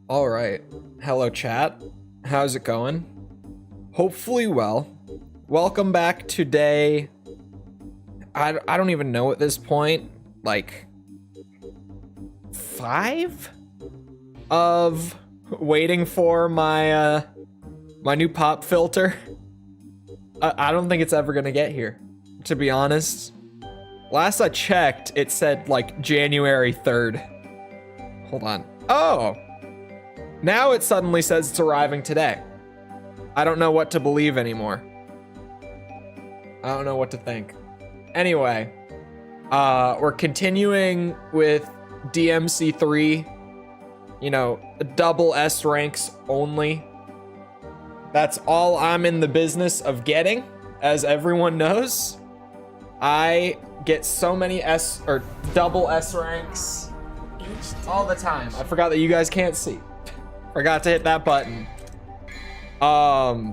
All right. Hello, chat. How's it going? Hopefully well. Welcome back to day... I don't even know at this point. Like... 5? Of waiting for my, my new pop filter. I don't think it's ever gonna get here, to be honest. Last I checked, it said, like, January 3rd. Hold on. Oh! Now it suddenly says it's arriving today. I don't know what to believe anymore. I don't know what to think. Anyway, we're continuing with DMC3. You know, double S ranks only. That's all I'm in the business of getting, as everyone knows. I get so many S or double S ranks all the time. I forgot that you guys can't see. Forgot to hit that button. But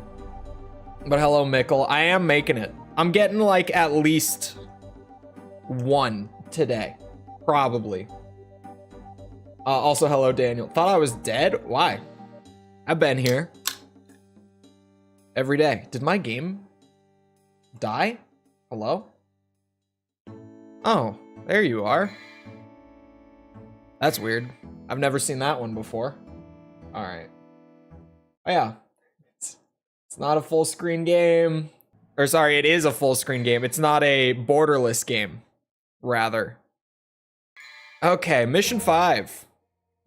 hello, Mickle. I am making it. I'm getting like at least one today, probably. Also, hello, Daniel. Thought I was dead? Why? I've been here every day. Did my game die? Hello? Oh, there you are. That's weird. I've never seen that one before. All right. Oh yeah, it's not a full screen game. Or sorry, it is a full screen game. It's not a borderless game, rather. Okay, mission 5.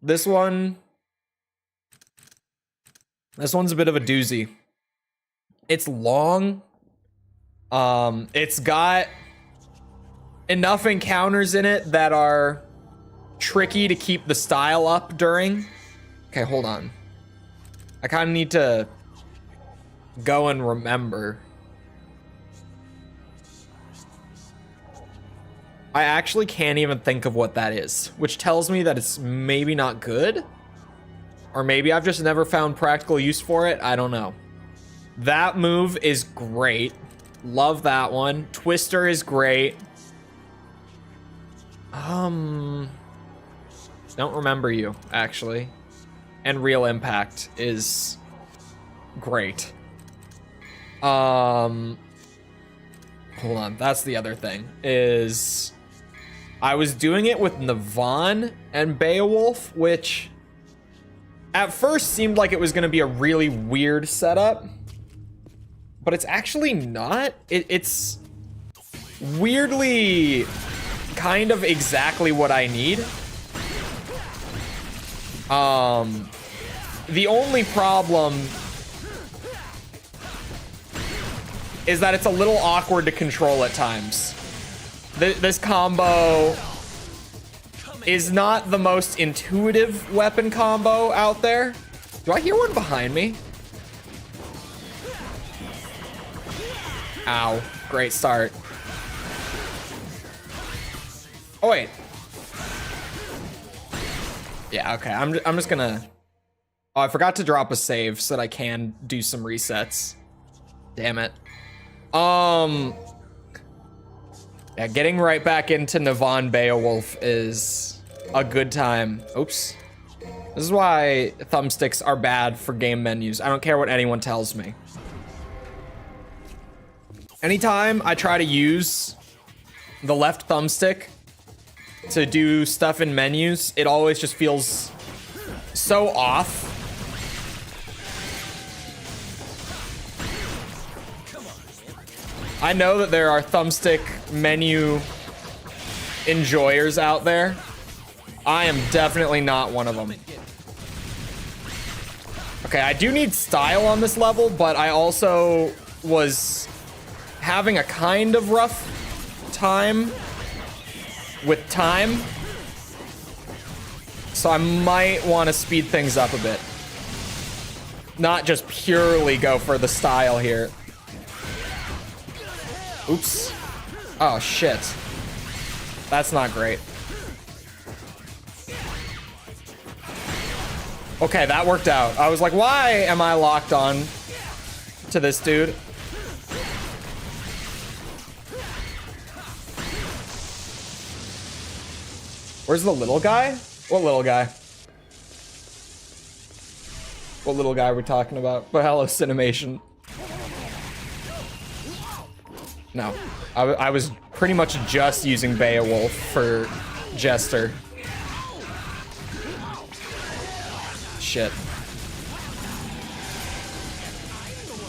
This one's a bit of a doozy. It's long. It's got enough encounters in it that are tricky to keep the style up during. Okay, hold on. I kind of need to go and remember. I actually can't even think of what that is, which tells me that it's maybe not good. Or maybe I've just never found practical use for it. I don't know. That move is great. Love that one. Twister is great. Don't remember you, actually. And Real Impact is great. Hold on, that's the other thing, is I was doing it with Navon and Beowulf, which at first seemed like it was gonna be a really weird setup, but it's actually not. It's weirdly kind of exactly what I need. The only problem is that it's a little awkward to control at times. This combo is not the most intuitive weapon combo out there. Do I hear one behind me? Ow, great start. Oh wait. Yeah, okay, I'm just gonna... Oh, I forgot to drop a save so that I can do some resets. Damn it. Yeah, getting right back into Navon Beowulf is a good time. Oops. This is why thumbsticks are bad for game menus. I don't care what anyone tells me. Anytime I try to use the left thumbstick to do stuff in menus, it always just feels so off. I know that there are thumbstick menu enjoyers out there. I am definitely not one of them. Okay, I do need style on this level, but I also was having a kind of rough time with time. So I might want to speed things up a bit. Not just purely go for the style here. Oops. Oh, shit. That's not great. Okay, that worked out. I was like, why am I locked on to this dude? Where's the little guy? What little guy? What little guy are we talking about? But hello, Cinemation. No, I was pretty much just using Beowulf for Jester. Shit.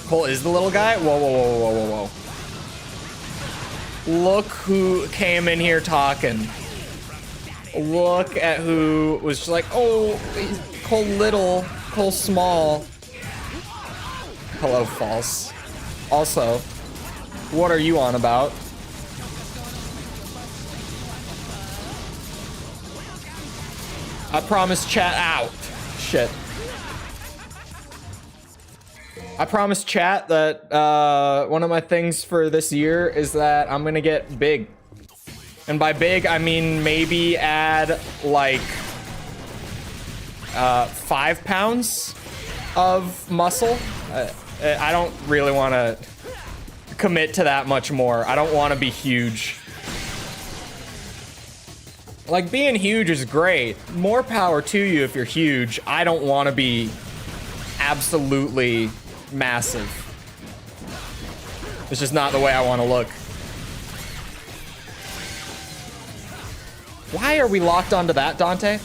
Cole is the little guy? Whoa, whoa, whoa, whoa, whoa, whoa. Look who came in here talking. Look at who was just like, oh, Cole little, Cole small. Hello, false. Also, what are you on about? I promised chat out. Shit. I promised chat that one of my things for this year is that I'm gonna get big. And by big, I mean maybe add like 5 pounds of muscle. I don't really want to commit to that much more. I don't want to be huge. Like, being huge is great. More power to you if you're huge. I don't want to be absolutely massive. It's just not the way I want to look. Why are we locked onto that, Dante?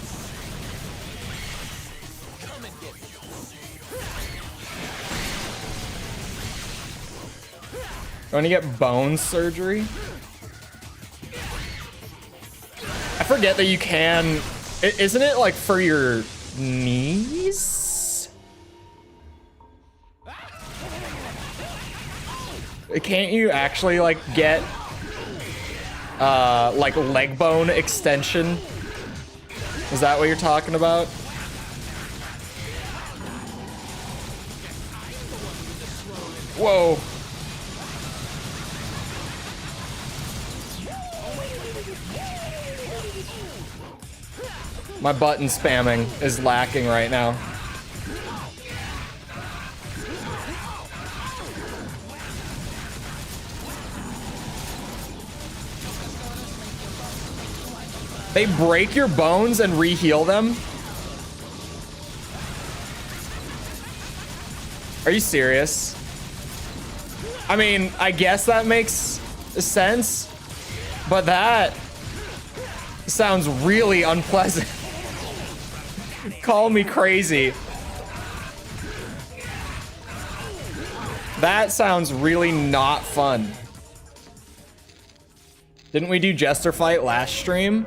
Want to get bone surgery? I forget that you can... Isn't it like for your knees? Can't you actually like get like leg bone extension? Is that what you're talking about? Whoa. My button spamming is lacking right now. They break your bones and re-heal them? Are you serious? I mean, I guess that makes sense, but that sounds really unpleasant. Call me crazy. That sounds really not fun. Didn't we do Jester fight last stream?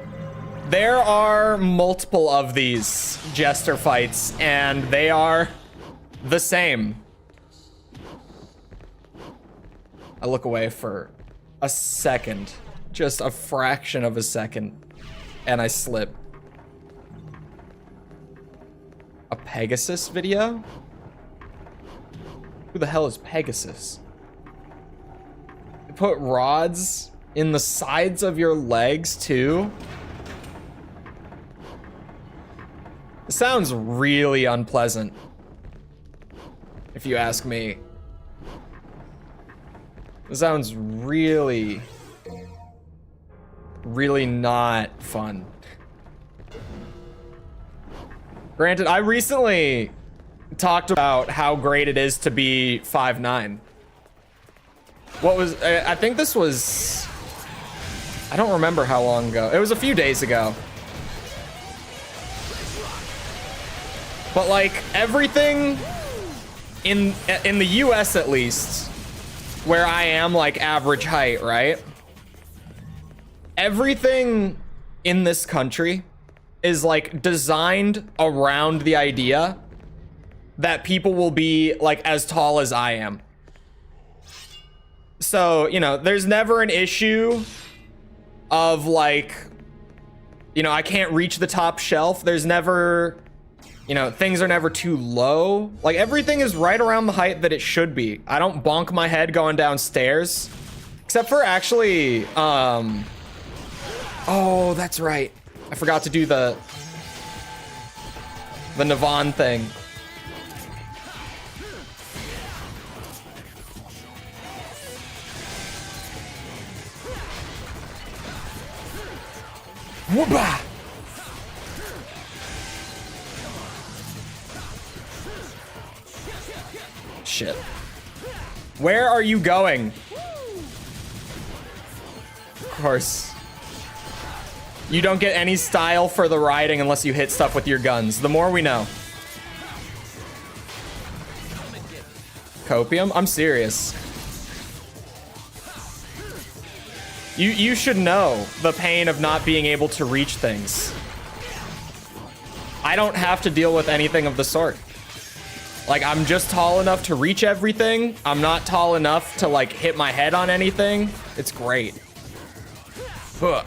There are multiple of these Jester fights, and they are the same. I look away for a second, just a fraction of a second, and I slip. A Pegasus video? Who the hell is Pegasus? They put rods in the sides of your legs too? It sounds really unpleasant, if you ask me. It sounds really, really not fun. Granted, I recently talked about how great it is to be 5'9". I think this was, I don't remember how long ago. It was a few days ago. But like everything in the US at least, where I am like average height, right? Everything in this country is like designed around the idea that people will be like as tall as I am. So, you know, there's never an issue of like, you know, I can't reach the top shelf. There's never, you know, things are never too low. Like everything is right around the height that it should be. I don't bonk my head going downstairs, except for actually, oh, that's right. I forgot to do the Navon thing. Whoop-ah! Shit. Where are you going? Of course. You don't get any style for the riding unless you hit stuff with your guns. The more we know. Copium? I'm serious. You should know the pain of not being able to reach things. I don't have to deal with anything of the sort. Like, I'm just tall enough to reach everything. I'm not tall enough to, like, hit my head on anything. It's great. Huh.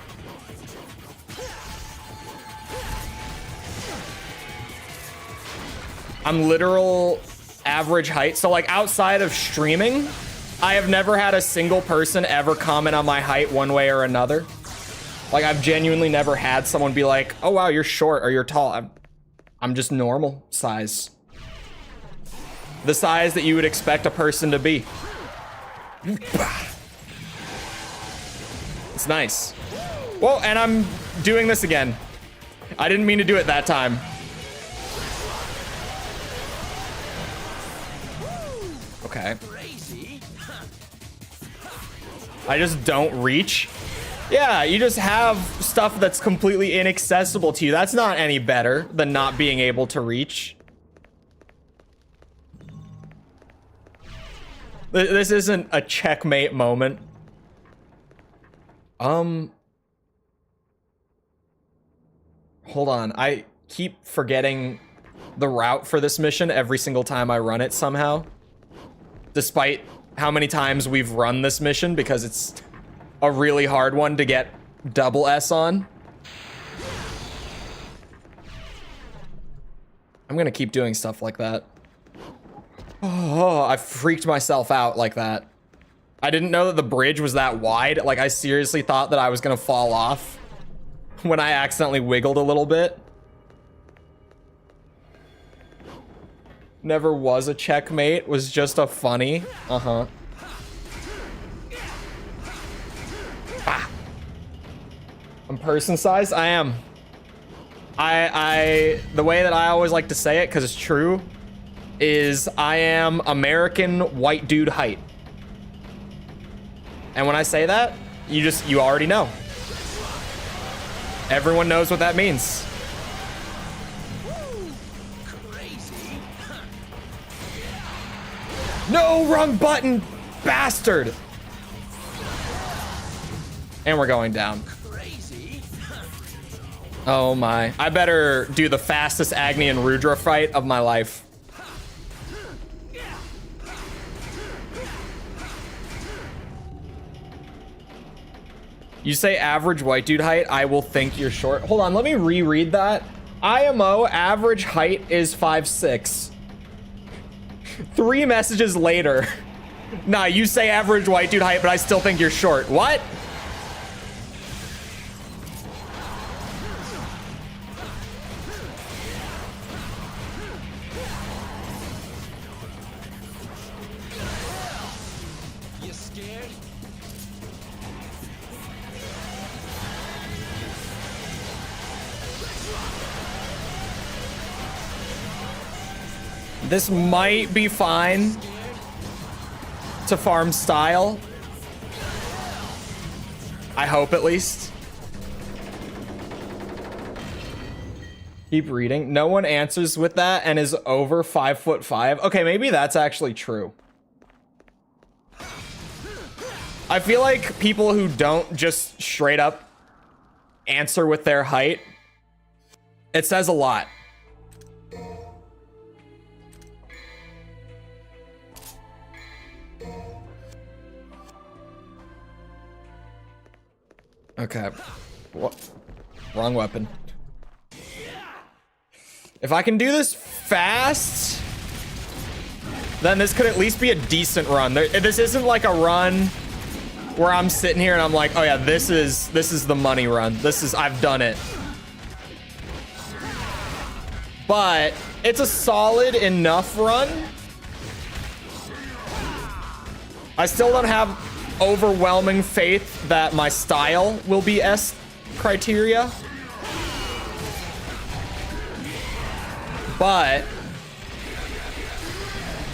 I'm literal average height. So, like, outside of streaming, I have never had a single person ever comment on my height one way or another. Like, I've genuinely never had someone be like, oh, wow, you're short or you're tall. I'm just normal size. The size that you would expect a person to be. It's nice. Whoa, and I'm doing this again. I didn't mean to do it that time. Okay. I just don't reach. Yeah, you just have stuff that's completely inaccessible to you. That's not any better than not being able to reach. This isn't a checkmate moment. Hold on. I keep forgetting the route for this mission every single time I run it somehow. Despite how many times we've run this mission, because it's a really hard one to get double S on. I'm gonna keep doing stuff like that. Oh, I freaked myself out like that. I didn't know that the bridge was that wide. Like, I seriously thought that I was gonna fall off when I accidentally wiggled a little bit. Never was a checkmate, was just a funny. Uh-huh. Ah. I'm person size? I am. The way that I always like to say it, because it's true, is I am American white dude height. And when I say that, you already know. Everyone knows what that means. No, wrong button, bastard. And we're going down. Oh my. I better do the fastest Agni and Rudra fight of my life. You say average white dude height, I will think you're short. Hold on, let me reread that. IMO average height is 5'6". 3 messages later. Nah, you say average white dude height, but I still think you're short. What? You scared? This might be fine to farm style. I hope at least. Keep reading. No one answers with that and is over 5'5". Okay, maybe that's actually true. I feel like people who don't just straight up answer with their height, it says a lot. Okay. What? Wrong weapon. If I can do this fast, then this could at least be a decent run. This isn't like a run where I'm sitting here and I'm like, oh yeah, this is the money run. I've done it. But it's a solid enough run. I still don't have overwhelming faith that my style will be S criteria. But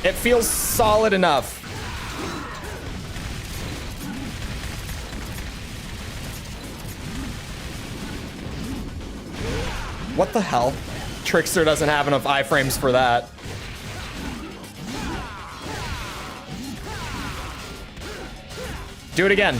it feels solid enough. What the hell? Trickster doesn't have enough iframes for that. Do it again.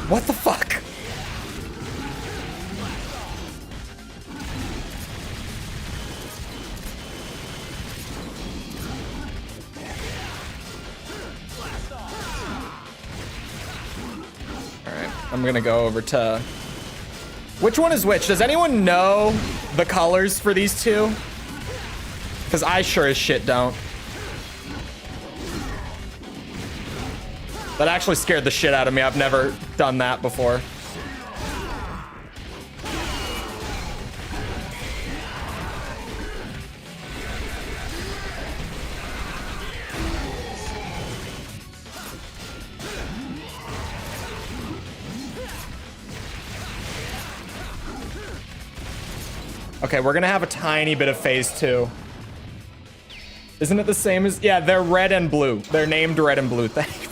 What the fuck? I'm gonna go over to... Which one is which? Does anyone know the colors for these two? Because I sure as shit don't. That actually scared the shit out of me. I've never done that before. Okay, we're gonna have a tiny bit of phase 2. Isn't it the same as... Yeah, they're red and blue. They're named red and blue. Thank you.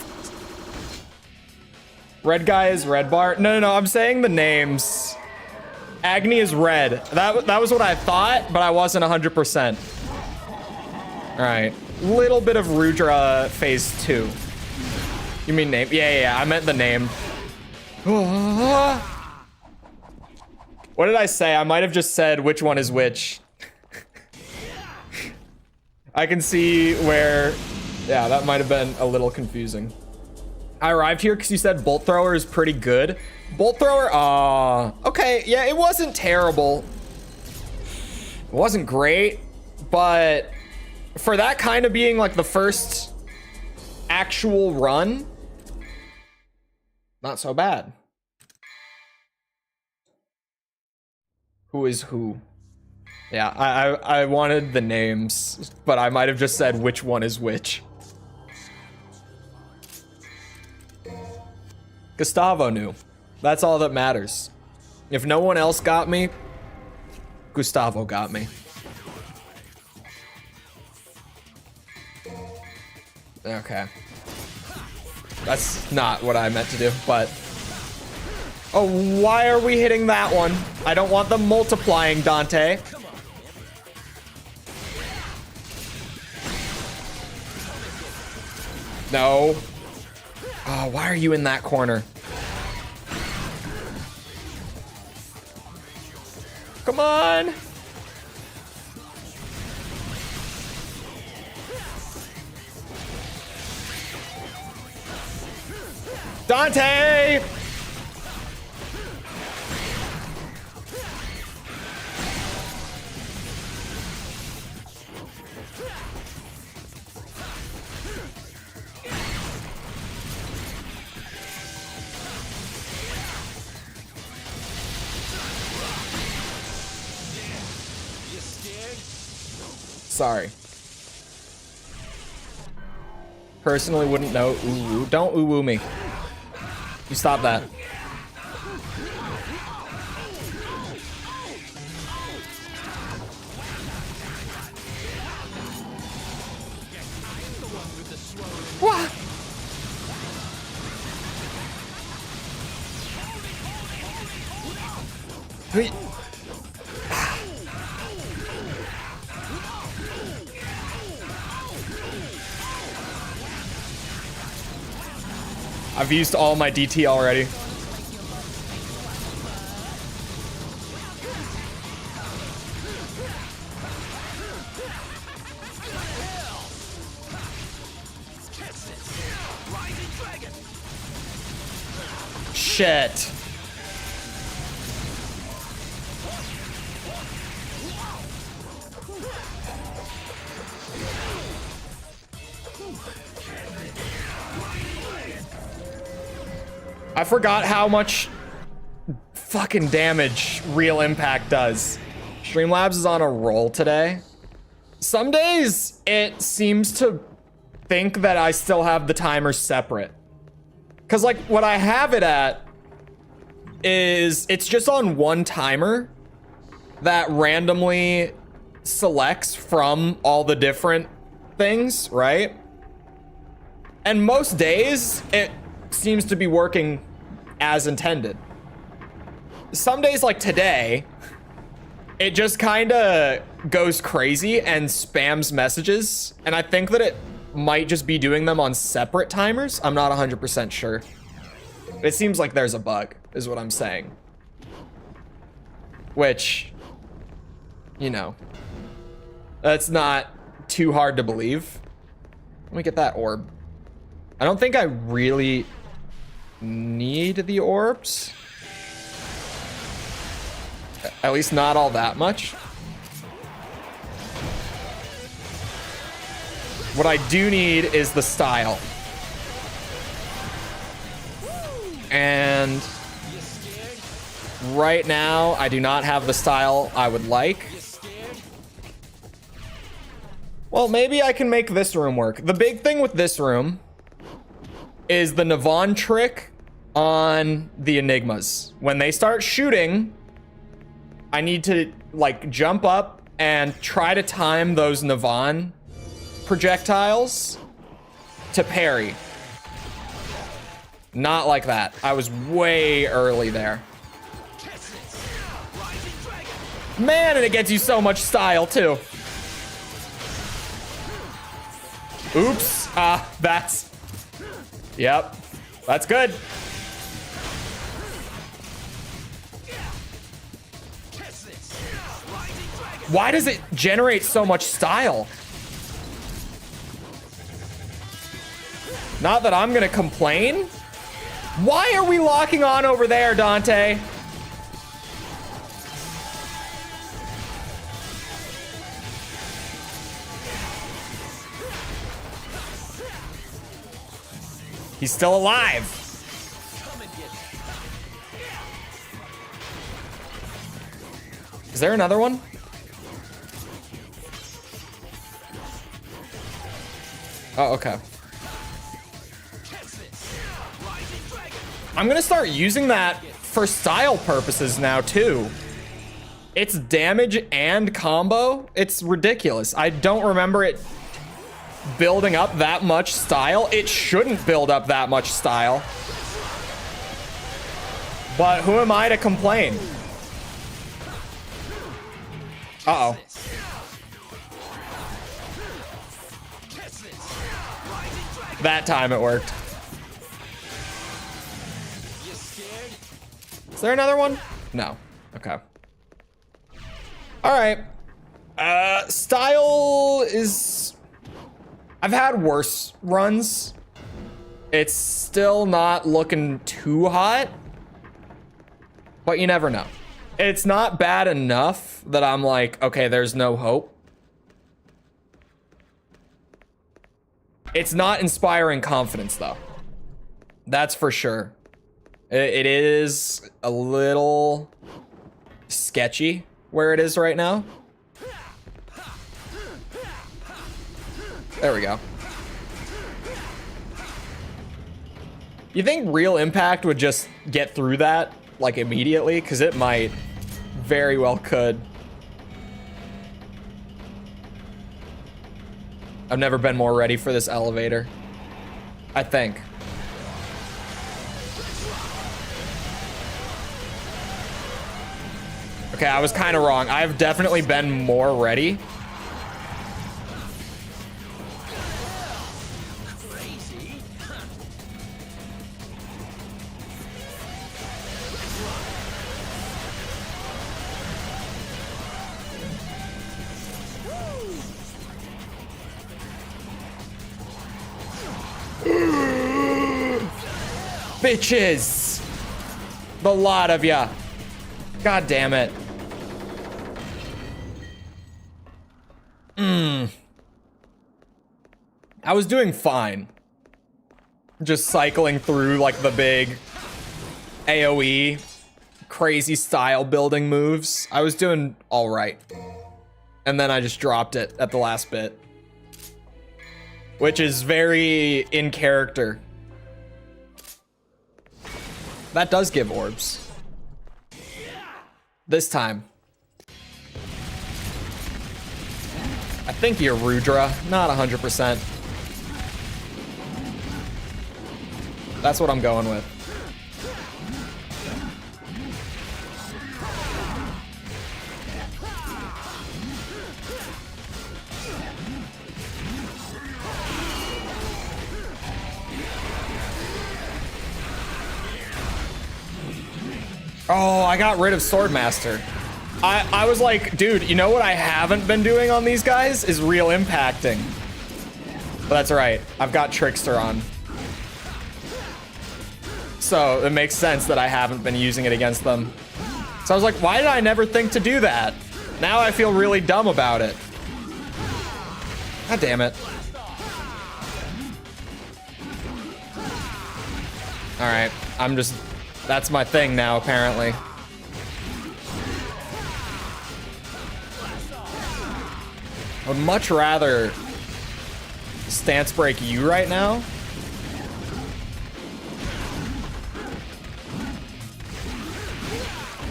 Red guy is red bar. No, I'm saying the names. Agni is red. That was what I thought, but I wasn't 100%. All right. Little bit of Rudra phase 2. You mean name? Yeah, I meant the name. What did I say? I might have just said which one is which. I can see where... Yeah, that might have been a little confusing. I arrived here because you said bolt thrower is pretty good. Bolt thrower? Okay, yeah, it wasn't terrible. It wasn't great, but for that kind of being like the first actual run, not so bad. Who is who? Yeah, I wanted the names, but I might have just said which one is which. Gustavo knew. That's all that matters. If no one else got me, Gustavo got me. Okay. That's not what I meant to do, but... Oh, why are we hitting that one? I don't want them multiplying, Dante. No. Oh, why are you in that corner? Come on. Dante! Sorry. Personally wouldn't know ooh-woo. Don't ooh-woo me. You stop that. What? Wait. I've used all my DT already. Shit. I forgot how much fucking damage Real Impact does. Streamlabs is on a roll today. Some days it seems to think that I still have the timers separate. Cause like what I have it at is it's just on one timer that randomly selects from all the different things, right? And most days it seems to be working as intended. Some days like today, it just kind of goes crazy and spams messages. And I think that it might just be doing them on separate timers. I'm not 100% sure. It seems like there's a bug, is what I'm saying. Which, you know, that's not too hard to believe. Let me get that orb. I don't think I really need the orbs. At least not all that much. What I do need is the style. And right now, I do not have the style I would like. Well, maybe I can make this room work. The big thing with this room is the Navon trick on the Enigmas. When they start shooting, I need to like jump up and try to time those Navon projectiles to parry. Not like that. I was way early there. Man, and it gets you so much style too. Oops. That's... Yep. That's good. Why does it generate so much style? Not that I'm gonna complain. Why are we locking on over there, Dante? He's still alive. Is there another one? Oh, okay. I'm gonna start using that for style purposes now too. It's damage and combo. It's ridiculous. I don't remember it building up that much style. It shouldn't build up that much style. But who am I to complain? Uh-oh. That time it worked. Is there another one? No. Okay. All right. Style is... I've had worse runs. It's still not looking too hot. But you never know. It's not bad enough that I'm like, okay, there's no hope. It's not inspiring confidence, though. That's for sure. It is a little sketchy where it is right now. There we go. You think real impact would just get through that, like, immediately? Because it might. Very well could. I've never been more ready for this elevator. I think. Okay, I was kind of wrong. I've definitely been more ready. Bitches! The lot of ya. God damn it. I was doing fine. Just cycling through like the big AoE crazy style building moves. I was doing all right. And then I just dropped it at the last bit. Which is very in character. That does give orbs. This time. I think you're Rudra, not 100%. That's what I'm going with. Oh, I got rid of Swordmaster. I was like, dude, you know what I haven't been doing on these guys is real impacting. But that's right, I've got Trickster on. So it makes sense that I haven't been using it against them. So I was like, why did I never think to do that? Now I feel really dumb about it. God damn it. All right, I'm just... That's my thing now, apparently. I would much rather stance break you right now.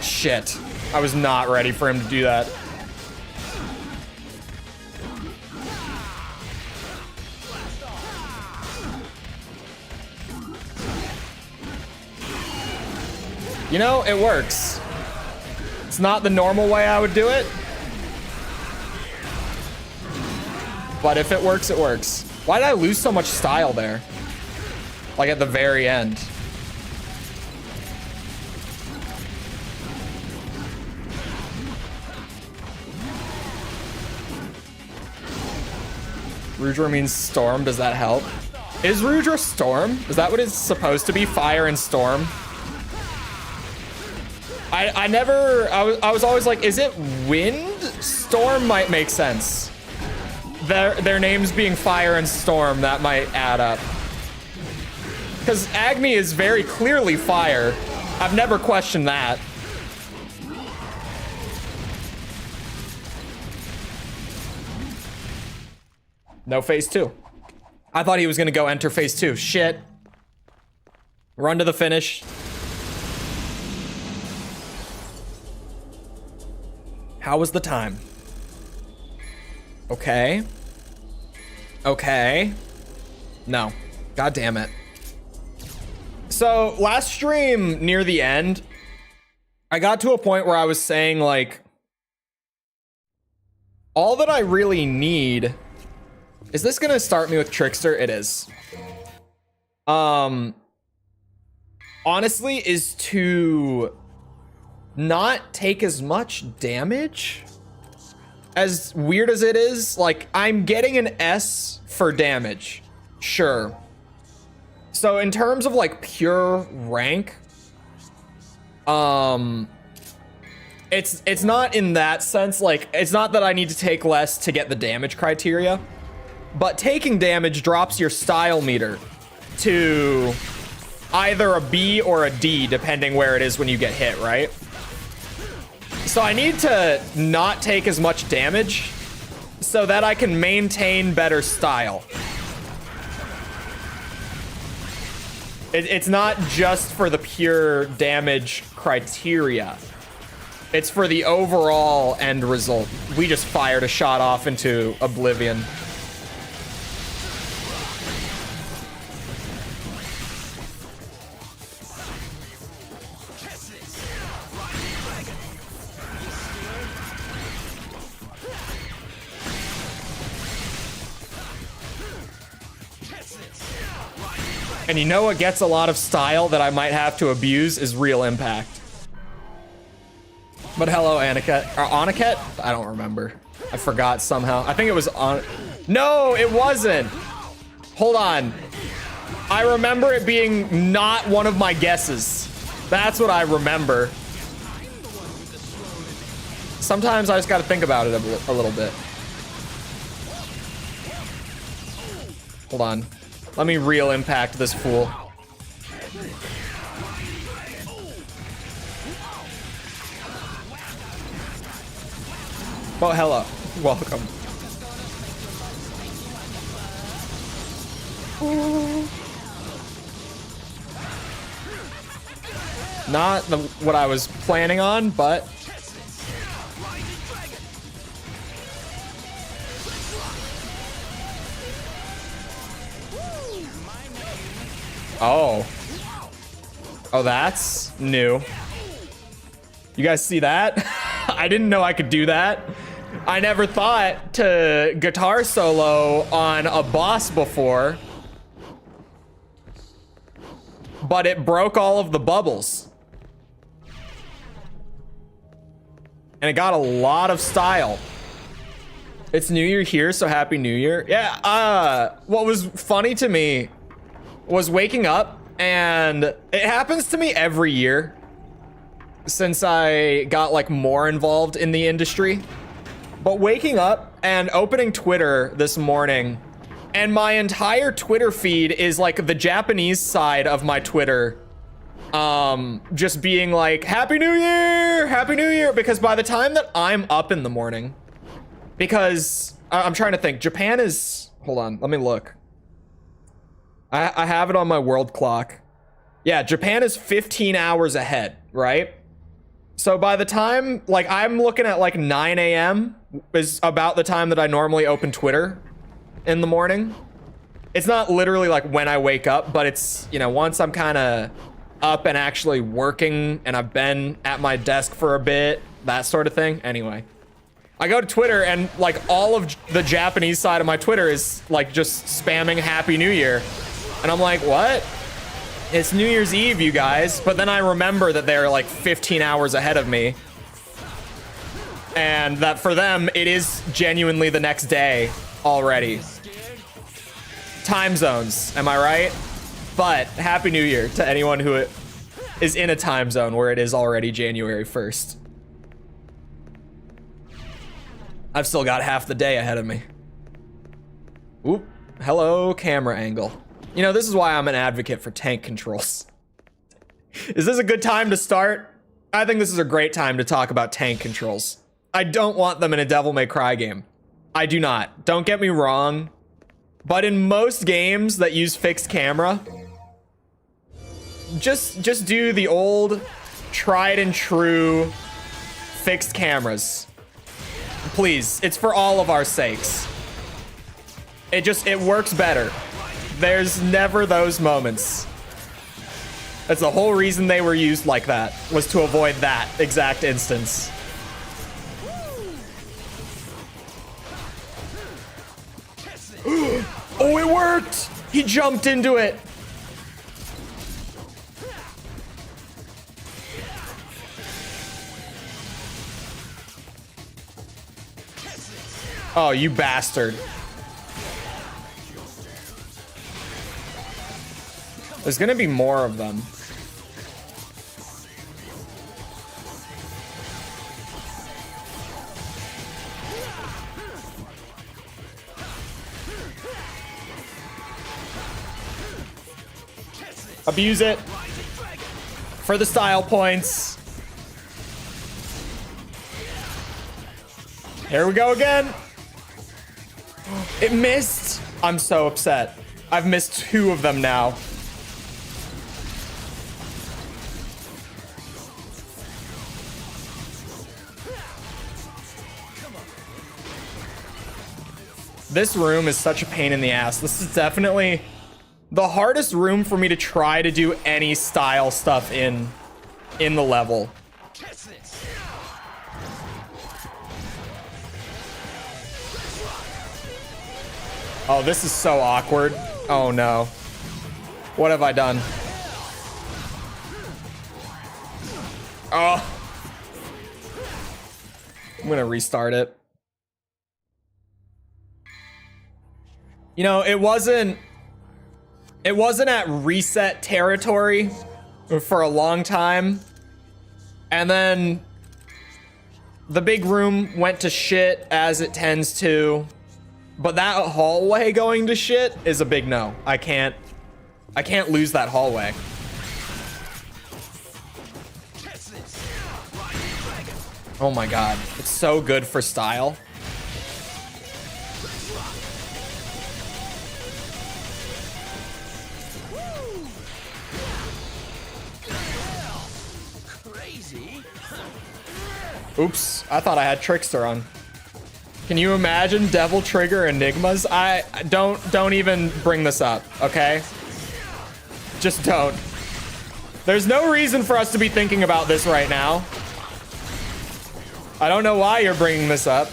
Shit. I was not ready for him to do that. You know, it works. It's not the normal way I would do it. But if it works, it works. Why did I lose so much style there? Like at the very end. Rudra means storm. Does that help? Is Rudra storm? Is that what it's supposed to be? Fire and storm? I was always like, is it wind? Storm might make sense. Their names being fire and storm, that might add up. Because Agni is very clearly fire. I've never questioned that. No phase 2. I thought he was gonna go enter phase 2. Shit. Run to the finish. How was the time? Okay. Okay. No. God damn it. So last stream near the end, I got to a point where I was saying like, all that I really need, is this gonna start me with Trickster? It is. Honestly, is to not take as much damage. As weird as it is, like I'm getting an S for damage, sure. So in terms of like pure rank, it's not in that sense. Like it's not that I need to take less to get the damage criteria, but taking damage drops your style meter to either a B or a D depending where it is when you get hit, right? So I need to not take as much damage so that I can maintain better style. It's not just for the pure damage criteria. It's for the overall end result. We just fired a shot off into oblivion. And you know what gets a lot of style that I might have to abuse is real impact. But hello, Aniket. Or Aniket? I don't remember. I forgot somehow. I think it was on. No, it wasn't. Hold on. I remember it being not one of my guesses. That's what I remember. Sometimes I just gotta think about it a little bit. Hold on. Let me real impact this fool. Well, hello. Welcome. Not what I was planning on, but... Oh. Oh, that's new. You guys see that? I didn't know I could do that. I never thought to guitar solo on a boss before. But it broke all of the bubbles. And it got a lot of style. It's New Year here, so Happy New Year. Yeah, what was funny to me was waking up, and it happens to me every year since I got like more involved in the industry. But waking up and opening Twitter this morning, and my entire Twitter feed is like the Japanese side of my Twitter, just being like, Happy New Year, Happy New Year, because by the time that I'm up in the morning, because I'm trying to think, Japan is, hold on, let me look. I have it on my world clock. Yeah, Japan is 15 hours ahead, right? So by the time, like, I'm looking at like 9 a.m. is about the time that I normally open Twitter in the morning. It's not literally like when I wake up, but it's, you know, once I'm kind of up and actually working and I've been at my desk for a bit, that sort of thing. Anyway, I go to Twitter and like all of the Japanese side of my Twitter is like just spamming Happy New Year. And I'm like, what? It's New Year's Eve, you guys. But then I remember that they're like 15 hours ahead of me. And that for them, it is genuinely the next day already. Time zones, am I right? But Happy New Year to anyone who is in a time zone where it is already January 1st. I've still got half the day ahead of me. Oop, hello, camera angle. You know, this is why I'm an advocate for tank controls. Is this a good time to start? I think this is a great time to talk about tank controls. I don't want them in a Devil May Cry game. I do not. Don't get me wrong. But in most games that use fixed camera, just do the old tried and true fixed cameras. Please, it's for all of our sakes. It works better. There's never those moments. That's the whole reason they were used like that, was to avoid that exact instance. Oh, it worked! He jumped into it. Oh, you bastard. There's gonna be more of them. Abuse it for the style points. Here we go again. It missed. I'm so upset. I've missed 2 of them now. This room is such a pain in the ass. This is definitely the hardest room for me to try to do any style stuff in the level. Oh, this is so awkward. Oh no. What have I done? Oh. I'm gonna restart it. You know, it wasn't at reset territory for a long time. And then the big room went to shit, as it tends to. But that hallway going to shit is a big no. I can't lose that hallway. Oh my god, it's so good for style. Oops, I thought I had Trickster on. Can you imagine Devil Trigger Enigmas? I don't even bring this up, okay? Just don't. There's no reason for us to be thinking about this right now. I don't know why you're bringing this up.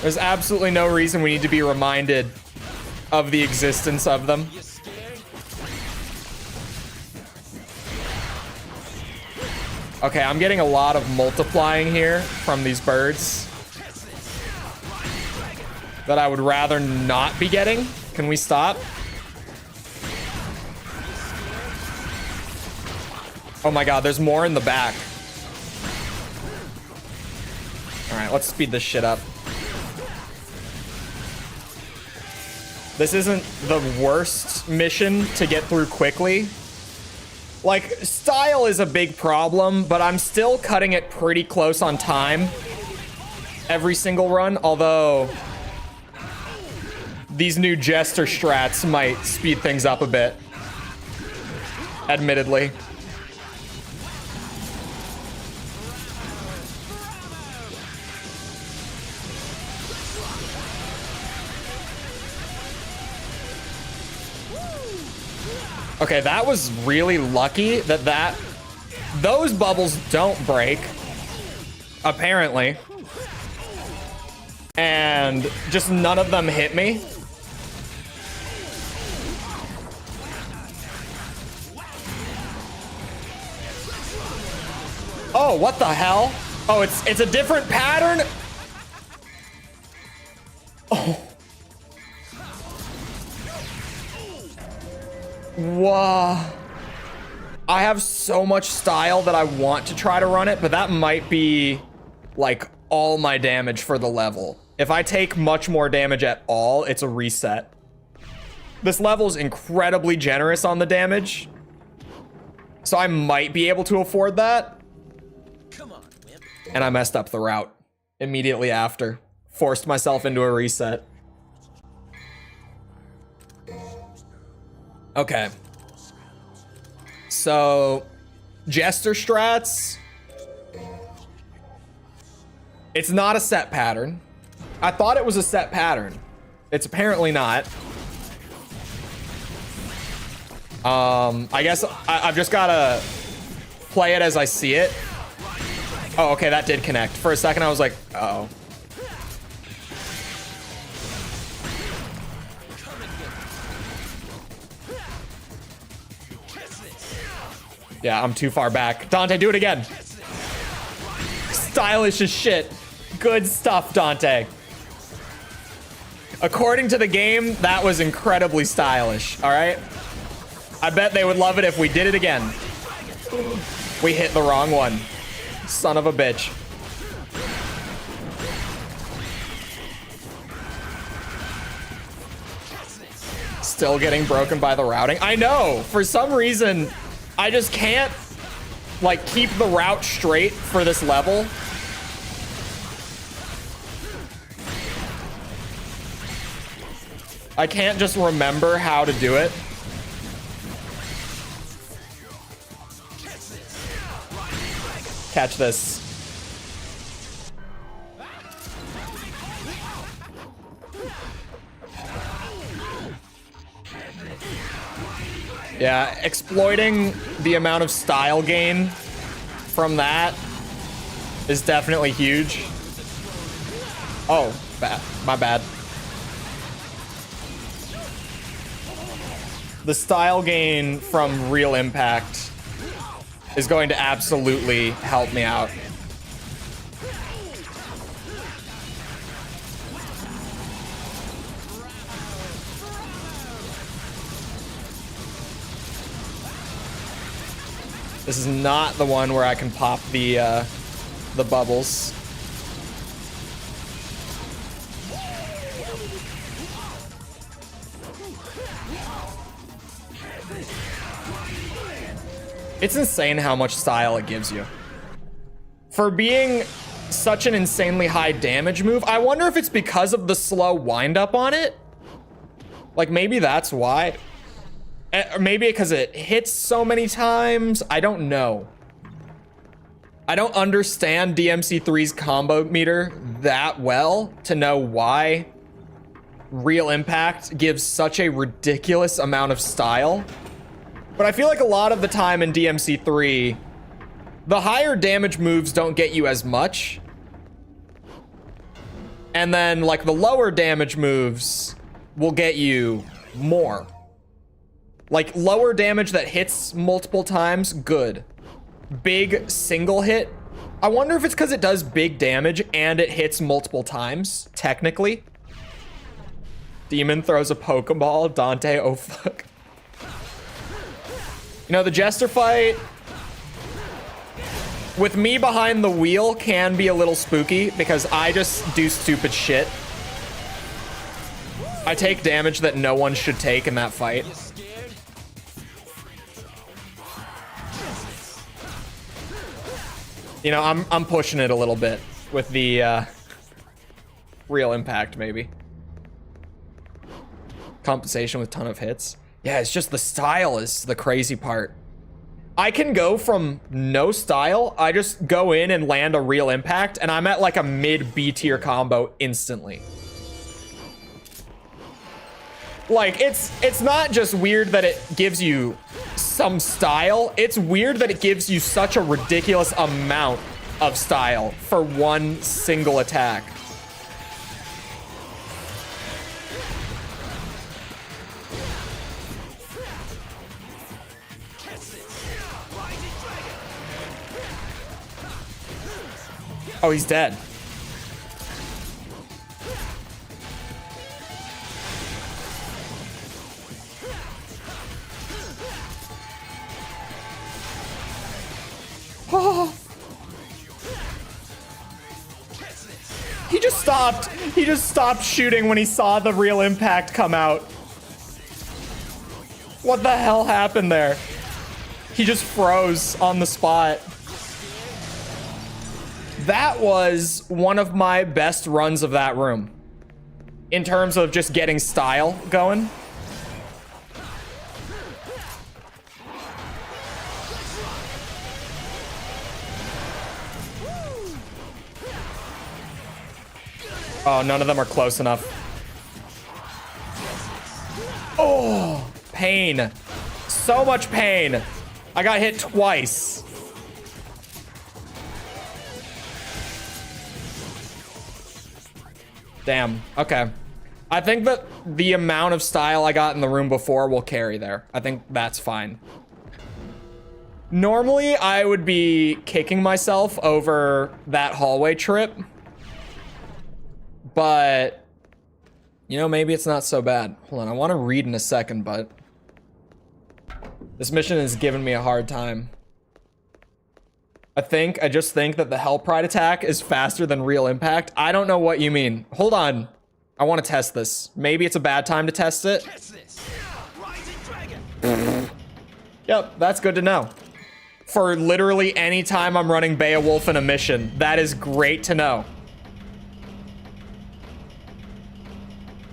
There's absolutely no reason we need to be reminded of the existence of them. Okay, I'm getting a lot of multiplying here from these birds that I would rather not be getting. Can we stop? Oh my god, there's more in the back. All right, let's speed this shit up. This isn't the worst mission to get through quickly. Like, style is a big problem, but I'm still cutting it pretty close on time every single run, although these new Jester strats might speed things up a bit, admittedly. Okay, that was really lucky that those bubbles don't break, apparently. And just none of them hit me. Oh, what the hell? Oh, it's a different pattern? Oh. Wow. I have so much style that I want to try to run it, but that might be like all my damage for the level. If I take much more damage at all, it's a reset. This level is incredibly generous on the damage, so I might be able to afford that. Come on, wimp. And I messed up the route immediately after. Forced myself into a reset. Okay. So, Jester strats. It's not a set pattern. I thought it was a set pattern. It's apparently not. I guess I've just gotta play it as I see it. Oh, okay, that did connect. For a second, I was like, uh-oh. Yeah, I'm too far back. Dante, do it again. Stylish as shit. Good stuff, Dante. According to the game, that was incredibly stylish, all right? I bet they would love it if we did it again. We hit the wrong one. Son of a bitch. Still getting broken by the routing. I know, for some reason, I just can't, like, keep the route straight for this level. I can't just remember how to do it. Catch this. Yeah, exploiting the amount of style gain from that is definitely huge. Oh, my bad. The style gain from real impact is going to absolutely help me out. This is not the one where I can pop the bubbles. It's insane how much style it gives you. For being such an insanely high damage move, I wonder if it's because of the slow wind-up on it? Like, maybe that's why. Or maybe because it hits so many times. I don't know. I don't understand DMC3's combo meter that well to know why real impact gives such a ridiculous amount of style. But I feel like a lot of the time in DMC3, the higher damage moves don't get you as much. And then, like, the lower damage moves will get you more. Like, lower damage that hits multiple times, good. Big single hit. I wonder if it's because it does big damage and it hits multiple times, technically. Demon throws a Pokeball. Dante, oh fuck. You know, the Jester fight with me behind the wheel can be a little spooky because I just do stupid shit. I take damage that no one should take in that fight. You know, I'm pushing it a little bit with the real impact, maybe. Compensation with ton of hits. Yeah, it's just the style is the crazy part. I can go from no style, I just go in and land a real impact, and I'm at like a mid B tier combo instantly. Like, it's not just weird that it gives you some style, it's weird that it gives you such a ridiculous amount of style for one single attack. Oh, he's dead. Oh. He just stopped shooting when he saw the real impact come out. What the hell happened there? He just froze on the spot. That was one of my best runs of that room in terms of just getting style going. Oh, none of them are close enough. Oh, pain. So much pain. I got hit twice. Damn. Okay. I think that the amount of style I got in the room before will carry there. I think that's fine. Normally, I would be kicking myself over that hallway trip. But, you know, maybe it's not so bad. Hold on, I want to read in a second, but this mission is giving me a hard time. I just think that the Hell Pride attack is faster than real impact. I don't know what you mean. Hold on. I want to test this. Maybe it's a bad time to test it. Yep, that's good to know. For literally any time I'm running Beowulf in a mission, that is great to know.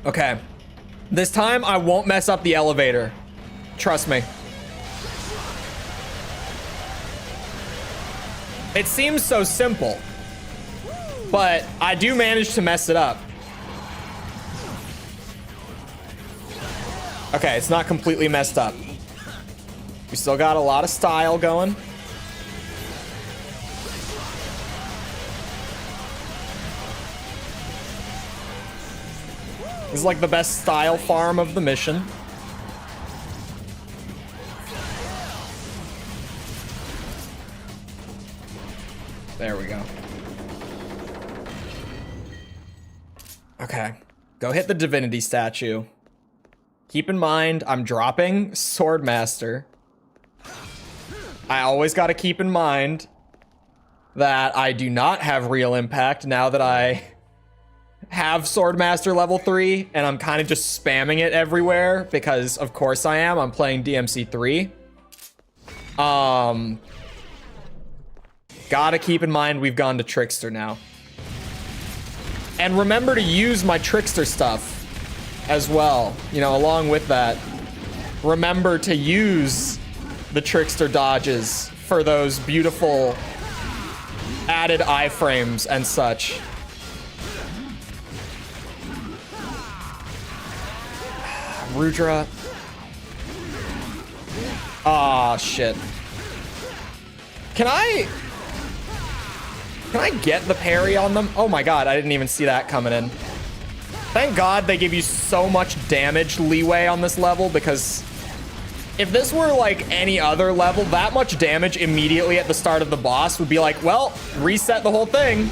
Okay. This time I won't mess up the elevator. Trust me. It seems so simple, but I do manage to mess it up. Okay, it's not completely messed up. We still got a lot of style going. This is like the best style farm of the mission. There we go. Okay. Go hit the divinity statue. Keep in mind, I'm dropping Swordmaster. I always got to keep in mind that I do not have real impact now that I have Swordmaster level 3, and I'm kind of just spamming it everywhere because of course I am. I'm playing DMC 3. Gotta keep in mind we've gone to Trickster now. And remember to use my Trickster stuff as well. You know, along with that, remember to use the Trickster dodges for those beautiful added iframes and such. Rudra. Aw, shit. Can I get the parry on them? Oh my god, I didn't even see that coming in. Thank god they give you so much damage leeway on this level, because if this were like any other level, that much damage immediately at the start of the boss would be like, well, reset the whole thing.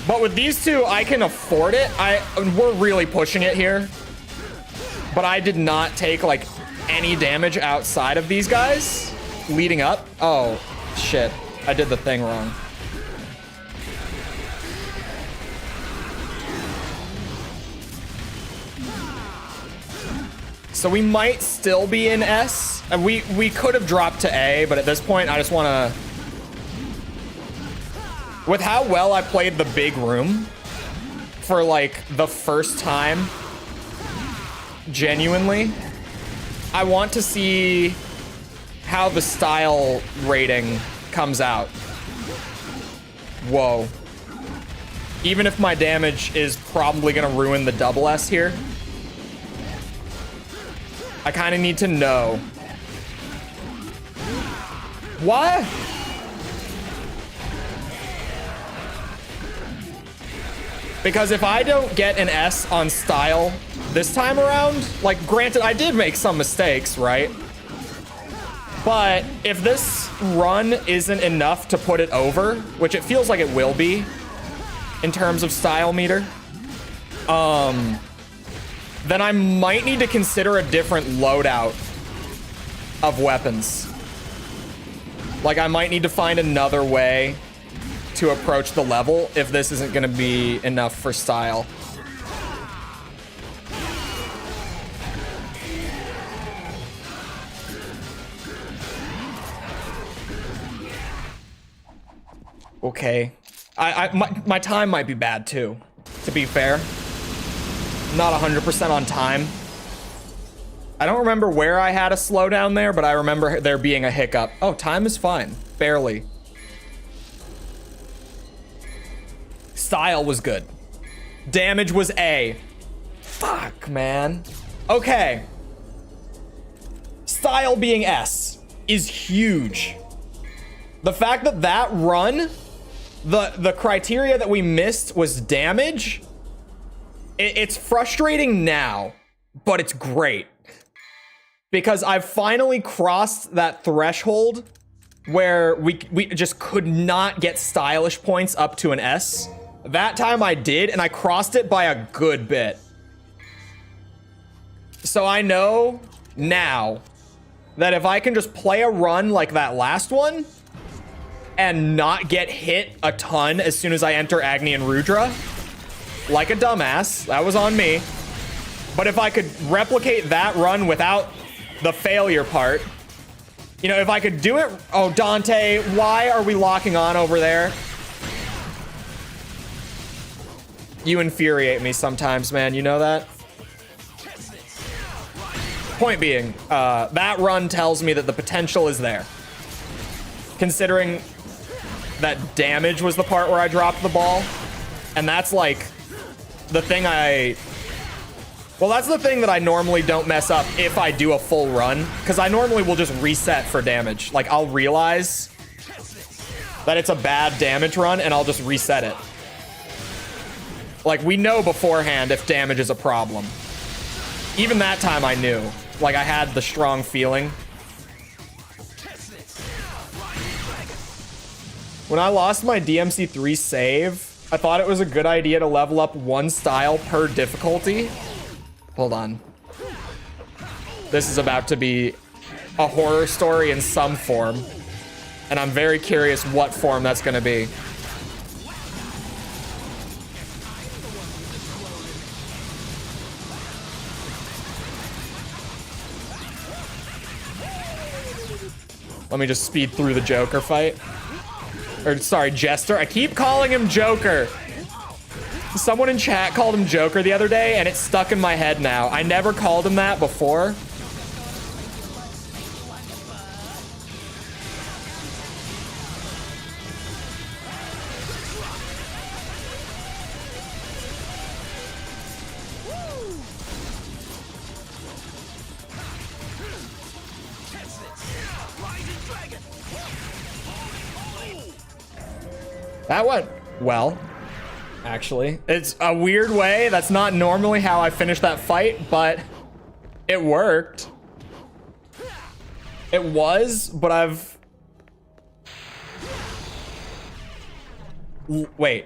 But with these two, I can afford it. We're really pushing it here. But I did not take like any damage outside of these guys leading up. Oh, shit. I did the thing wrong. So we might still be in S. And we could have dropped to A, but at this point, I just want to... With how well I played the big room for like the first time, genuinely, I want to see how the style rating comes out. Whoa. Even if my damage is probably gonna ruin the double S here, I kind of need to know. What? Because if I don't get an S on style this time around, like granted, I did make some mistakes, right? But if this run isn't enough to put it over, which it feels like it will be in terms of style meter, then I might need to consider a different loadout of weapons. Like I might need to find another way to approach the level if this isn't going to be enough for style. Okay. My time might be bad too, to be fair. Not 100% on time. I don't remember where I had a slowdown there, but I remember there being a hiccup. Oh, time is fine. Barely. Style was good. Damage was A. Fuck, man. Okay. Style being S is huge. The fact that that run, the criteria that we missed was damage, it's frustrating now, but it's great. Because I've finally crossed that threshold where we just could not get stylish points up to an S. That time I did, and I crossed it by a good bit. So I know now that if I can just play a run like that last one and not get hit a ton as soon as I enter Agni and Rudra, like a dumbass, that was on me. But if I could replicate that run without the failure part, you know, if I could do it. Oh, Dante, why are we locking on over there? You infuriate me sometimes, man. You know that? Point being, that run tells me that the potential is there. Considering that damage was the part where I dropped the ball. And that's like the thing that's the thing that I normally don't mess up if I do a full run. Because I normally will just reset for damage. Like, I'll realize that it's a bad damage run and I'll just reset it. Like, we know beforehand if damage is a problem. Even that time I knew. Like, I had the strong feeling. When I lost my DMC3 save, I thought it was a good idea to level up one style per difficulty. Hold on. This is about to be a horror story in some form. And I'm very curious what form that's going to be. Let me just speed through the Joker fight. Or, sorry, Jester. I keep calling him Joker. Someone in chat called him Joker the other day, and it's stuck in my head now. I never called him that before. That went well, actually. It's a weird way. That's not normally how I finish that fight, but it worked. It was, but I've... Wait.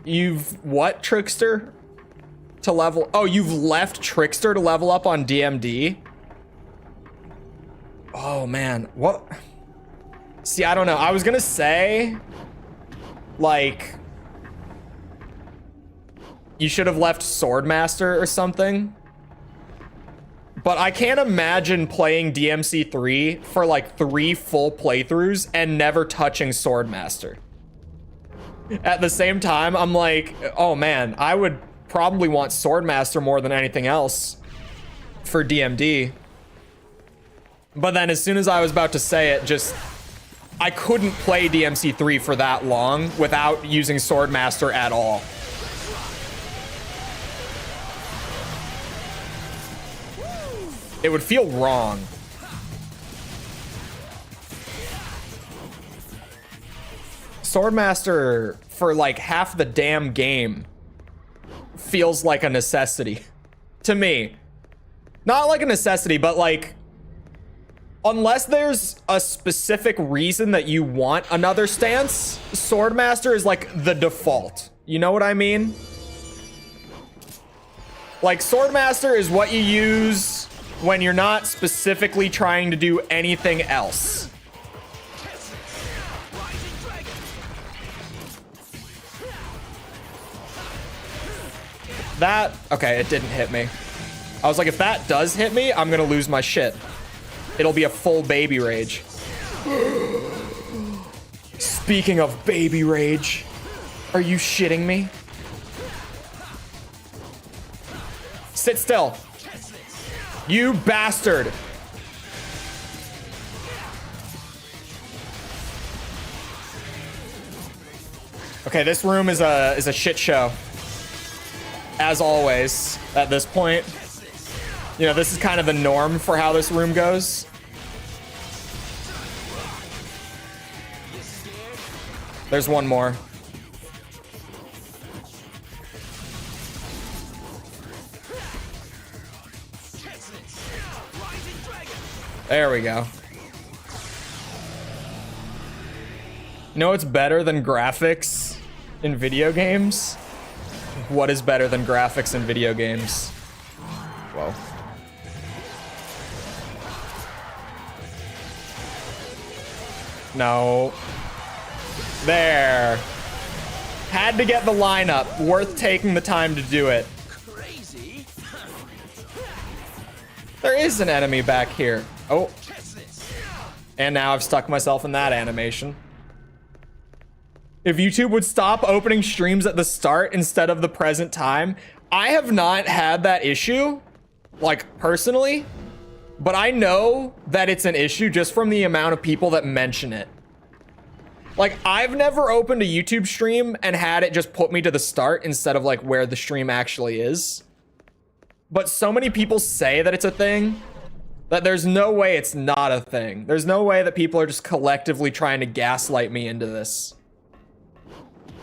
You've what, Trickster? To level... Oh, you've left Trickster to level up on DMD? Oh, man. What? See, I don't know. I was gonna say... Like, you should have left Swordmaster or something. But I can't imagine playing DMC3 for like 3 full playthroughs and never touching Swordmaster. At the same time, I'm like, oh man, I would probably want Swordmaster more than anything else for DMD. But then as soon as I was about to say it, I couldn't play DMC3 for that long without using Swordmaster at all. It would feel wrong. Swordmaster for like half the damn game feels like a necessity to me. Not like a necessity, but like, unless there's a specific reason that you want another stance, Swordmaster is like the default. You know what I mean? Like, Swordmaster is what you use when you're not specifically trying to do anything else. That, okay, it didn't hit me. I was like, if that does hit me, I'm gonna lose my shit. It'll be a full baby rage. Speaking of baby rage, are you shitting me? Sit still. You bastard. Okay, Okay, this room is a shit show. As always, at this point. You know, this is kind of the norm for how this room goes. There's one more. There we go. You know what's better than graphics in video games? What is better than graphics in video games? Whoa. No. There. Had to get the lineup. Worth taking the time to do it. There is an enemy back here. Oh. And now I've stuck myself in that animation. If YouTube would stop opening streams at the start instead of the present time, I have not had that issue, like, personally, but I know that it's an issue just from the amount of people that mention it. Like, I've never opened a YouTube stream and had it just put me to the start instead of, like, where the stream actually is. But so many people say that it's a thing that there's no way it's not a thing. There's no way that people are just collectively trying to gaslight me into this.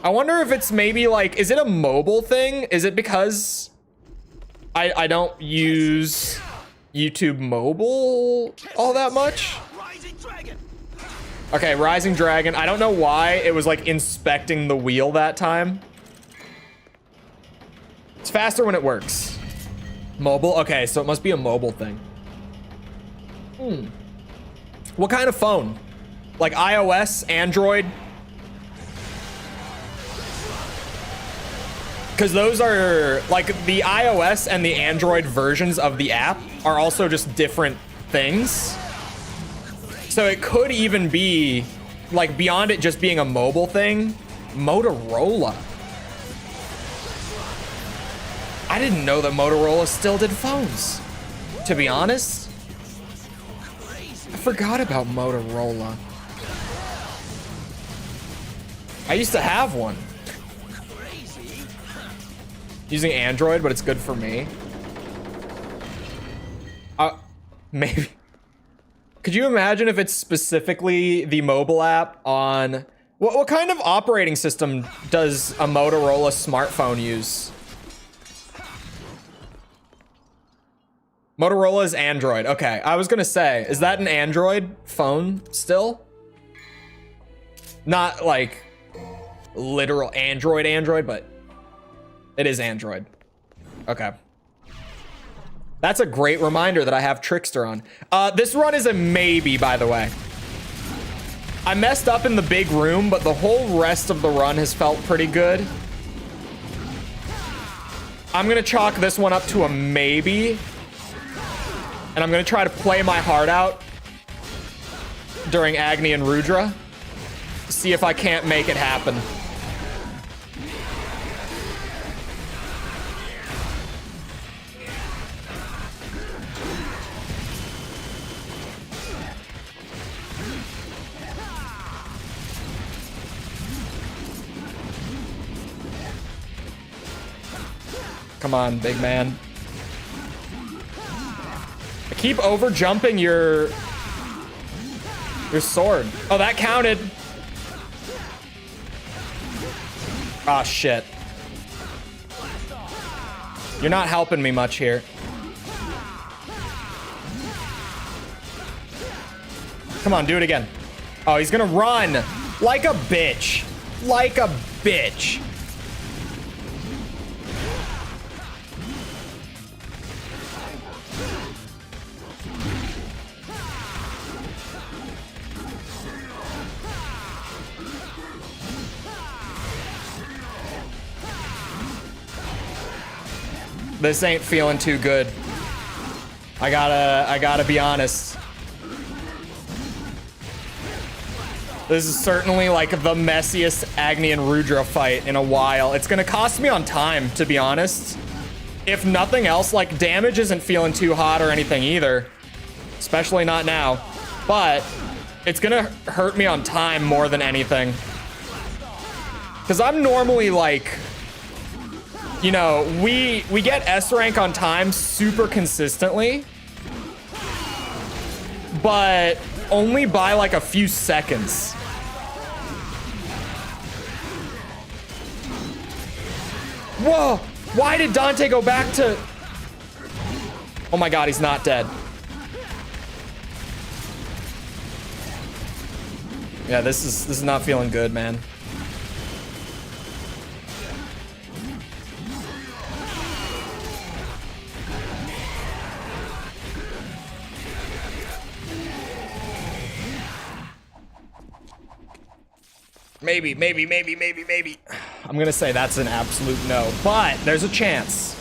I wonder if it's maybe like, is it a mobile thing? Is it because I don't use YouTube mobile all that much? Okay, Rising Dragon. I don't know why it was like inspecting the wheel that time. It's faster when it works. Mobile? Okay, so it must be a mobile thing. What kind of phone? Like iOS, Android? Because those are, like, the iOS and the Android versions of the app are also just different things. So it could even be, like, beyond it just being a mobile thing, Motorola. I didn't know that Motorola still did phones, to be honest. I forgot about Motorola. I used to have one. Using Android, but it's good for me. Maybe. Could you imagine if it's specifically the mobile app on... What kind of operating system does a Motorola smartphone use? Motorola is Android. Okay, I was gonna say, is that an Android phone still? Not like literal Android, but it is Android. Okay. That's a great reminder that I have Trickster on. This run is a maybe, by the way. I messed up in the big room, but the whole rest of the run has felt pretty good. I'm gonna chalk this one up to a maybe. And I'm gonna try to play my heart out during Agni and Rudra. See if I can't make it happen. Come on, big man. I keep over jumping your sword. Oh, that counted. Ah, shit. You're not helping me much here. Come on, do it again. Oh, he's gonna run like a bitch. Like a bitch. This ain't feeling too good. I gotta be honest. This is certainly like the messiest Agni and Rudra fight in a while. It's gonna cost me on time, to be honest. If nothing else, like, damage isn't feeling too hot or anything either. Especially not now. But it's gonna hurt me on time more than anything. Because I'm normally like, you know, we get S rank on time super consistently, but only by like a few seconds. Whoa, why did Dante go back to... Oh my God, he's not dead. Yeah, this is not feeling good, man. Maybe. I'm gonna say that's an absolute no, but there's a chance.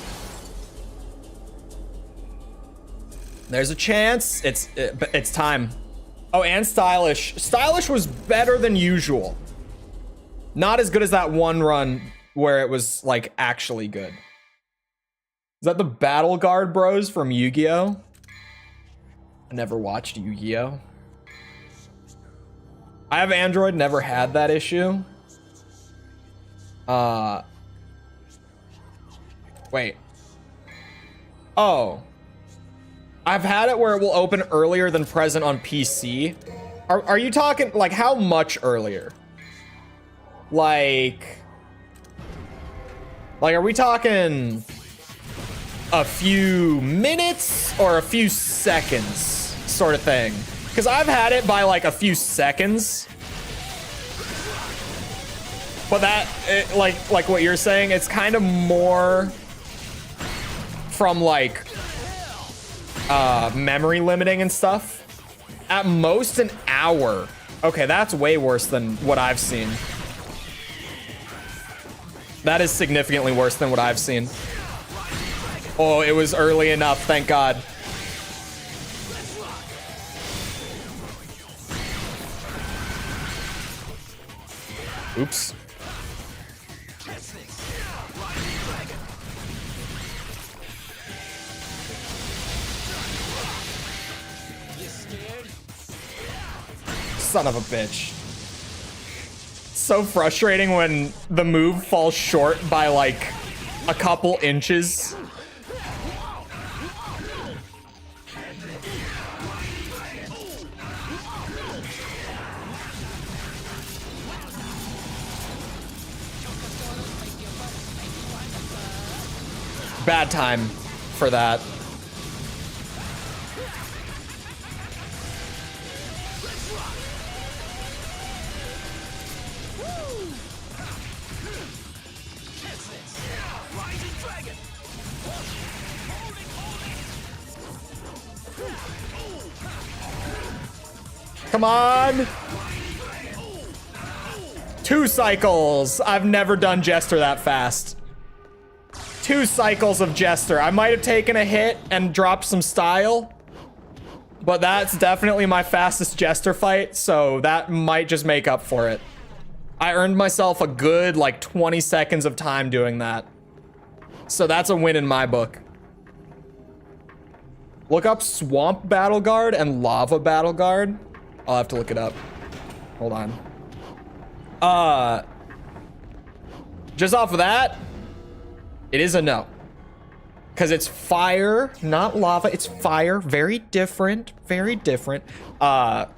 There's a chance. It's time. Oh, and Stylish. Stylish was better than usual. Not as good as that one run where it was like actually good. Is that the Battle Guard bros from Yu-Gi-Oh? I never watched Yu-Gi-Oh. I have Android, never had that issue. Wait. Oh. I've had it where it will open earlier than present on PC. Are you talking, like, how much earlier? Like, are we talking a few minutes or a few seconds sort of thing? Because I've had it by like a few seconds. But that, like what you're saying, it's kind of more from like memory limiting and stuff. At most an hour. Okay, that's way worse than what I've seen. That is significantly worse than what I've seen. Oh, it was early enough, thank God. Oops. Son of a bitch. So frustrating when the move falls short by like a couple inches. Bad time for that. Come on. 2 cycles. I've never done Jester that fast. 2 cycles of Jester. I might have taken a hit and dropped some style, but that's definitely my fastest Jester fight, so that might just make up for it. I earned myself a good like 20 seconds of time doing that. So that's a win in my book. Look up Swamp Battle Guard and Lava Battle Guard. I'll have to look it up. Hold on. Just off of that, it is a no. Because it's fire, not lava. It's fire. Very different. Very different. But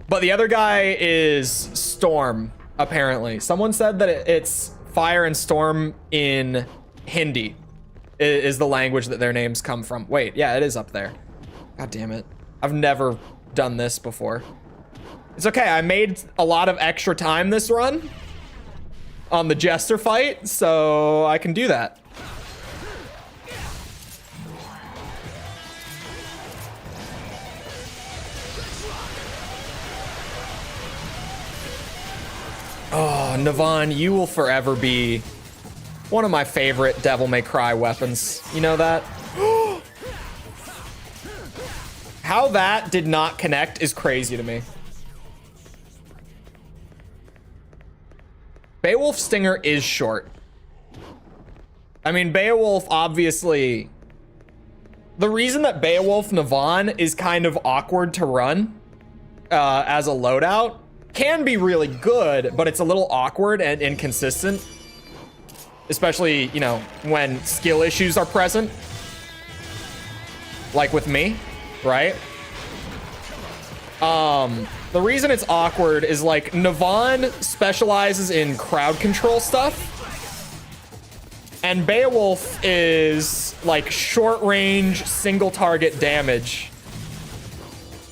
the other guy is storm, apparently. Someone said that it's fire and storm in Hindi is the language that their names come from. Wait, yeah, it is up there. God damn it. I've never done this before. It's okay. I made a lot of extra time this run on the Jester fight, so I can do that. Oh, Navon, you will forever be one of my favorite Devil May Cry weapons. You know that? How that did not connect is crazy to me. Beowulf Stinger is short. I mean, Beowulf, obviously... The reason that Beowulf Navon is kind of awkward to run as a loadout can be really good, but it's a little awkward and inconsistent. Especially, you know, when skill issues are present. Like with me, right? The reason it's awkward is like Navon specializes in crowd control stuff. And Beowulf is like short range, single target damage.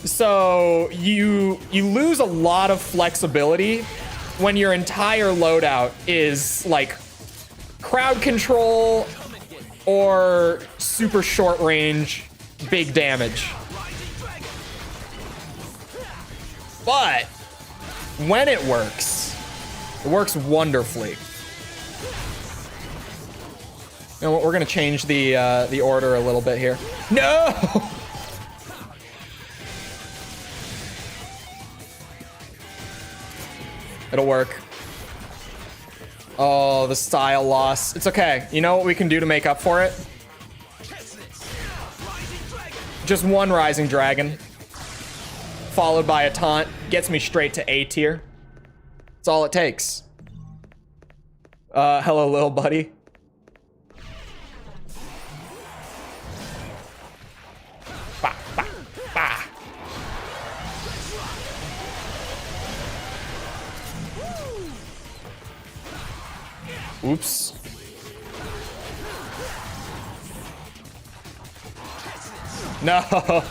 So you lose a lot of flexibility when your entire loadout is like crowd control or super short range, big damage. But when it works wonderfully. You know what? We're gonna change the order a little bit here. No. It'll work. Oh, the style loss. It's okay. You know what we can do to make up for it? Just one Rising Dragon. Followed by a taunt. Gets me straight to A tier. That's all it takes. Hello, little buddy. Bah, bah, bah. Oops. No.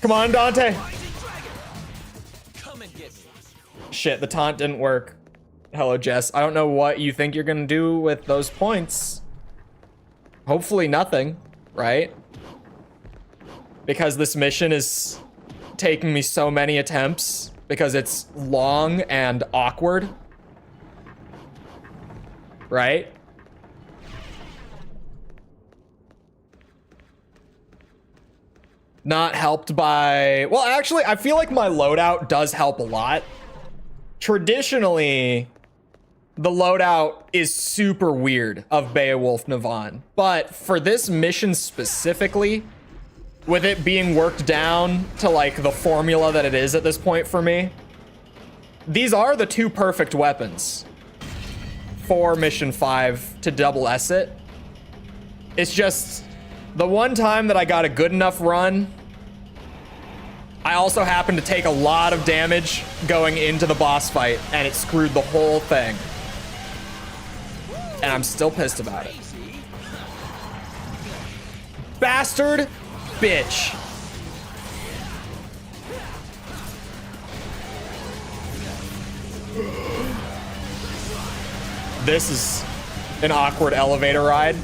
Come on, Dante. Shit, the taunt didn't work. Hello, Jess. I don't know what you think you're gonna do with those points. Hopefully nothing, right? Because this mission is taking me so many attempts because it's long and awkward. Right? Not helped by... Well, actually, I feel like my loadout does help a lot. Traditionally, the loadout is super weird of Beowulf Navon. But for this mission specifically, with it being worked down to like the formula that it is at this point for me, these are the two perfect weapons for mission 5 to double S it. It's just... the one time that I got a good enough run, I also happened to take a lot of damage going into the boss fight, and it screwed the whole thing. And I'm still pissed about it. Bastard bitch. This is an awkward elevator ride.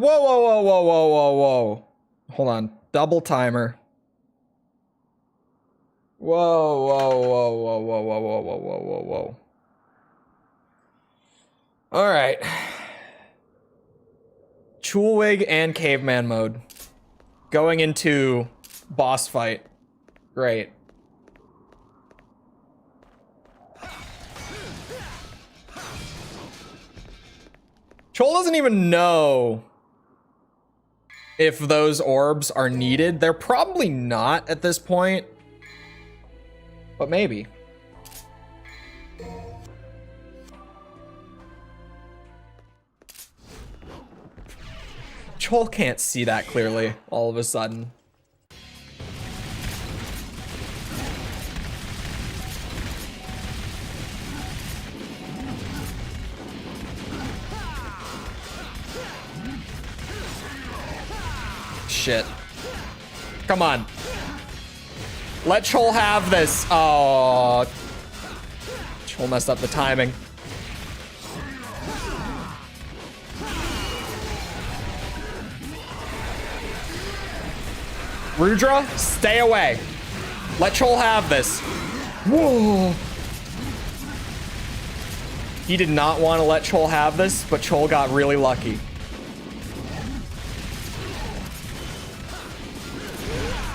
Whoa. Hold on. Double timer. Whoa. All right. Chulewig and caveman mode. Going into boss fight. Great. Chole doesn't even know if those orbs are needed. They're probably not at this point, but maybe. Chole can't see that clearly all of a sudden. Shit. Come on. Let Chole have this. Oh. Chole messed up the timing. Rudra, stay away. Let Chole have this. Whoa. He did not want to let Chole have this, but Chole got really lucky.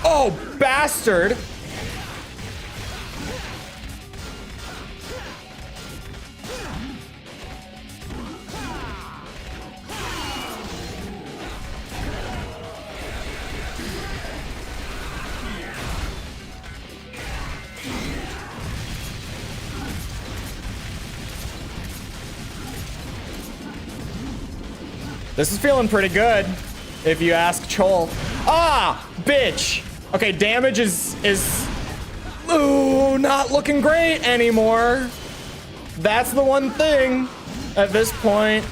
Oh, bastard! This is feeling pretty good, if you ask Chole. Ah, bitch. Okay, damage is ooh, not looking great anymore. That's the one thing at this point.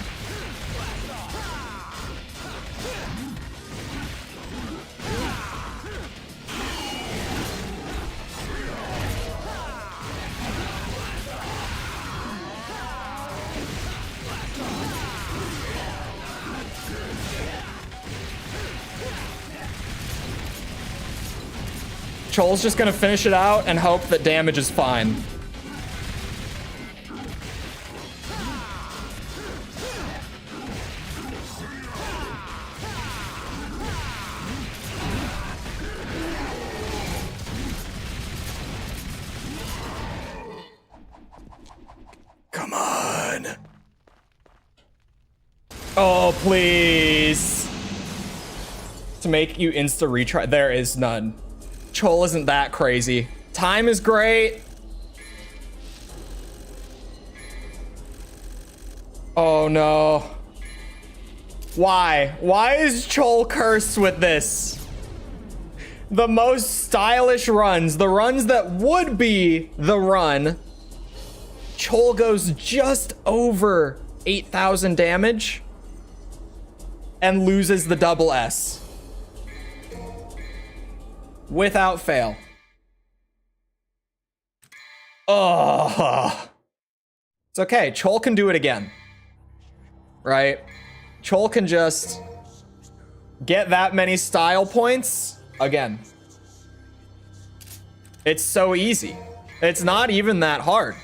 Chole's just gonna finish it out and hope that damage is fine. Come on. Oh, please. To make you insta retry, there is none. Chole isn't that crazy. Time is great. Oh no. Why? Why is Chole cursed with this? The most stylish runs, the runs that would be the run. Chole goes just over 8,000 damage and loses the double S. Without fail. Oh. It's okay. Chole can do it again. Right? Chole can just get that many style points again. It's so easy. It's not even that hard.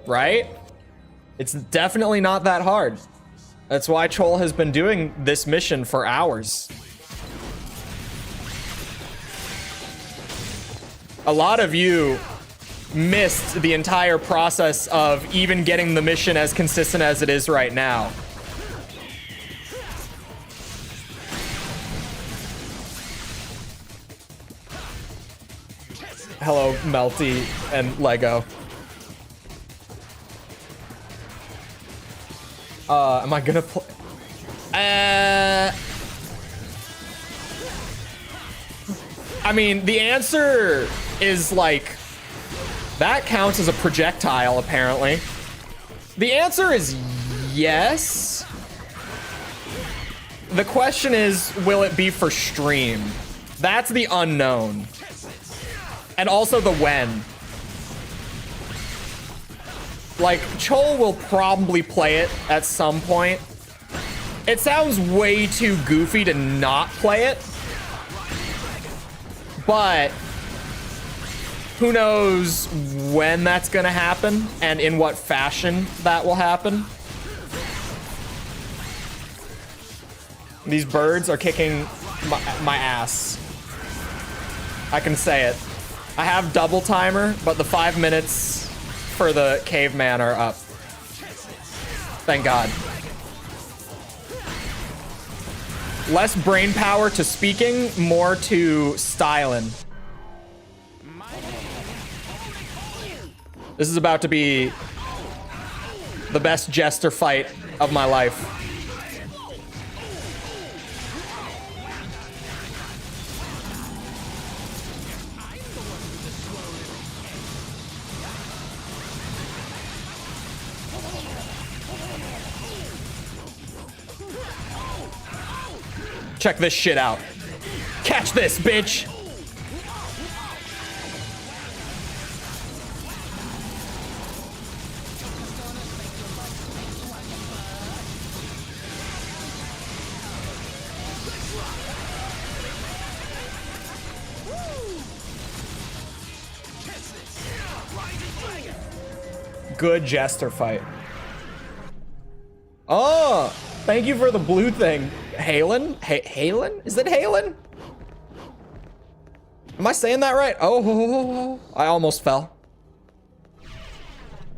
Right? It's definitely not that hard. That's why Chole has been doing this mission for hours. A lot of you missed the entire process of even getting the mission as consistent as it is right now. Hello, Melty and Lego. Am I gonna play? I mean, the answer is like, that counts as a projectile, apparently. The answer is yes. The question is, will it be for stream? That's the unknown. And also the when. Like, Chole will probably play it at some point. It sounds way too goofy to not play it. But who knows when that's gonna happen and in what fashion that will happen. These birds are kicking my ass. I can say it. I have double timer, but the 5 minutes for the caveman are up. Thank God. Less brain power to speaking, more to styling. This is about to be the best Jester fight of my life. Check this shit out. Catch this, bitch! Good Jester fight. Oh, thank you for the blue thing. Halen? Halen? Is it Halen? Am I saying that right? Oh, I almost fell.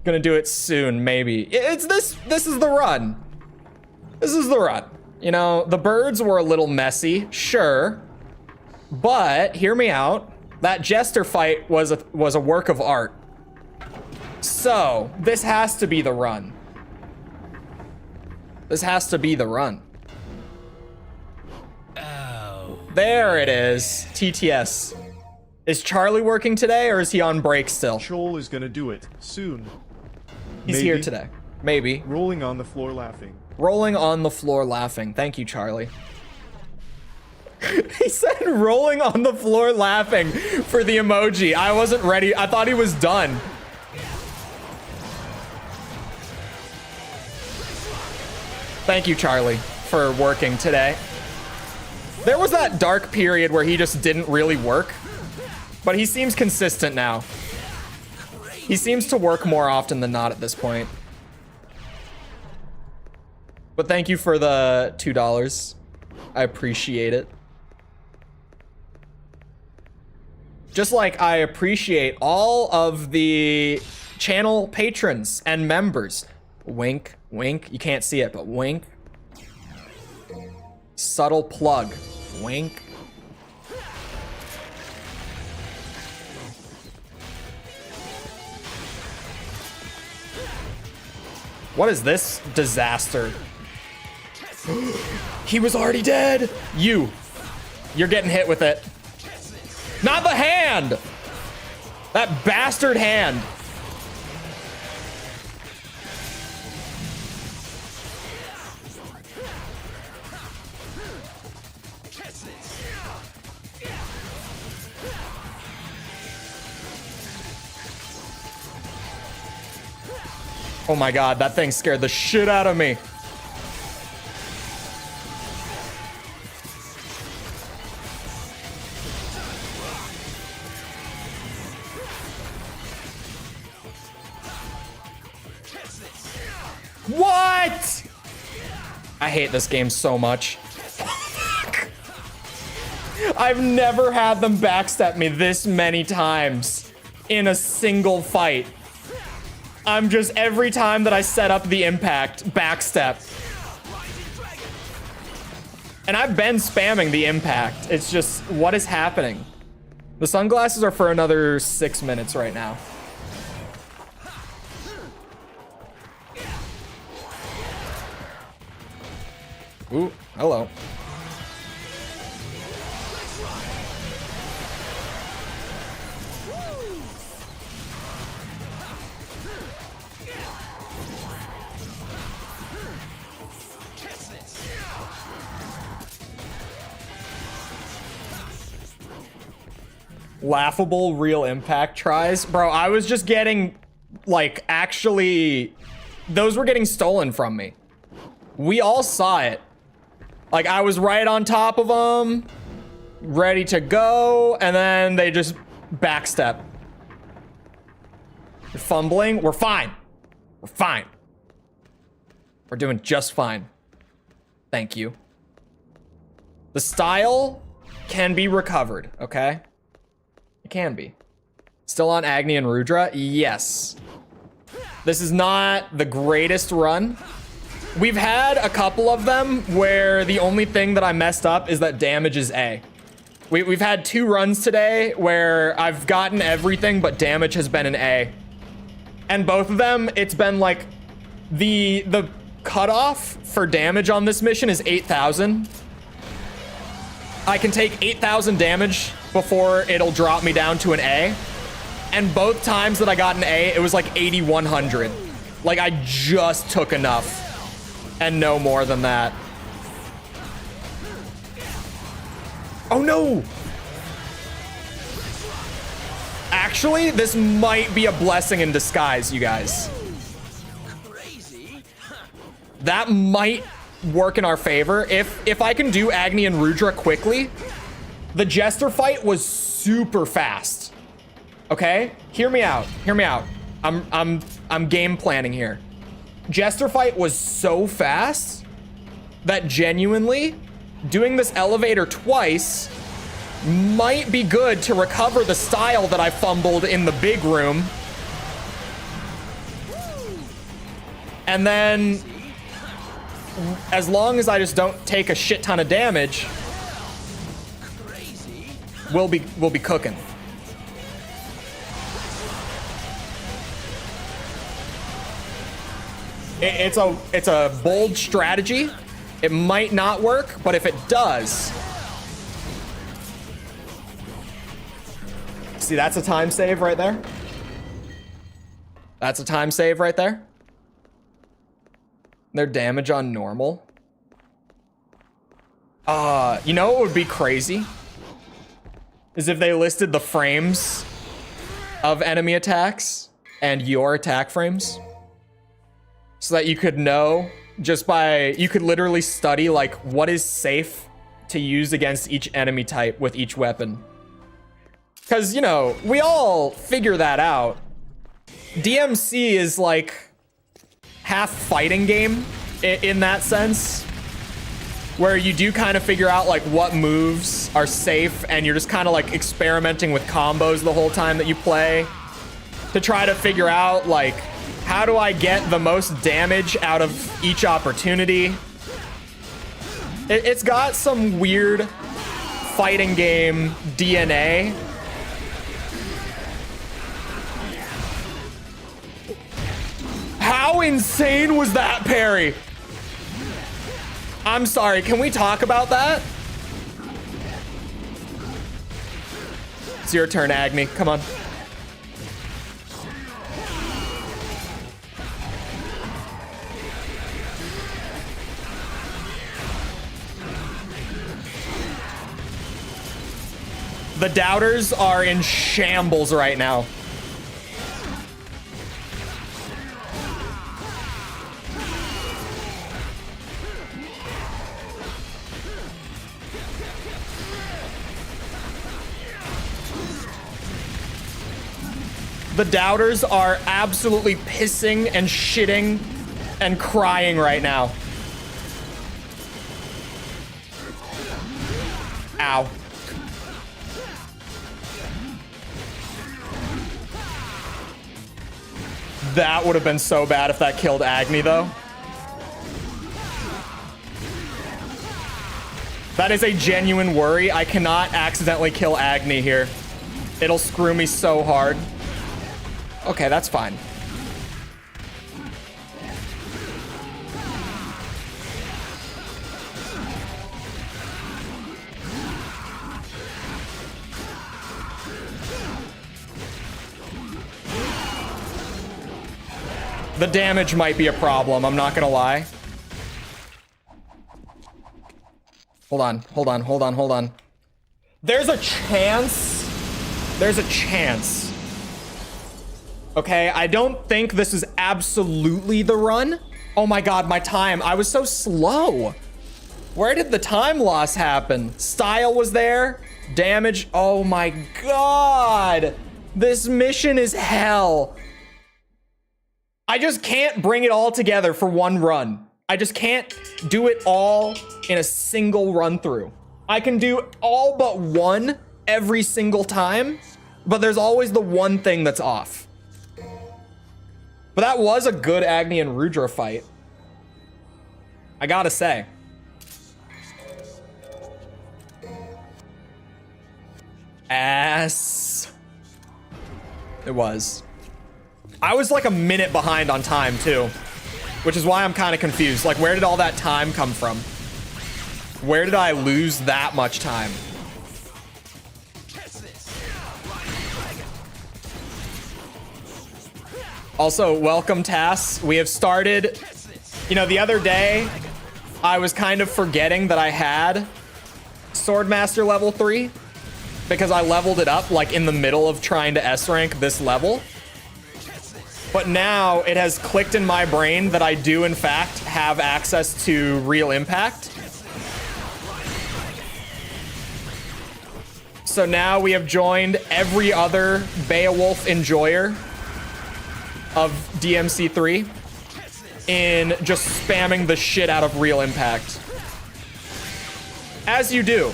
Gonna do it soon, maybe. It's this is the run. This is the run. You know, the birds were a little messy, sure. But hear me out. That Jester fight was a work of art. So, this has to be the run. This has to be the run. Oh. There it is. TTS. Is Charlie working today or is he on break still? Chole is gonna do it soon. He's here today. Maybe. Rolling on the floor laughing. Rolling on the floor laughing. Thank you, Charlie. He said rolling on the floor laughing for the emoji. I wasn't ready. I thought he was done. Thank you, Charlie, for working today. There was that dark period where he just didn't really work, but he seems consistent now. He seems to work more often than not at this point. But thank you for the $2. I appreciate it. Just like I appreciate all of the channel patrons and members. Wink, wink. You can't see it, but wink. Subtle plug. Wink. What is this disaster? He was already dead. You're getting hit with it. Not the hand. That bastard hand. Oh my god, that thing scared the shit out of me. What? I hate this game so much. I've never had them backstep me this many times in a single fight. I'm just, every time that I set up the impact, backstep. And I've been spamming the impact. It's just, what is happening? The sunglasses are for another 6 minutes right now. Ooh, hello. Laughable real impact tries. Bro, I was just getting, like, actually, those were getting stolen from me. We all saw it. Like, I was right on top of them, ready to go, and then they just backstep. You're fumbling. We're fine. We're fine. We're doing just fine. Thank you. The style can be recovered, okay? It can be. Still on Agni and Rudra? Yes. This is not the greatest run. We've had a couple of them where the only thing that I messed up is that damage is A. We've had 2 runs today where I've gotten everything, but damage has been an A. And both of them, it's been like, the cutoff for damage on this mission is 8,000. I can take 8,000 damage before it'll drop me down to an A. And both times that I got an A, it was like 8,100. Like, I just took enough. And no more than that. Oh no! Actually, this might be a blessing in disguise, you guys. That might work in our favor. If I can do Agni and Rudra quickly, the Jester fight was super fast. Okay? Hear me out. Hear me out. I'm game planning here. Jester fight was so fast that genuinely doing this elevator twice might be good to recover the style that I fumbled in the big room. And then, as long as I just don't take a shit ton of damage, we'll be cooking. It's a bold strategy. It might not work, but if it does, see, that's a time save right there. That's a time save right there. Their damage on normal. You know what would be crazy? Is if they listed the frames of enemy attacks and your attack frames. So that you could know just by, you could literally study like what is safe to use against each enemy type with each weapon. Because, you know, we all figure that out. DMC is like half fighting game in that sense, where you do kind of figure out like what moves are safe, and you're just kind of like experimenting with combos the whole time that you play to try to figure out like, how do I get the most damage out of each opportunity? It's got some weird fighting game DNA. How insane was that parry? I'm sorry, can we talk about that? It's your turn, Agni. Come on. The doubters are in shambles right now. The doubters are absolutely pissing and shitting and crying right now. Ow. That would have been so bad if that killed Agni, though. That is a genuine worry. I cannot accidentally kill Agni here. It'll screw me so hard. Okay, that's fine. The damage might be a problem, I'm not gonna lie. Hold on, hold on, hold on, hold on. There's a chance. There's a chance. Okay, I don't think this is absolutely the run. Oh my god, my time. I was so slow. Where did the time loss happen? Style was there. Damage. Oh my god. This mission is hell. I just can't bring it all together for one run. I just can't do it all in a single run through. I can do all but one every single time, but there's always the one thing that's off. But that was a good Agni and Rudra fight, I gotta say. Ass. It was. I was like a minute behind on time too, which is why I'm kind of confused. Like, where did all that time come from? Where did I lose that much time? Also, welcome, Tass. We have started, you know, the other day, I was kind of forgetting that I had Swordmaster level 3 because I leveled it up like in the middle of trying to S rank this level. But now it has clicked in my brain that I do in fact have access to real impact. So now we have joined every other Beowulf enjoyer of DMC3 in just spamming the shit out of real impact. As you do.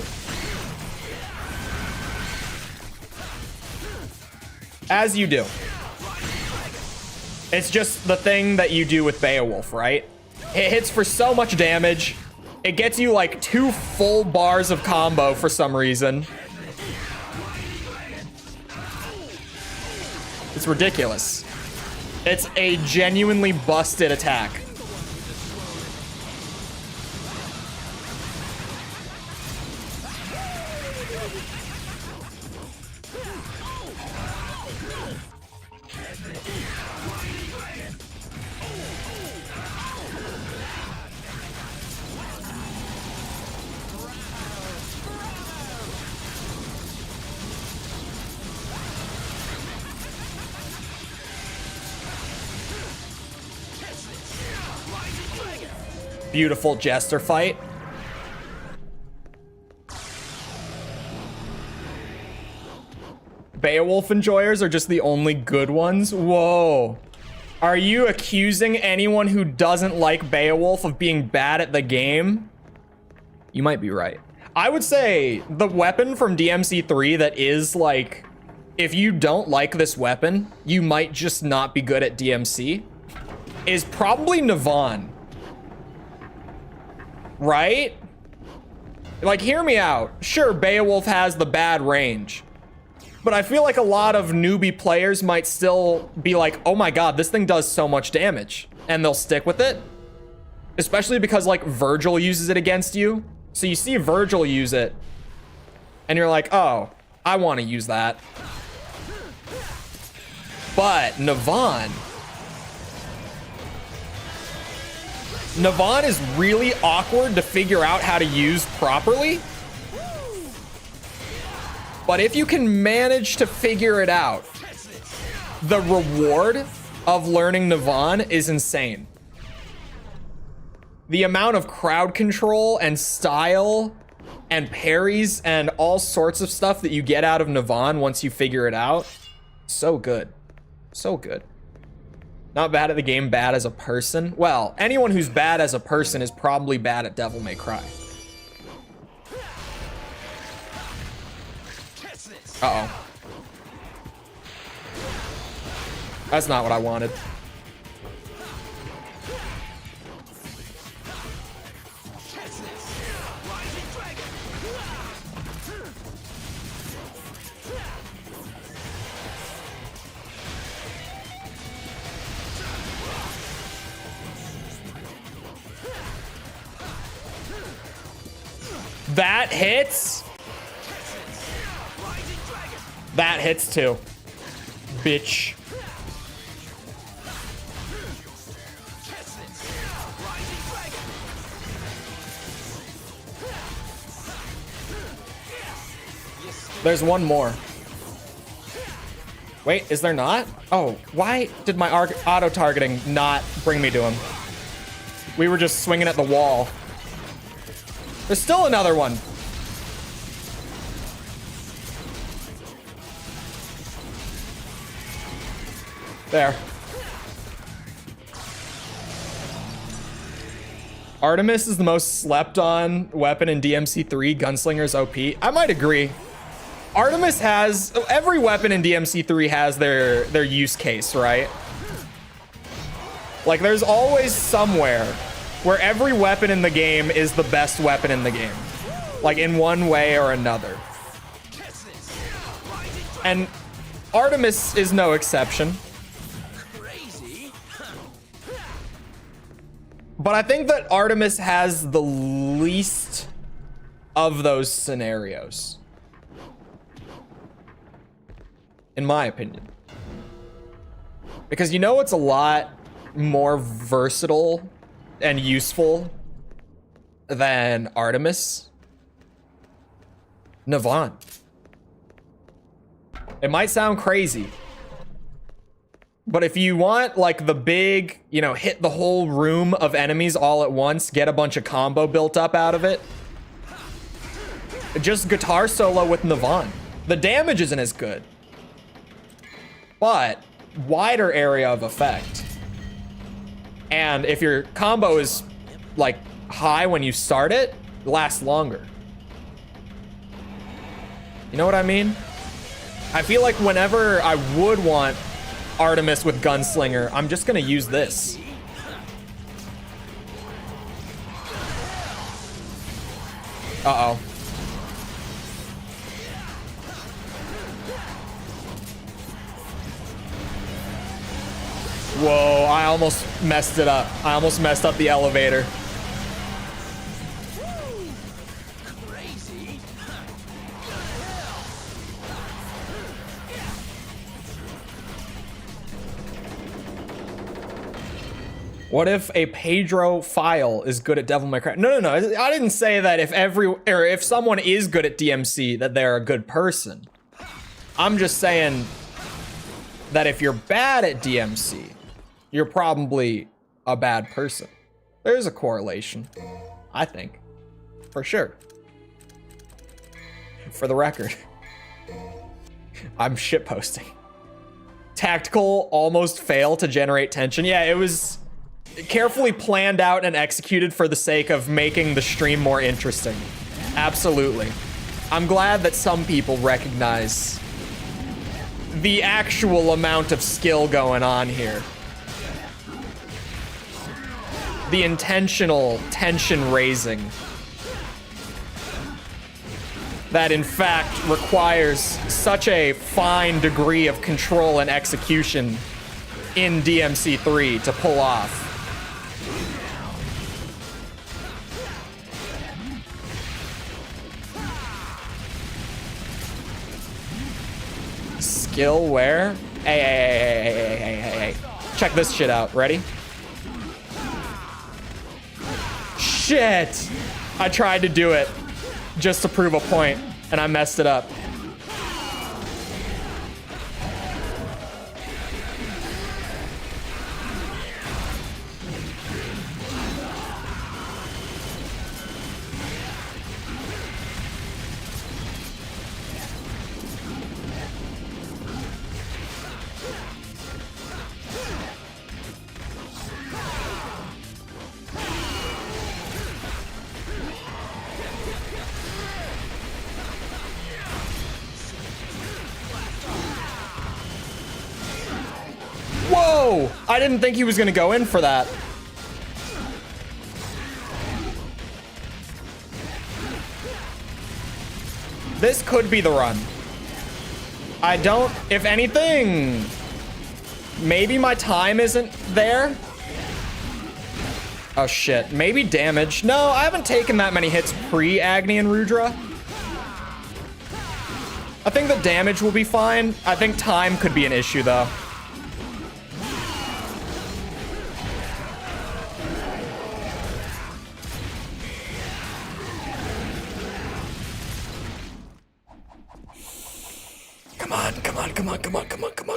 As you do. It's just the thing that you do with Beowulf, right? It hits for so much damage. It gets you like 2 full bars of combo for some reason. It's ridiculous. It's a genuinely busted attack. Beautiful Jester fight. Beowulf enjoyers are just the only good ones? Whoa. Are you accusing anyone who doesn't like Beowulf of being bad at the game? You might be right. I would say the weapon from DMC3 that is like, if you don't like this weapon, you might just not be good at DMC, is probably Navon. Right? Like, hear me out. Sure, Beowulf has the bad range, but I feel like a lot of newbie players might still be like, oh my god, this thing does so much damage, and they'll stick with it. Especially because, like, Virgil uses it against you. So you see Virgil use it, and you're like, oh, I want to use that. But Navon is really awkward to figure out how to use properly. But if you can manage to figure it out, the reward of learning Navon is insane. The amount of crowd control and style and parries and all sorts of stuff that you get out of Navon once you figure it out, so good. So good. Not bad at the game, bad as a person. Well, anyone who's bad as a person is probably bad at Devil May Cry. Uh-oh. That's not what I wanted. That hits. That hits too. Bitch. There's one more. Wait, is there not? Oh, why did my auto-targeting not bring me to him? We were just swinging at the wall. There's still another one. There. Artemis is the most slept on weapon in DMC3. Gunslinger's OP. I might agree. Artemis has, every weapon in DMC3 has their use case, right? Like, there's always somewhere where every weapon in the game is the best weapon in the game. Like, in one way or another. And Artemis is no exception. But I think that Artemis has the least of those scenarios. In my opinion. Because you know what's a lot more versatile and useful than Artemis? Navon. It might sound crazy, but if you want like the big, you know, hit the whole room of enemies all at once, get a bunch of combo built up out of it, just guitar solo with Navon. The damage isn't as good, but wider area of effect. And if your combo is like high when you start it, it lasts longer. You know what I mean? I feel like whenever I would want Artemis with Gunslinger, I'm just gonna use this. Uh-oh. Whoa, I almost messed it up. I almost messed up the elevator. What if a Pedro file is good at Devil May Cry? No. I didn't say that if someone is good at DMC that they're a good person. I'm just saying that if you're bad at DMC, you're probably a bad person. There's a correlation, I think, for sure. For the record, I'm shitposting. Tactical almost fail to generate tension. Yeah, it was carefully planned out and executed for the sake of making the stream more interesting. Absolutely. I'm glad that some people recognize the actual amount of skill going on here. The intentional tension raising that in fact requires such a fine degree of control and execution in DMC3 to pull off. Skill where? Hey. Check this shit out. Ready? Shit! I tried to do it just to prove a point, and I messed it up. Whoa! I didn't think he was gonna go in for that. This could be the run. I don't, if anything, maybe my time isn't there. Oh shit, maybe damage. No, I haven't taken that many hits pre-Agni and Rudra. I think the damage will be fine. I think time could be an issue though.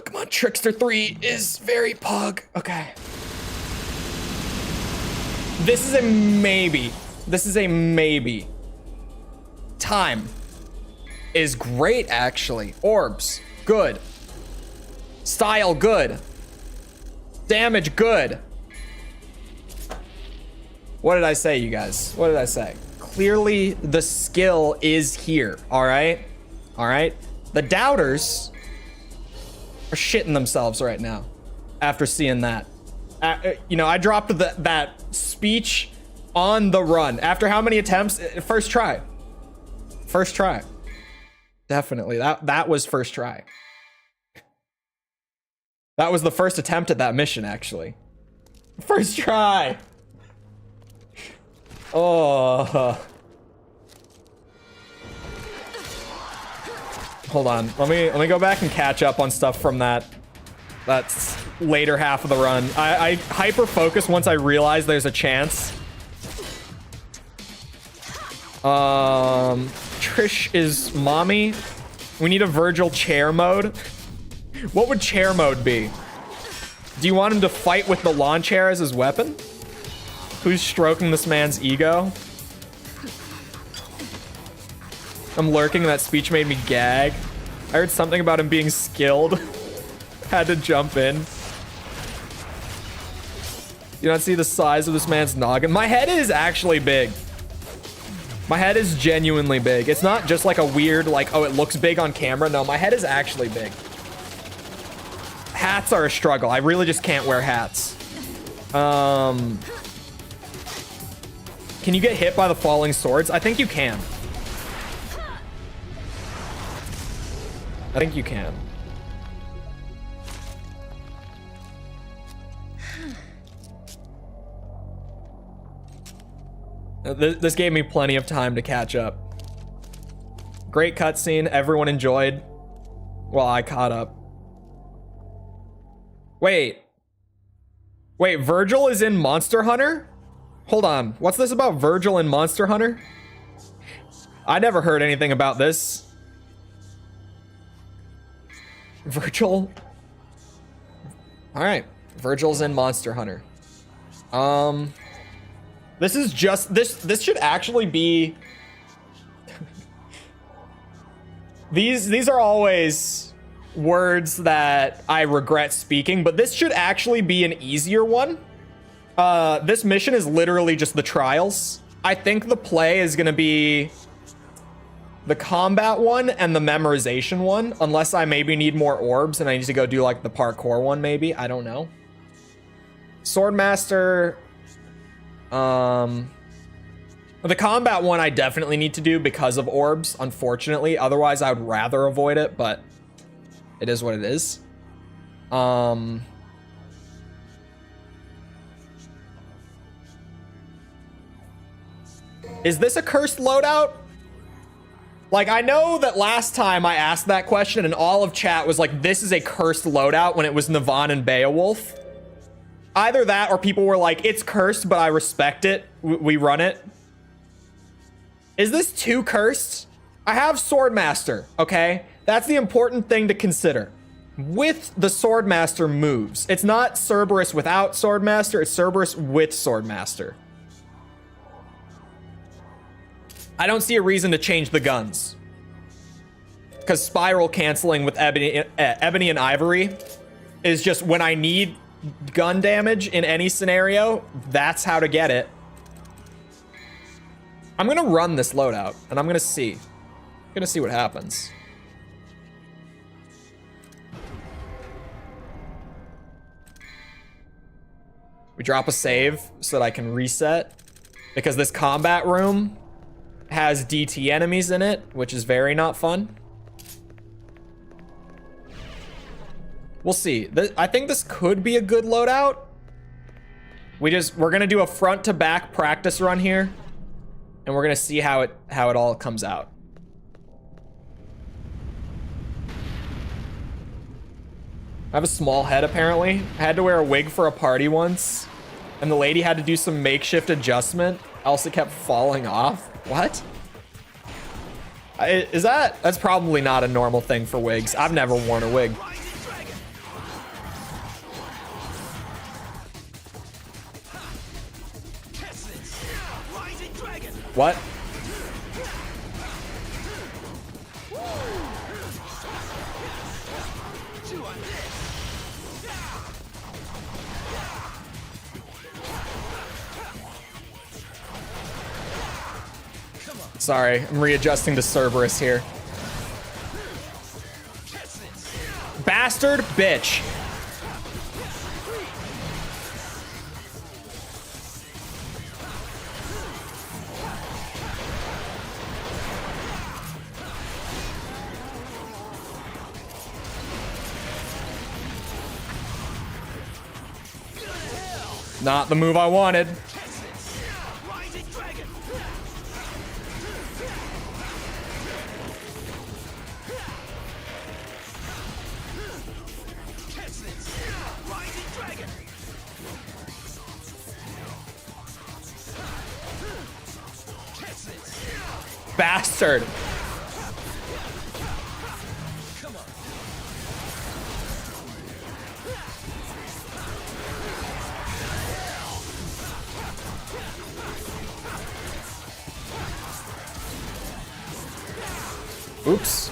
Come on. Trickster 3 is very pug. Okay. This is a maybe. Time is great, actually. Orbs, good. Style, good. Damage, good. What did I say, you guys? What did I say? Clearly, the skill is here, all right? All right? The doubters are shitting themselves right now after seeing that. You know, I dropped that speech on the run. After how many attempts? First try. First try. Definitely. That was first try. That was the first attempt at that mission, actually. First try. Oh. Hold on. Let me go back and catch up on stuff from that's later half of the run. I hyper focus once I realize there's a chance. Trish is mommy. We need a Virgil chair mode. What would chair mode be? Do you want him to fight with the lawn chair as his weapon? Who's stroking this man's ego? I'm lurking. That speech made me gag. I heard something about him being skilled. Had to jump in. You don't see the size of this man's noggin? My head is actually big. My head is genuinely big. It's not just like a weird, like, oh, it looks big on camera. No, my head is actually big. Hats are a struggle. I really just can't wear hats. Can you get hit by the falling swords? I think you can. I think you can. This gave me plenty of time to catch up. Great cutscene. Everyone enjoyed. Well, I caught up. Wait, Virgil is in Monster Hunter? Hold on. What's this about Virgil in Monster Hunter? I never heard anything about this. Virgil? Alright. Virgil's in Monster Hunter. This is just, this should actually be... These are always words that I regret speaking, but this should actually be an easier one. This mission is literally just the trials. I think the play is gonna be the combat one and the memorization one, unless I maybe need more orbs and I need to go do like the parkour one maybe. I don't know. Swordmaster. The combat one I definitely need to do because of orbs, unfortunately. Otherwise, I would rather avoid it, but it is what it is. Is this a cursed loadout? Like, I know that last time I asked that question and all of chat was like, this is a cursed loadout when it was Navan and Beowulf. Either that or people were like, it's cursed, but I respect it. We run it. Is this too cursed? I have Swordmaster, okay? That's the important thing to consider. With the Swordmaster moves. It's not Cerberus without Swordmaster, it's Cerberus with Swordmaster. I don't see a reason to change the guns. Because spiral canceling with Ebony and Ivory is just when I need gun damage in any scenario, that's how to get it. I'm gonna run this loadout and I'm gonna see. I'm gonna see what happens. We drop a save so that I can reset because this combat room has DT enemies in it, which is very not fun. We'll see. I think this could be a good loadout. We're gonna do a front to back practice run here, and we're gonna see how it all comes out. I have a small head apparently. I had to wear a wig for a party once, and the lady had to do some makeshift adjustment, else it kept falling off. What? That's probably not a normal thing for wigs. I've never worn a wig. What? Sorry, I'm readjusting to Cerberus here. Bastard bitch. Not the move I wanted. Bastard. Oops.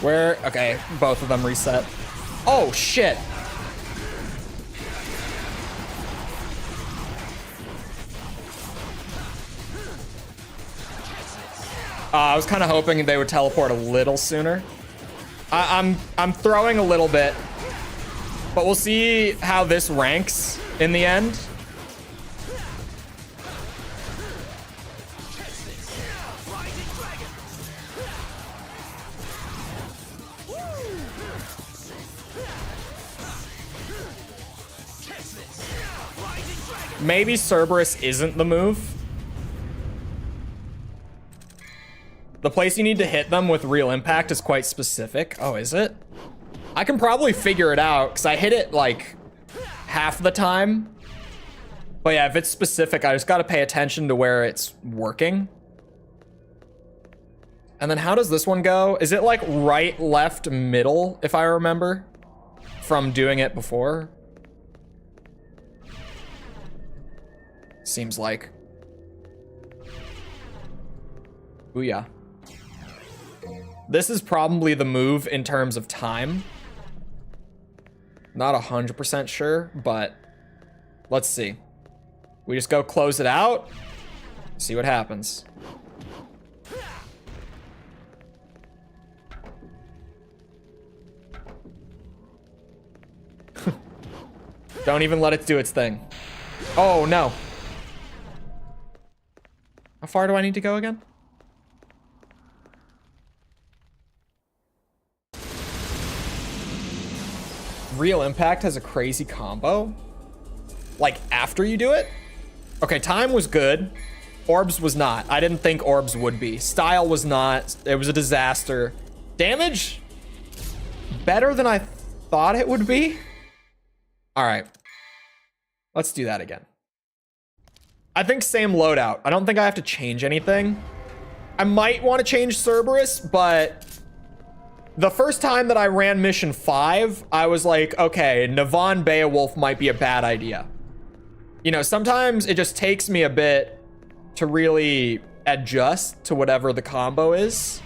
Where? Okay, both of them reset. Oh, shit. I was kind of hoping they would teleport a little sooner. I'm throwing a little bit, but we'll see how this ranks in the end. Maybe Cerberus isn't the move. The place you need to hit them with real impact is quite specific. Oh, is it? I can probably figure it out because I hit it like half the time. But yeah, if it's specific, I just got to pay attention to where it's working. And then how does this one go? Is it like right, left, middle, if I remember from doing it before? Seems like. Booyah. This is probably the move in terms of time. Not 100% sure, but let's see. We just go close it out, see what happens. Don't even let it do its thing. Oh, no. How far do I need to go again? Real impact has a crazy combo. Like after you do it? Okay, time was good. Orbs was not. I didn't think orbs would be. Style was not. It was a disaster. Damage? Better than I thought it would be. All right. Let's do that again. I think same loadout. I don't think I have to change anything. I might want to change Cerberus, but the first time that I ran mission 5, I was like, okay, Navon Beowulf might be a bad idea. You know, sometimes it just takes me a bit to really adjust to whatever the combo is.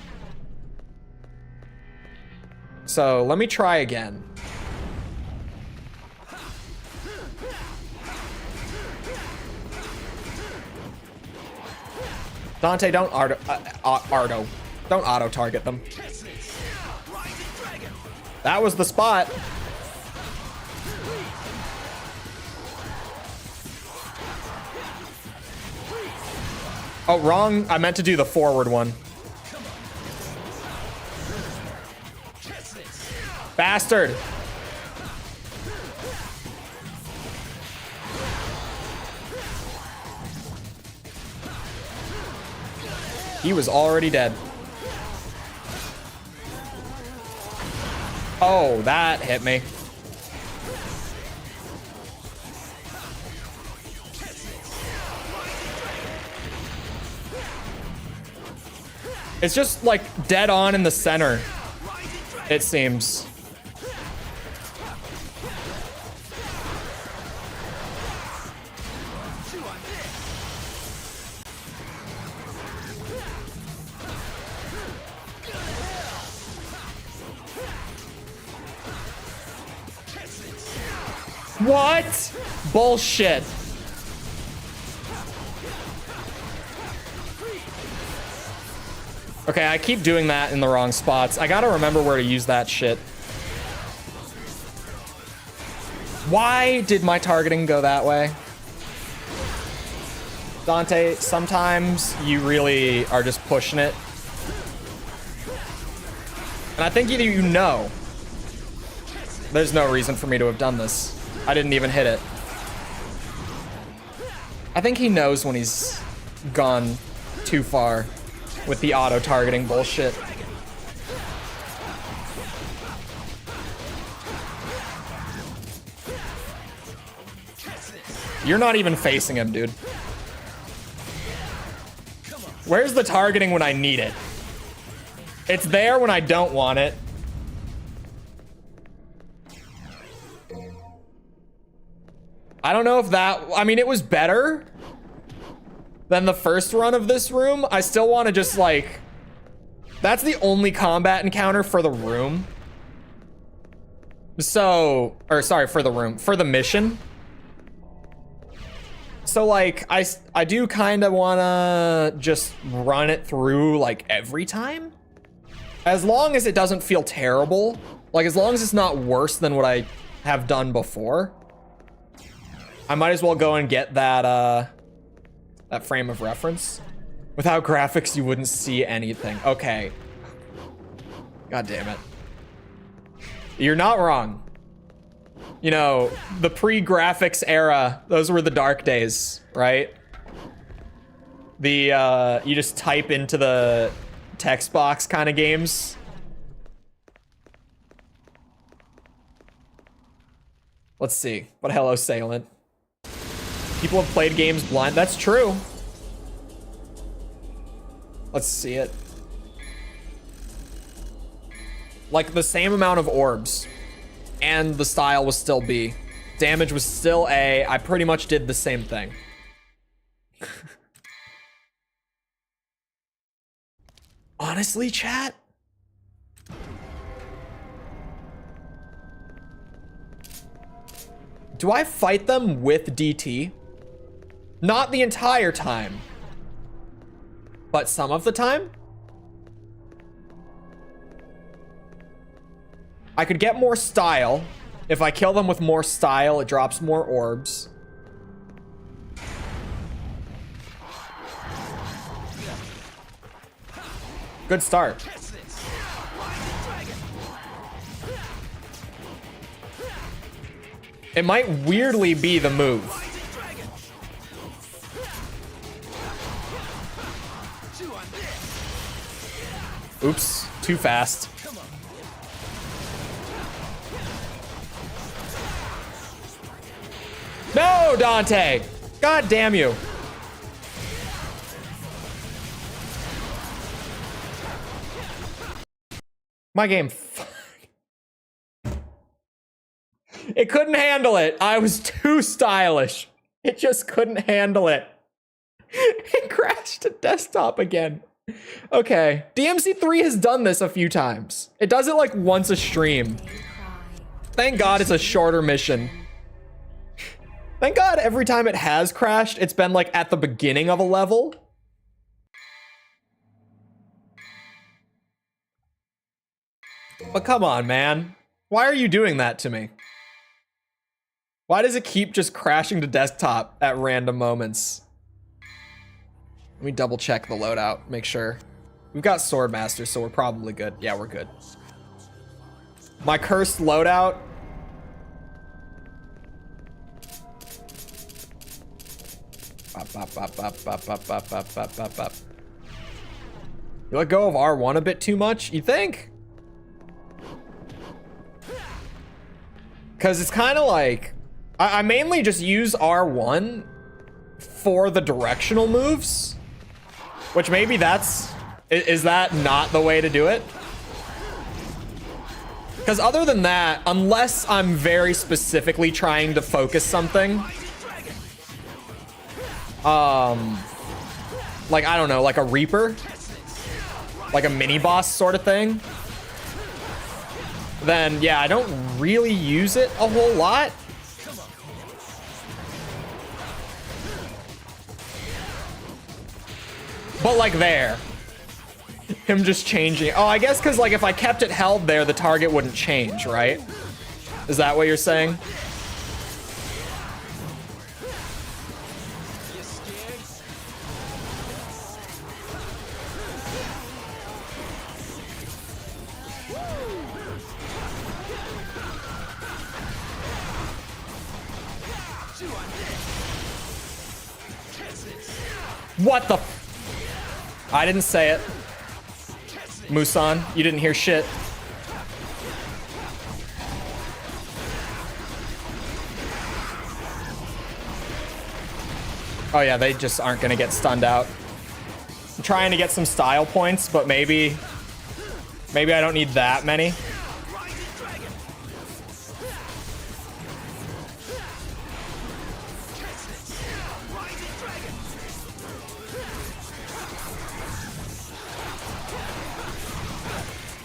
So let me try again. Dante, don't don't auto target them. That was the spot. Oh, wrong. I meant to do the forward one. Bastard. He was already dead. Oh, that hit me. It's just like dead on in the center, it seems. What? Bullshit. Okay, I keep doing that in the wrong spots. I gotta remember where to use that shit. Why did my targeting go that way? Dante, sometimes you really are just pushing it. And I think you know. There's no reason for me to have done this. I didn't even hit it. I think he knows when he's gone too far with the auto-targeting bullshit. You're not even facing him, dude. Where's the targeting when I need it? It's there when I don't want it. I don't know if that, I mean, it was better than the first run of this room. I still want to just like That's the only combat encounter for the room. So, or sorry, for the room, for the mission. So like, I do kind of want to just run it through like every time. As long as it doesn't feel terrible. Like as long as it's not worse than what I have done before. I might as well go and get that, that frame of reference. Without graphics, you wouldn't see anything. Okay. God damn it. You're not wrong. You know, the pre-graphics era, those were the dark days, right? The, you just type into the text box kind of games. Let's see. But hello, Salient. People have played games blind. That's true. Let's see it. Like the same amount of orbs. And the style was still B. Damage was still A. I pretty much did the same thing. Honestly, chat? Do I fight them with DT? Not the entire time. But some of the time? I could get more style. If I kill them with more style, it drops more orbs. Good start. It might weirdly be the move. Oops, too fast. No, Dante! God damn you. My game. It couldn't handle it. I was too stylish. It just couldn't handle it. It crashed to desktop again. Okay. DMC3 has done this a few times. It does it like once a stream. Thank God it's a shorter mission. Thank God every time it has crashed, it's been like at the beginning of a level. But come on, man. Why are you doing that to me? Why does it keep just crashing to desktop at random moments? Let me double check the loadout, make sure. We've got Swordmaster, so we're probably good. Yeah, we're good. My cursed loadout. You let go of R1 a bit too much, you think? Because it's kind of like, I mainly just use R1 for the directional moves, which maybe is that not the way to do it? Because other than that, unless I'm very specifically trying to focus something, like, I don't know, like a Reaper, like a mini boss sort of thing, then yeah, I don't really use it a whole lot. But like there, him just changing. Oh, I guess because like if I kept it held there, the target wouldn't change, right? Is that what you're saying? What the? I didn't say it. Musan, you didn't hear shit. Oh yeah, they just aren't gonna get stunned out. I'm trying to get some style points, but maybe I don't need that many.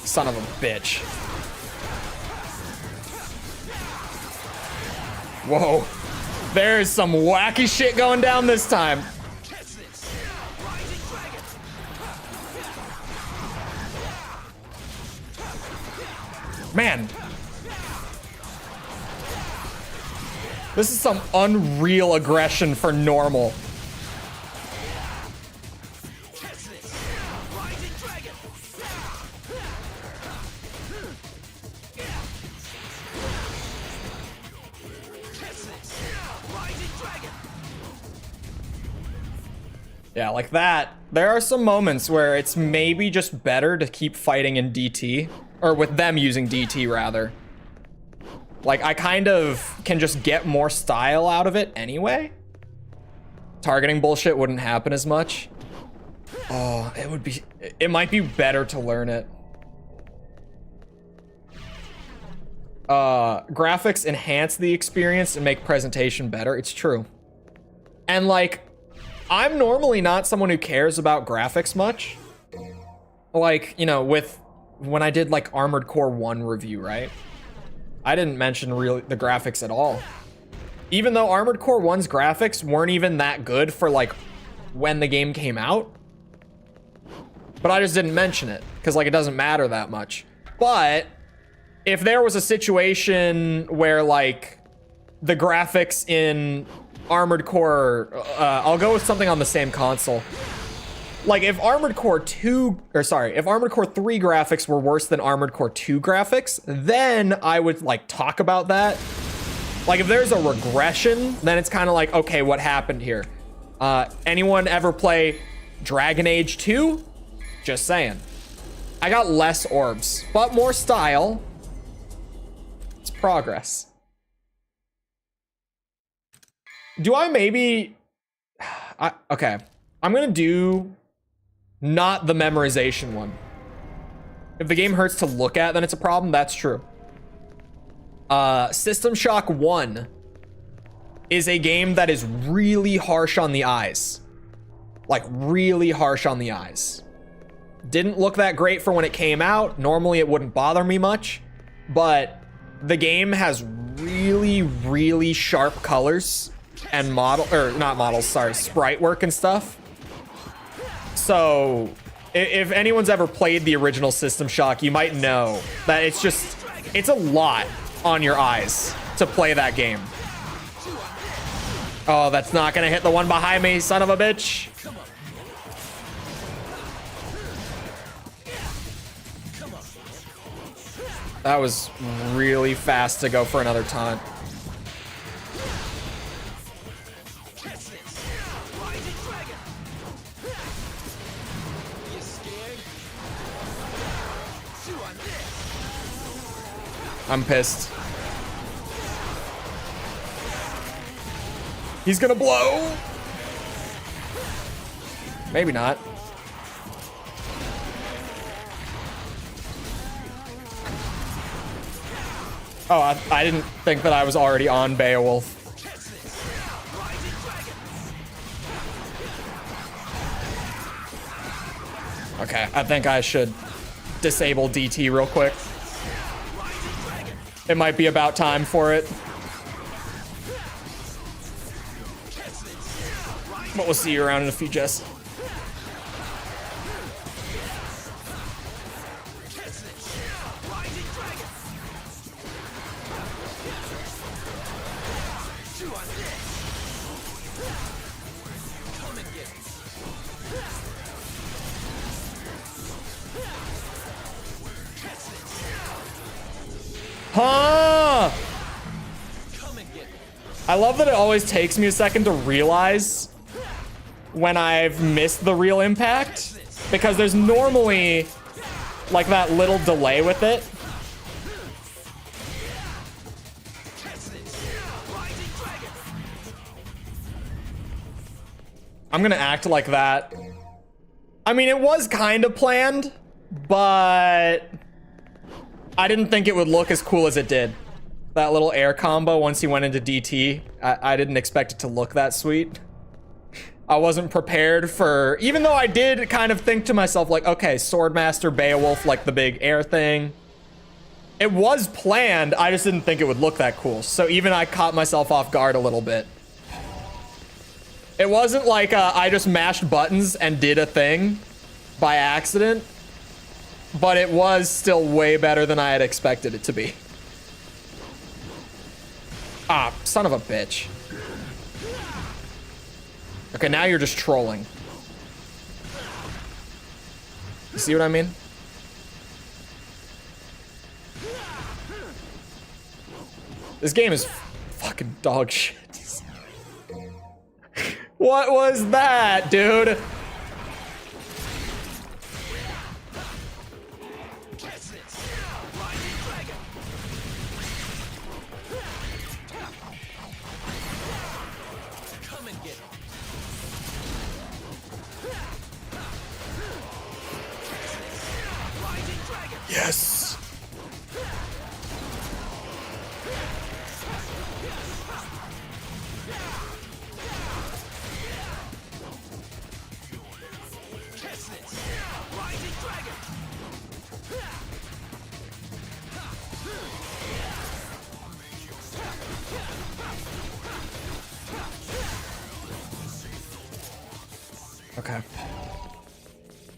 Son of a bitch. Whoa. There's some wacky shit going down this time. Man. This is some unreal aggression for normal. Yeah, like that. There are some moments where it's maybe just better to keep fighting in DT. Or with them using DT, rather. Like, I kind of can just get more style out of it anyway. Targeting bullshit wouldn't happen as much. Oh, it might be better to learn it. Graphics enhance the experience and make presentation better. It's true. And like, I'm normally not someone who cares about graphics much. Like, you know, when I did like Armored Core 1 review, right? I didn't mention really the graphics at all. Even though Armored Core 1's graphics weren't even that good for like when the game came out. But I just didn't mention it because like it doesn't matter that much. But if there was a situation where like the graphics in Armored Core, I'll go with something on the same console. Like if Armored Core 3 graphics were worse than Armored Core 2 graphics, then I would like talk about that. Like if there's a regression, then it's kind of like, okay, what happened here? Anyone ever play Dragon Age 2? Just saying. I got less orbs, but more style. It's progress. Do I maybe... okay. I'm gonna do not the memorization one. If the game hurts to look at, then it's a problem. That's true. System Shock 1 is a game that is really harsh on the eyes. Like, really harsh on the eyes. Didn't look that great for when it came out. Normally, it wouldn't bother me much. But the game has really, really sharp colors and sprite work and stuff. So, if anyone's ever played the original System Shock, you might know that it's a lot on your eyes to play that game. Oh, that's not gonna hit the one behind me, son of a bitch. That was really fast to go for another taunt. I'm pissed. He's gonna blow. Maybe not. Oh, I didn't think that I was already on Beowulf. Okay, I think I should disable DT real quick. It might be about time for it. But we'll see you around in a few, Jess. Huh? I love that it always takes me a second to realize when I've missed the real impact, because there's normally like that little delay with it. I'm gonna act like that. I mean, it was kind of planned, but I didn't think it would look as cool as it did. That little air combo once he went into DT, I didn't expect it to look that sweet. I wasn't prepared for, even though I did kind of think to myself like, okay, Swordmaster, Beowulf, like the big air thing. It was planned, I just didn't think it would look that cool. So even I caught myself off guard a little bit. It wasn't like I just mashed buttons and did a thing by accident, but it was still way better than I had expected it to be. Ah, son of a bitch. Okay, now you're just trolling. You see what I mean? This game is fucking dog shit. What was that, dude? Yes. Okay.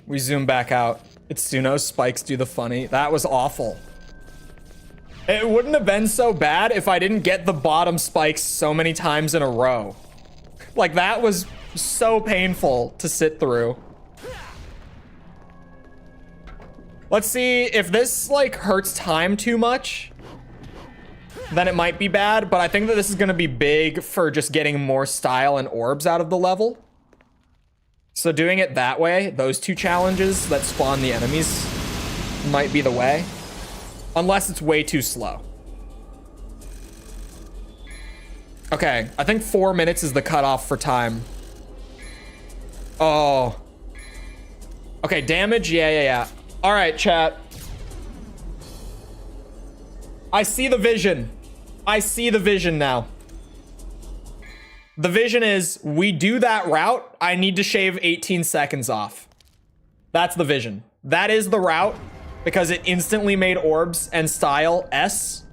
We zoom back out. It's Suno, spikes do the funny. That was awful. It wouldn't have been so bad if I didn't get the bottom spikes so many times in a row. Like, that was so painful to sit through. Let's see if this, like, hurts time too much. Then it might be bad, but I think that this is gonna be big for just getting more style and orbs out of the level. So doing it that way, those two challenges that spawn the enemies might be the way. Unless it's way too slow. Okay, I think 4 minutes is the cutoff for time. Oh. Okay, damage, yeah. All right, chat. I see the vision. I see the vision now. The vision is, we do that route, I need to shave 18 seconds off. That's the vision. That is the route, because it instantly made orbs and style S,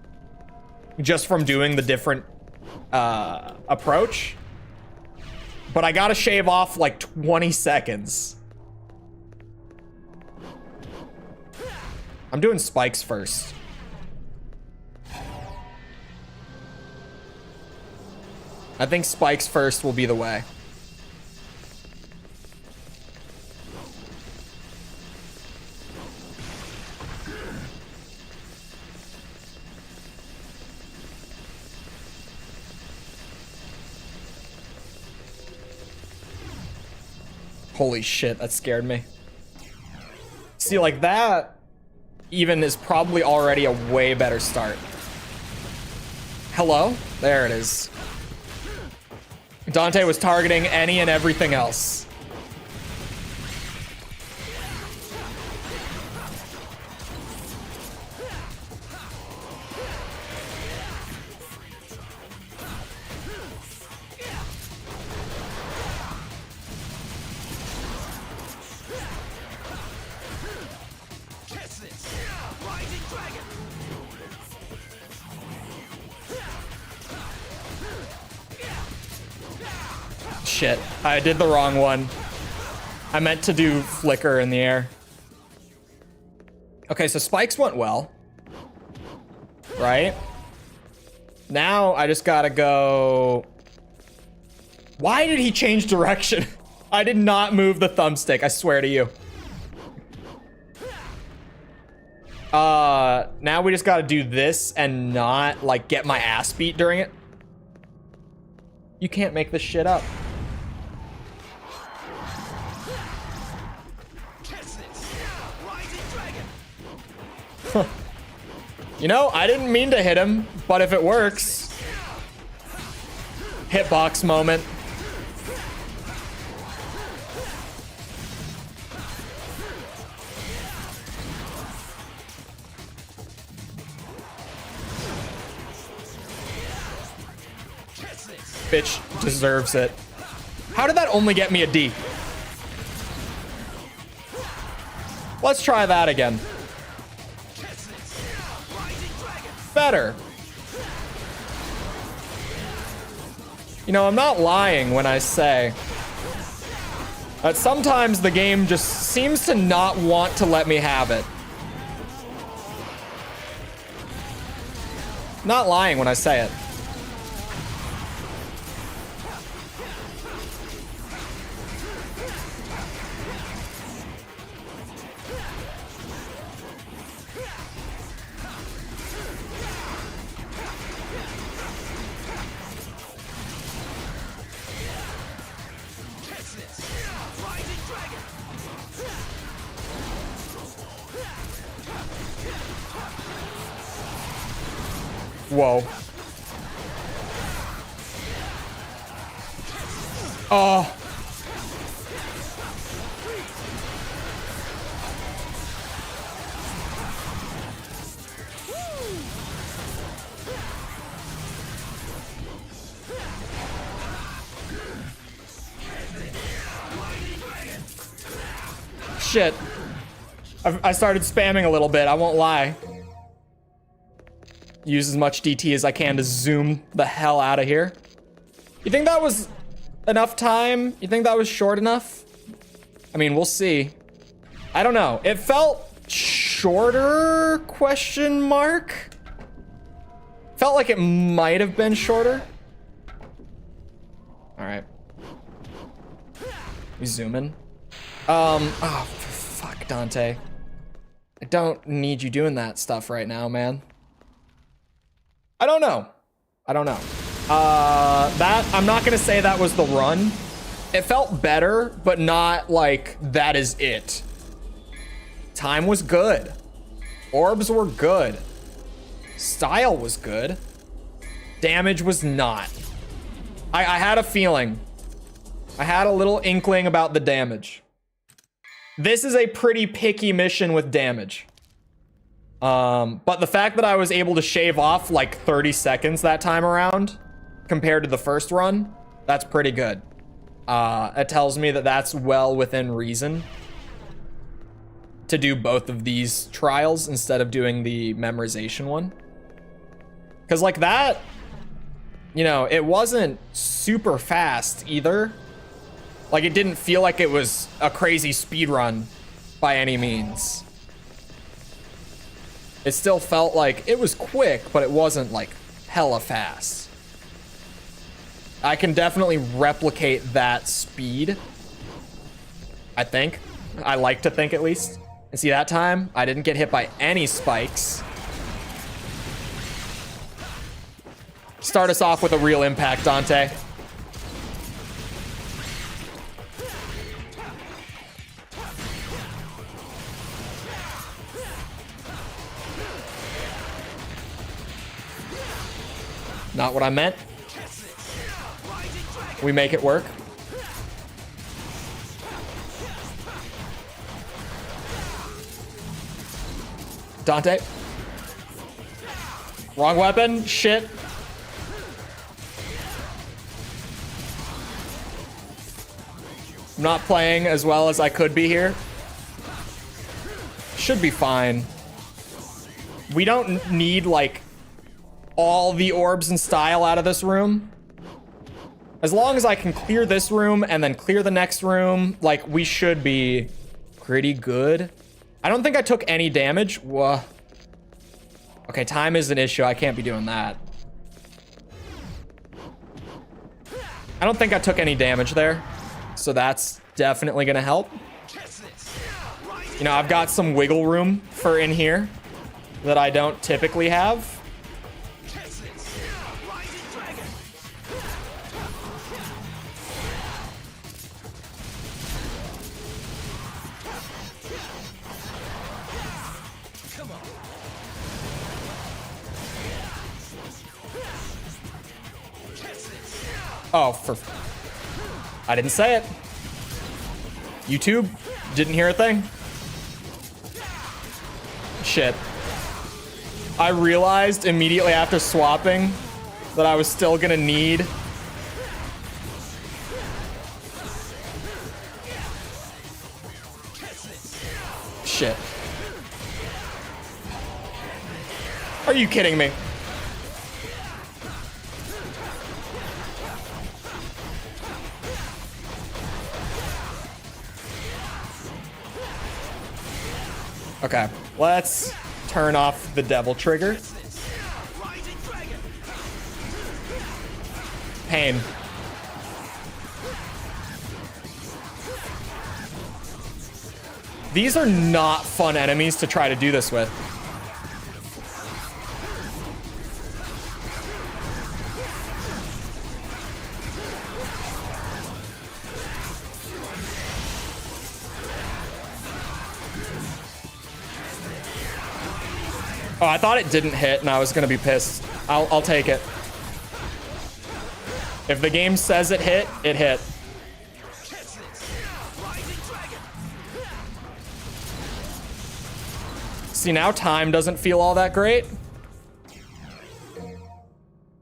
just from doing the different approach. But I gotta shave off like 20 seconds. I'm doing spikes first. I think spikes first will be the way. Holy shit, that scared me. See, like that even is probably already a way better start. Hello? There it is. Dante was targeting any and everything else. Shit, I did the wrong one. I meant to do flicker in the air. Okay, so spikes went well. Right? Now I just gotta go... Why did he change direction? I did not move the thumbstick, I swear to you. Now we just gotta do this and not, like, get my ass beat during it. You can't make this shit up. You know, I didn't mean to hit him, but if it works. Hitbox moment. Bitch deserves it. How did that only get me a D? Let's try that again. Better. You know, I'm not lying when I say that sometimes the game just seems to not want to let me have it. Not lying when I say it. Whoa. Oh. Shit. I started spamming a little bit, I won't lie. Use as much DT as I can to zoom the hell out of here. You think that was enough time? You think that was short enough? I mean, we'll see. I don't know. It felt shorter, question mark? Felt like it might have been shorter. All right. We zoom in. Oh, fuck, Dante. I don't need you doing that stuff right now, man. I don't know. I'm not gonna say that was the run. It felt better, but not like that is it. Time was good. Orbs were good. Style was good. Damage was not. I had a feeling. I had a little inkling about the damage. This is a pretty picky mission with damage. But the fact that I was able to shave off like 30 seconds that time around compared to the first run, that's pretty good. It tells me that that's well within reason to do both of these trials instead of doing the memorization one. Because like that, you know, it wasn't super fast either. Like it didn't feel like it was a crazy speed run by any means. It still felt like it was quick, but it wasn't like hella fast. I can definitely replicate that speed. I think. I like to think at least. And see, that time, I didn't get hit by any spikes. Start us off with a real impact, Dante. Not what I meant. We make it work. Dante. Wrong weapon. Shit. I'm not playing as well as I could be here. Should be fine. We don't need like all the orbs and style out of this room. As long as I can clear this room and then clear the next room, like we should be pretty good. I don't think I took any damage. Whoa. Okay, time is an issue. I can't be doing that. I don't think I took any damage there. So that's definitely gonna help. You know, I've got some wiggle room for in here that I don't typically have. Oh, I didn't say it. YouTube didn't hear a thing. Shit. I realized immediately after swapping that I was still gonna need shit. Are you kidding me? Okay, let's turn off the devil trigger. Pain. These are not fun enemies to try to do this with. Oh, I thought it didn't hit and I was gonna be pissed. I'll take it. If the game says it hit, it hit. See, now time doesn't feel all that great.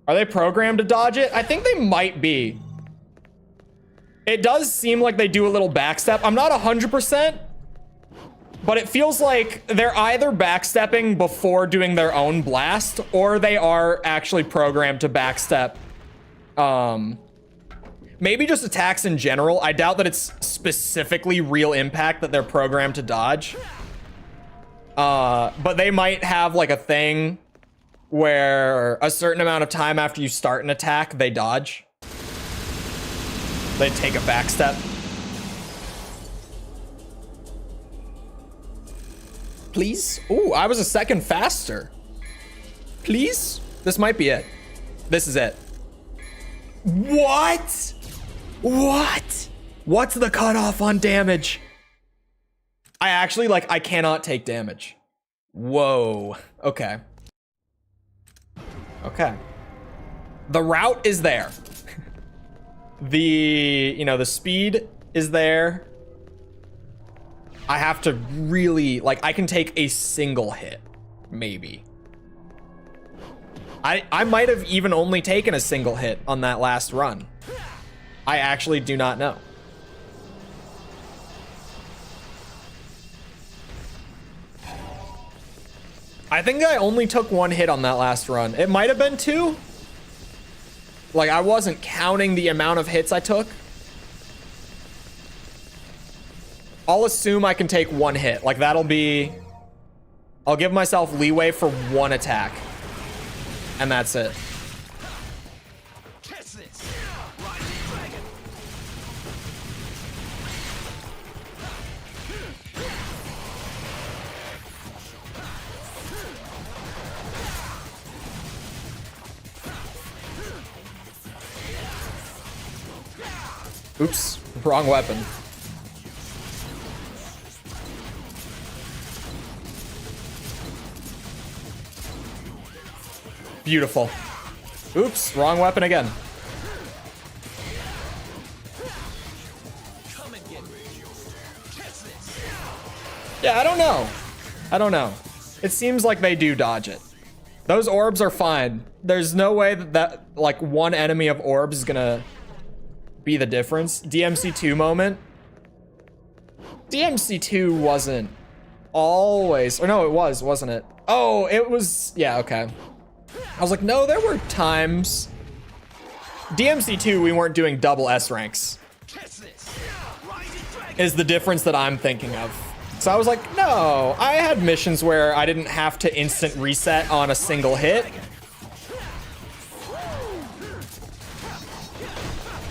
Are they programmed to dodge it? I think they might be. It does seem like they do a little backstep. I'm not 100%, but it feels like they're either backstepping before doing their own blast, or they are actually programmed to backstep. Maybe just attacks in general. I doubt that it's specifically real impact that they're programmed to dodge. But they might have like a thing where a certain amount of time after you start an attack, they dodge. They take a backstep. Please? Ooh, I was a second faster. Please? This might be it. This is it. What? What? What's the cutoff on damage? I actually, like, I cannot take damage. Whoa. Okay. Okay. The route is there. The speed is there. I have to really, like, I can take a single hit, maybe. I might have even only taken a single hit on that last run. I actually do not know. I think I only took one hit on that last run. It might have been two. Like, I wasn't counting the amount of hits I took. I'll assume I can take one hit. Like, that'll be... I'll give myself leeway for one attack. And that's it. Oops, wrong weapon. Beautiful. Oops, wrong weapon again. Yeah, I don't know. I don't know. It seems like they do dodge it. Those orbs are fine. There's no way that like one enemy of orbs is gonna be the difference. DMC2 moment. DMC2 wasn't always, or no, it was, wasn't it? Oh, it was, yeah, okay. I was like, no, there were times. DMC2, we weren't doing double S ranks. Is the difference that I'm thinking of. So I was like, no, I had missions where I didn't have to instant reset on a single hit.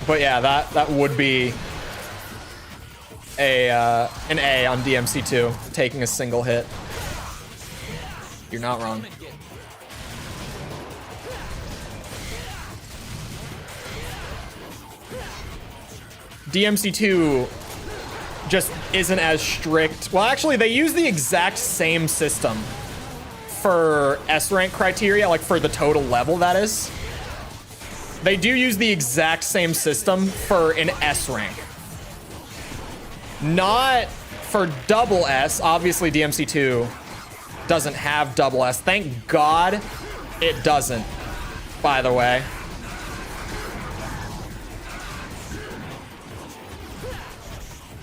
But yeah, that would be an A on DMC2, taking a single hit. You're not wrong. DMC2 just isn't as strict. Well, actually, they use the exact same system for S rank criteria, like for the total level, that is. They do use the exact same system for an S rank. Not for double S. Obviously, DMC2 doesn't have double S. Thank God it doesn't, by the way.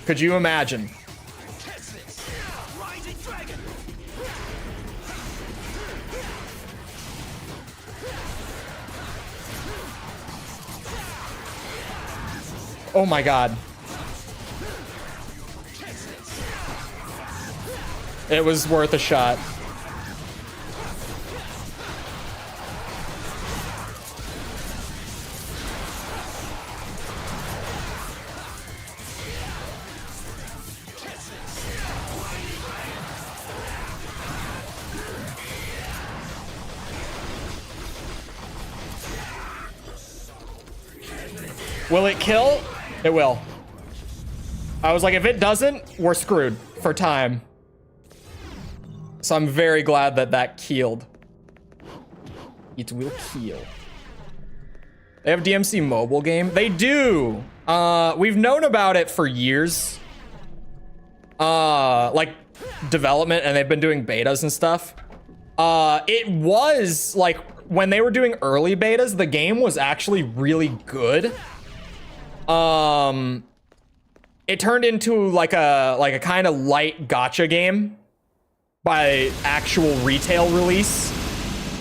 Could you imagine? Oh my god. It was worth a shot. Will it kill? It will. I was like, if it doesn't, we're screwed for time. So I'm very glad that that keeled. It will keel. They have DMC mobile game? They do. We've known about it for years. Like development, and they've been doing betas and stuff. It was like when they were doing early betas, the game was actually really good. It turned into like a kind of light gacha game by actual retail release.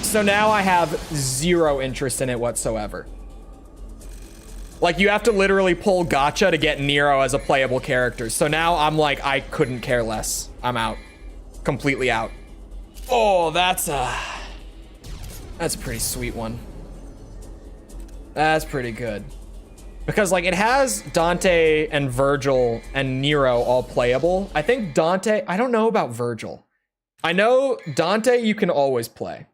So now I have zero interest in it whatsoever. Like you have to literally pull gacha to get Nero as a playable character. So now I'm like, I couldn't care less. I'm out. Completely out. Oh, that's a pretty sweet one. That's pretty good. Because like it has Dante and Virgil and Nero all playable. I think Dante, I don't know about Virgil. I know Dante you can always play.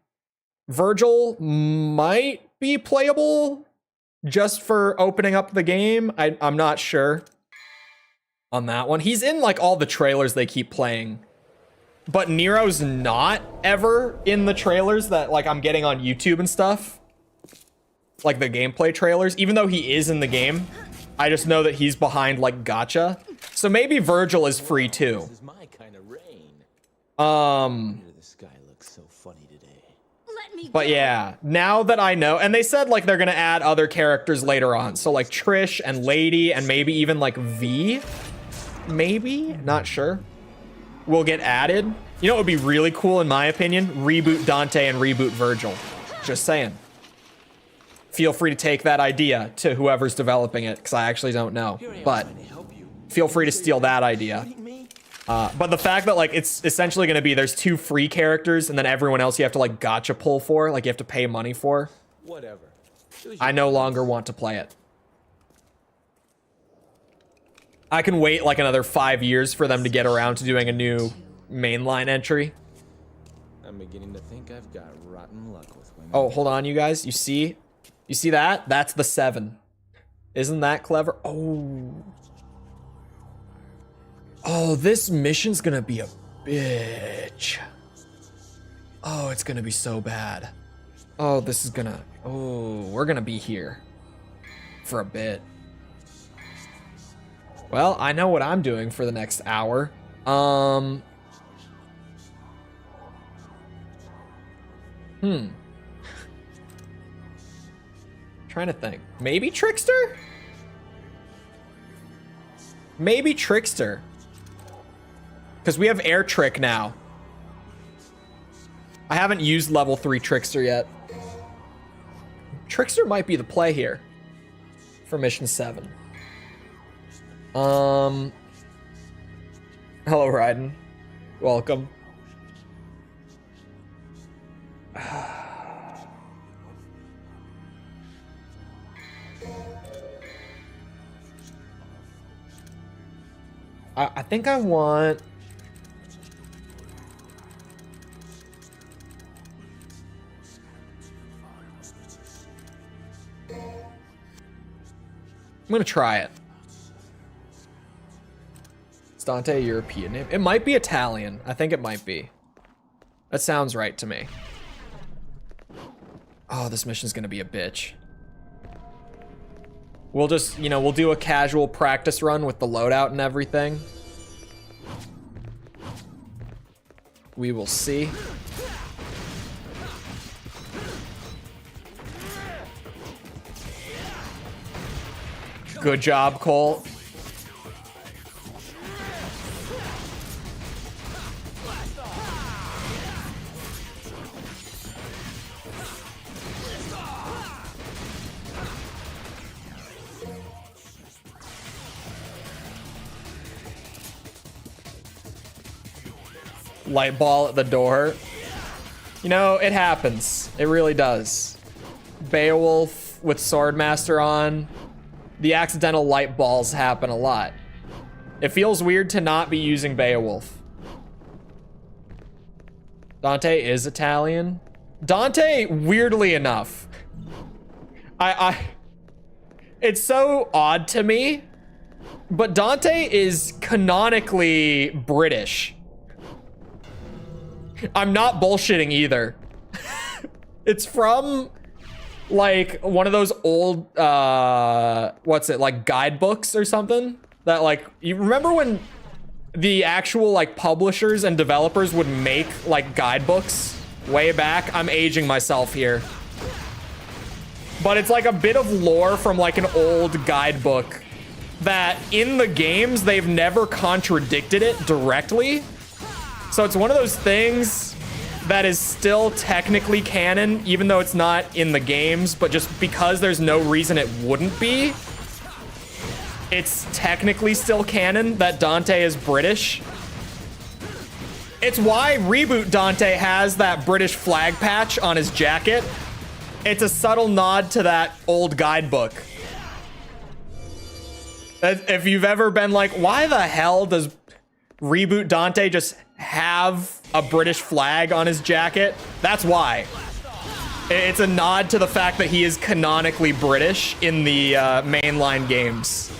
Virgil might be playable just for opening up the game. I'm not sure on that one. He's in like all the trailers they keep playing. But Nero's not ever in the trailers that like I'm getting on YouTube and stuff. Like the gameplay trailers, even though he is in the game. I just know that he's behind like gacha. So maybe Virgil is free too. This is my kind of rain. The sky looks so funny today. But yeah, now that I know, and they said like they're gonna add other characters later on. So like Trish and Lady and maybe even like V, maybe, not sure, will get added. You know what would be really cool in my opinion? Reboot Dante and reboot Virgil. Just saying. Feel free to take that idea to whoever's developing it, because I actually don't know. But feel free to steal that idea. But the fact that like it's essentially going to be there's 2 free characters and then everyone else you have to like gacha pull for, like you have to pay money for. Whatever. I no longer want to play it. I can wait like another 5 years for them to get around to doing a new mainline entry. I'm beginning to think I've got rotten luck with women. Oh, hold on, you guys. You see that? That's the 7. Isn't that clever? Oh. Oh, this mission's gonna be a bitch. Oh, it's gonna be so bad. Oh, this is gonna... Oh, we're gonna be here for a bit. Well, I know what I'm doing for the next hour. Trying to think. Maybe Trickster? Maybe Trickster. Because we have Air Trick now. I haven't used level 3 Trickster yet. Trickster might be the play here for mission 7. Hello, Raiden. Welcome. I think I want... I'm gonna try it. Is Dante a European name? It might be Italian. I think it might be. That sounds right to me. Oh, this mission's gonna be a bitch. We'll just, you know, we'll do a casual practice run with the loadout and everything. We will see. Good job, Cole. light ball at the door. You know, it happens. It really does. Beowulf with Swordmaster on. The accidental light balls happen a lot. It feels weird to not be using Beowulf. Dante is Italian. Dante, weirdly enough, it's so odd to me, but Dante is canonically British. I'm not bullshitting either. It's from like one of those old what's it, like guidebooks or something that, like, you remember when the actual like publishers and developers would make like guidebooks way back? I'm aging myself here, but it's like a bit of lore from like an old guidebook that in the games they've never contradicted it directly. So it's one of those things that is still technically canon, even though it's not in the games, but just because there's no reason it wouldn't be, it's technically still canon that Dante is British. It's why Reboot Dante has that British flag patch on his jacket. It's a subtle nod to that old guidebook. If you've ever been like, why the hell does Reboot Dante just have a British flag on his jacket? That's why. It's a nod to the fact that he is canonically British in the mainline games.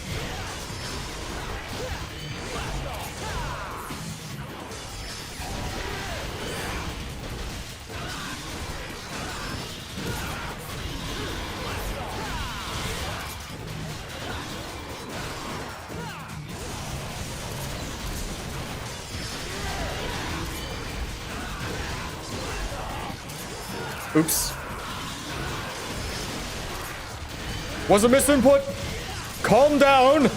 Oops. Was a misinput. Calm down.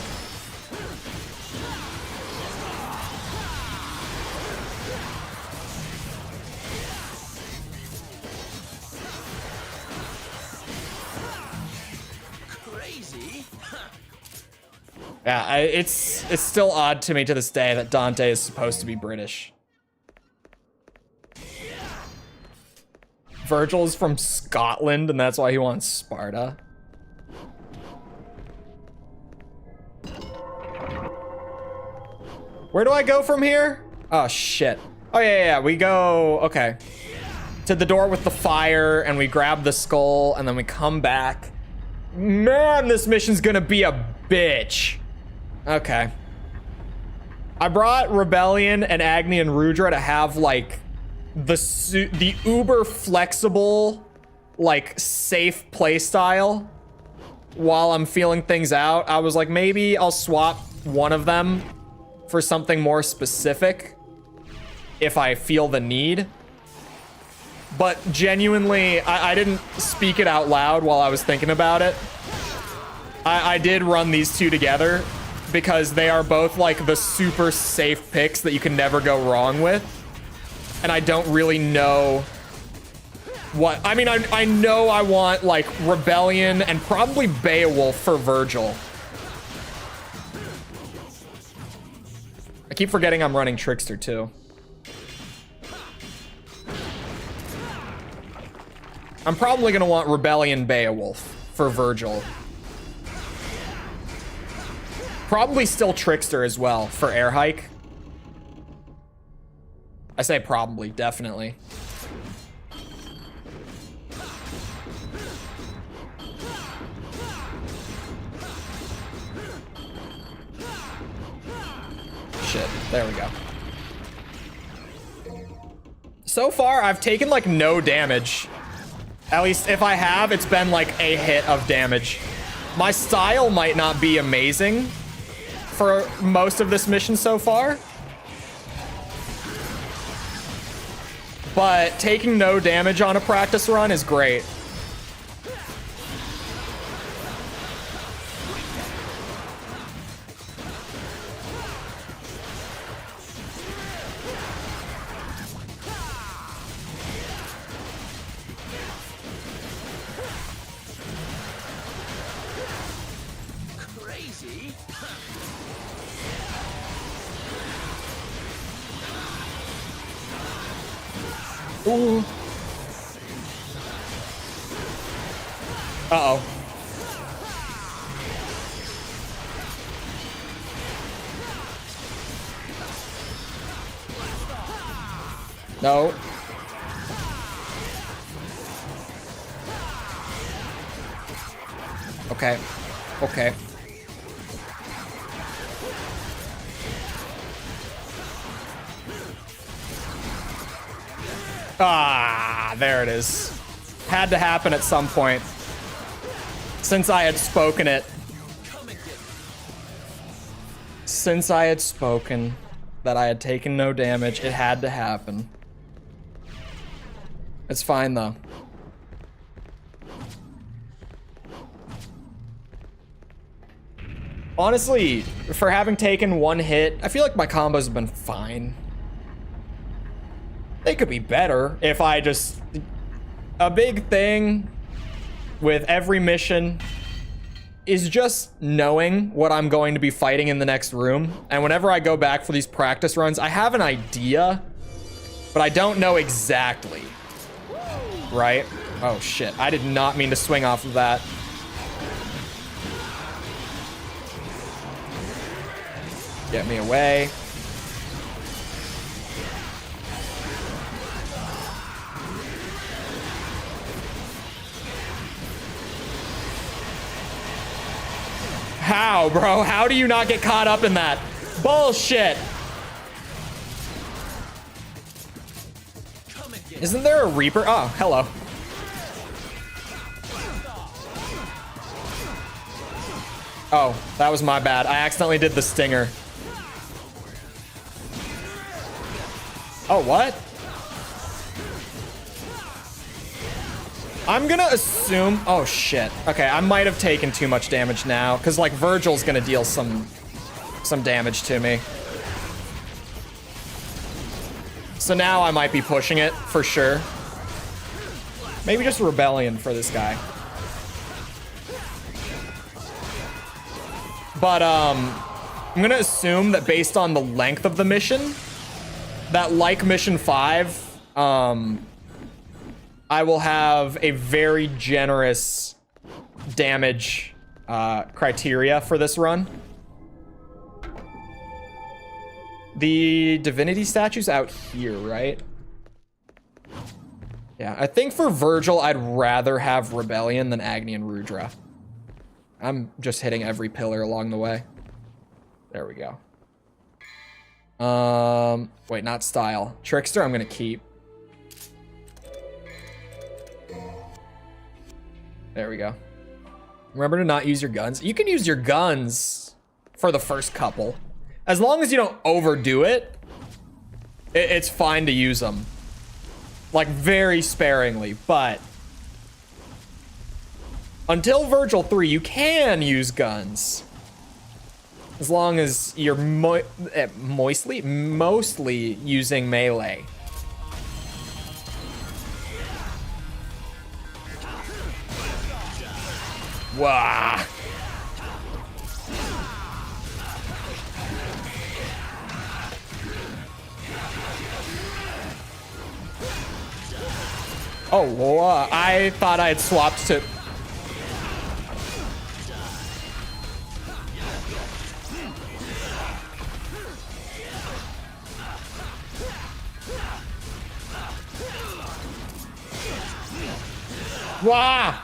Crazy. Yeah, it's still odd to me to this day that Dante is supposed to be British. Virgil is from Scotland, and that's why he wants Sparta. Where do I go from here? Oh, shit. Oh, yeah, we go, okay. To the door with the fire, and we grab the skull, and then we come back. Man, this mission's gonna be a bitch. Okay. I brought Rebellion and Agni and Rudra to have, like, the uber flexible, like, safe playstyle while I'm feeling things out. I was like, maybe I'll swap one of them for something more specific if I feel the need. But genuinely, I didn't speak it out loud while I was thinking about it. I did run these two together because they are both like the super safe picks that you can never go wrong with. And I don't really know what... I mean, I know I want, like, Rebellion and probably Beowulf for Virgil. I keep forgetting I'm running Trickster, too. I'm probably going to want Rebellion Beowulf for Virgil. Probably still Trickster as well for Air Hike. I say probably, definitely. Shit, there we go. So far, I've taken like no damage. At least if I have, it's been like a hit of damage. My style might not be amazing for most of this mission so far, but taking no damage on a practice run is great. Crazy. Ooh. Uh-oh. No. Okay. Okay. Ah, there it is. Had to happen at some point. Since I had spoken it. Since I had spoken that I had taken no damage, it had to happen. It's fine though. Honestly, for having taken one hit, I feel like my combos have been fine. They could be better if I just... A big thing with every mission is just knowing what I'm going to be fighting in the next room. And whenever I go back for these practice runs, I have an idea, but I don't know exactly. Right? Oh shit, I did not mean to swing off of that. Get me away. How, bro? How do you not get caught up in that? Bullshit. Isn't there a Reaper? Oh, hello. Oh, that was my bad. I accidentally did the stinger. Oh, what? I'm gonna assume... Oh, shit. Okay, I might have taken too much damage now, because, like, Virgil's gonna deal some damage to me. So now I might be pushing it, for sure. Maybe just Rebellion for this guy. But, I'm gonna assume that based on the length of the mission, that like Mission 5, I will have a very generous damage criteria for this run. The divinity statue's out here, right? Yeah, I think for Virgil, I'd rather have Rebellion than Agni and Rudra. I'm just hitting every pillar along the way. There we go. Wait, not style. Trickster, I'm gonna keep. There we go. Remember to not use your guns. You can use your guns for the first couple. As long as you don't overdo it, it's fine to use them. Like, very sparingly, but... Until Virgil 3, you can use guns. As long as you're mostly using melee. Wah! Oh, I thought I had swapped to... Wah!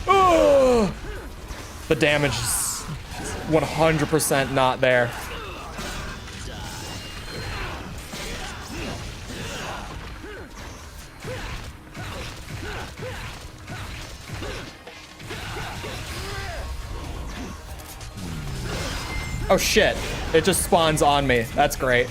Oh! The damage is 100% not there. Oh shit, it just spawns on me. That's great.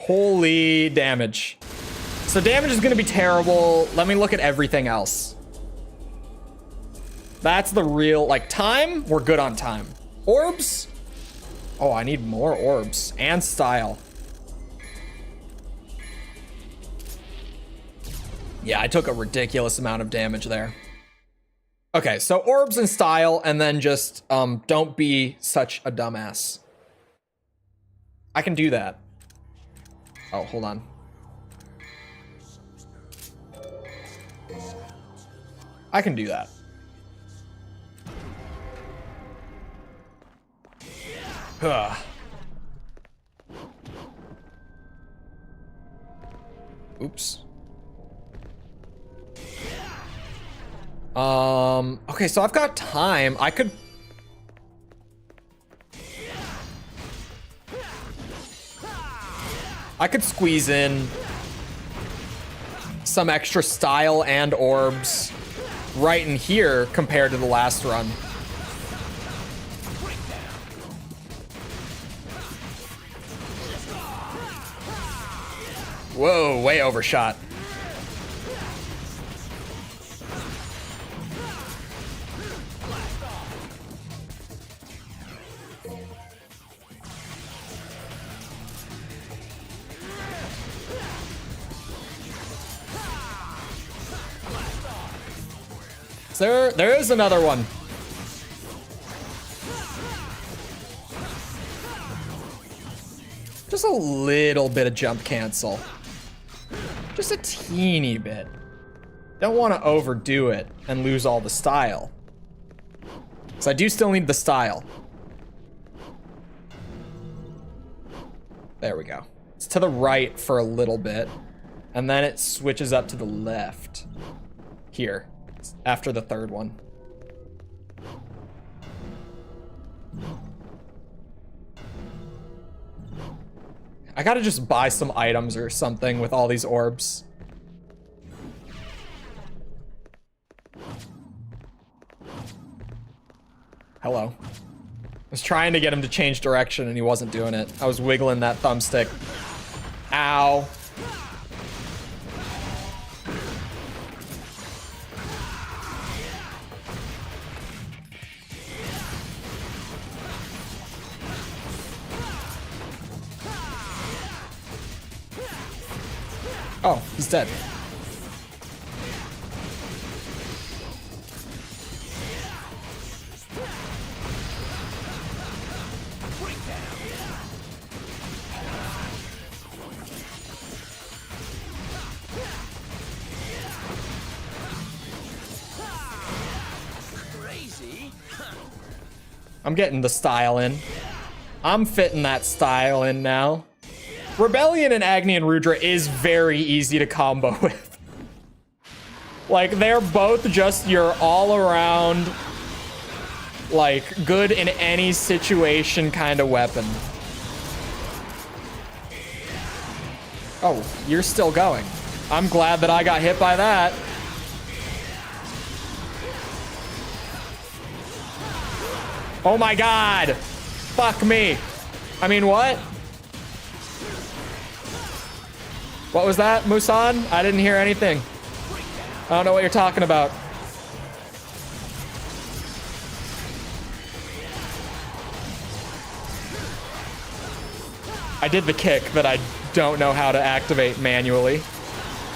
Holy damage. So damage is gonna be terrible. Let me look at everything else. That's the real, like, time, we're good on time. Orbs? Oh, I need more orbs. And style. Yeah, I took a ridiculous amount of damage there. Okay, so orbs and style, and then just, don't be such a dumbass. I can do that. Oh, hold on. I can do that. Ugh. Oops. Okay, so I've got time. I could... squeeze in some extra style and orbs right in here compared to the last run. Whoa, way overshot. There is another one. Just a little bit of jump cancel. Just a teeny bit. Don't want to overdo it and lose all the style. So I do still need the style. There we go. It's to the right for a little bit. And then it switches up to the left. Here. After the third one. I gotta just buy some items or something with all these orbs. Hello. I was trying to get him to change direction and he wasn't doing it. I was wiggling that thumbstick. Ow. Oh, he's dead. I'm getting the style in. I'm fitting that style in now. Rebellion and Agni and Rudra is very easy to combo with. Like, they're both just your all-around, like, good in any situation kind of weapon. Oh, you're still going. I'm glad that I got hit by that. Oh my god! Fuck me. I mean, what? What was that, Musan? I didn't hear anything. I don't know what you're talking about. I did the kick that I don't know how to activate manually.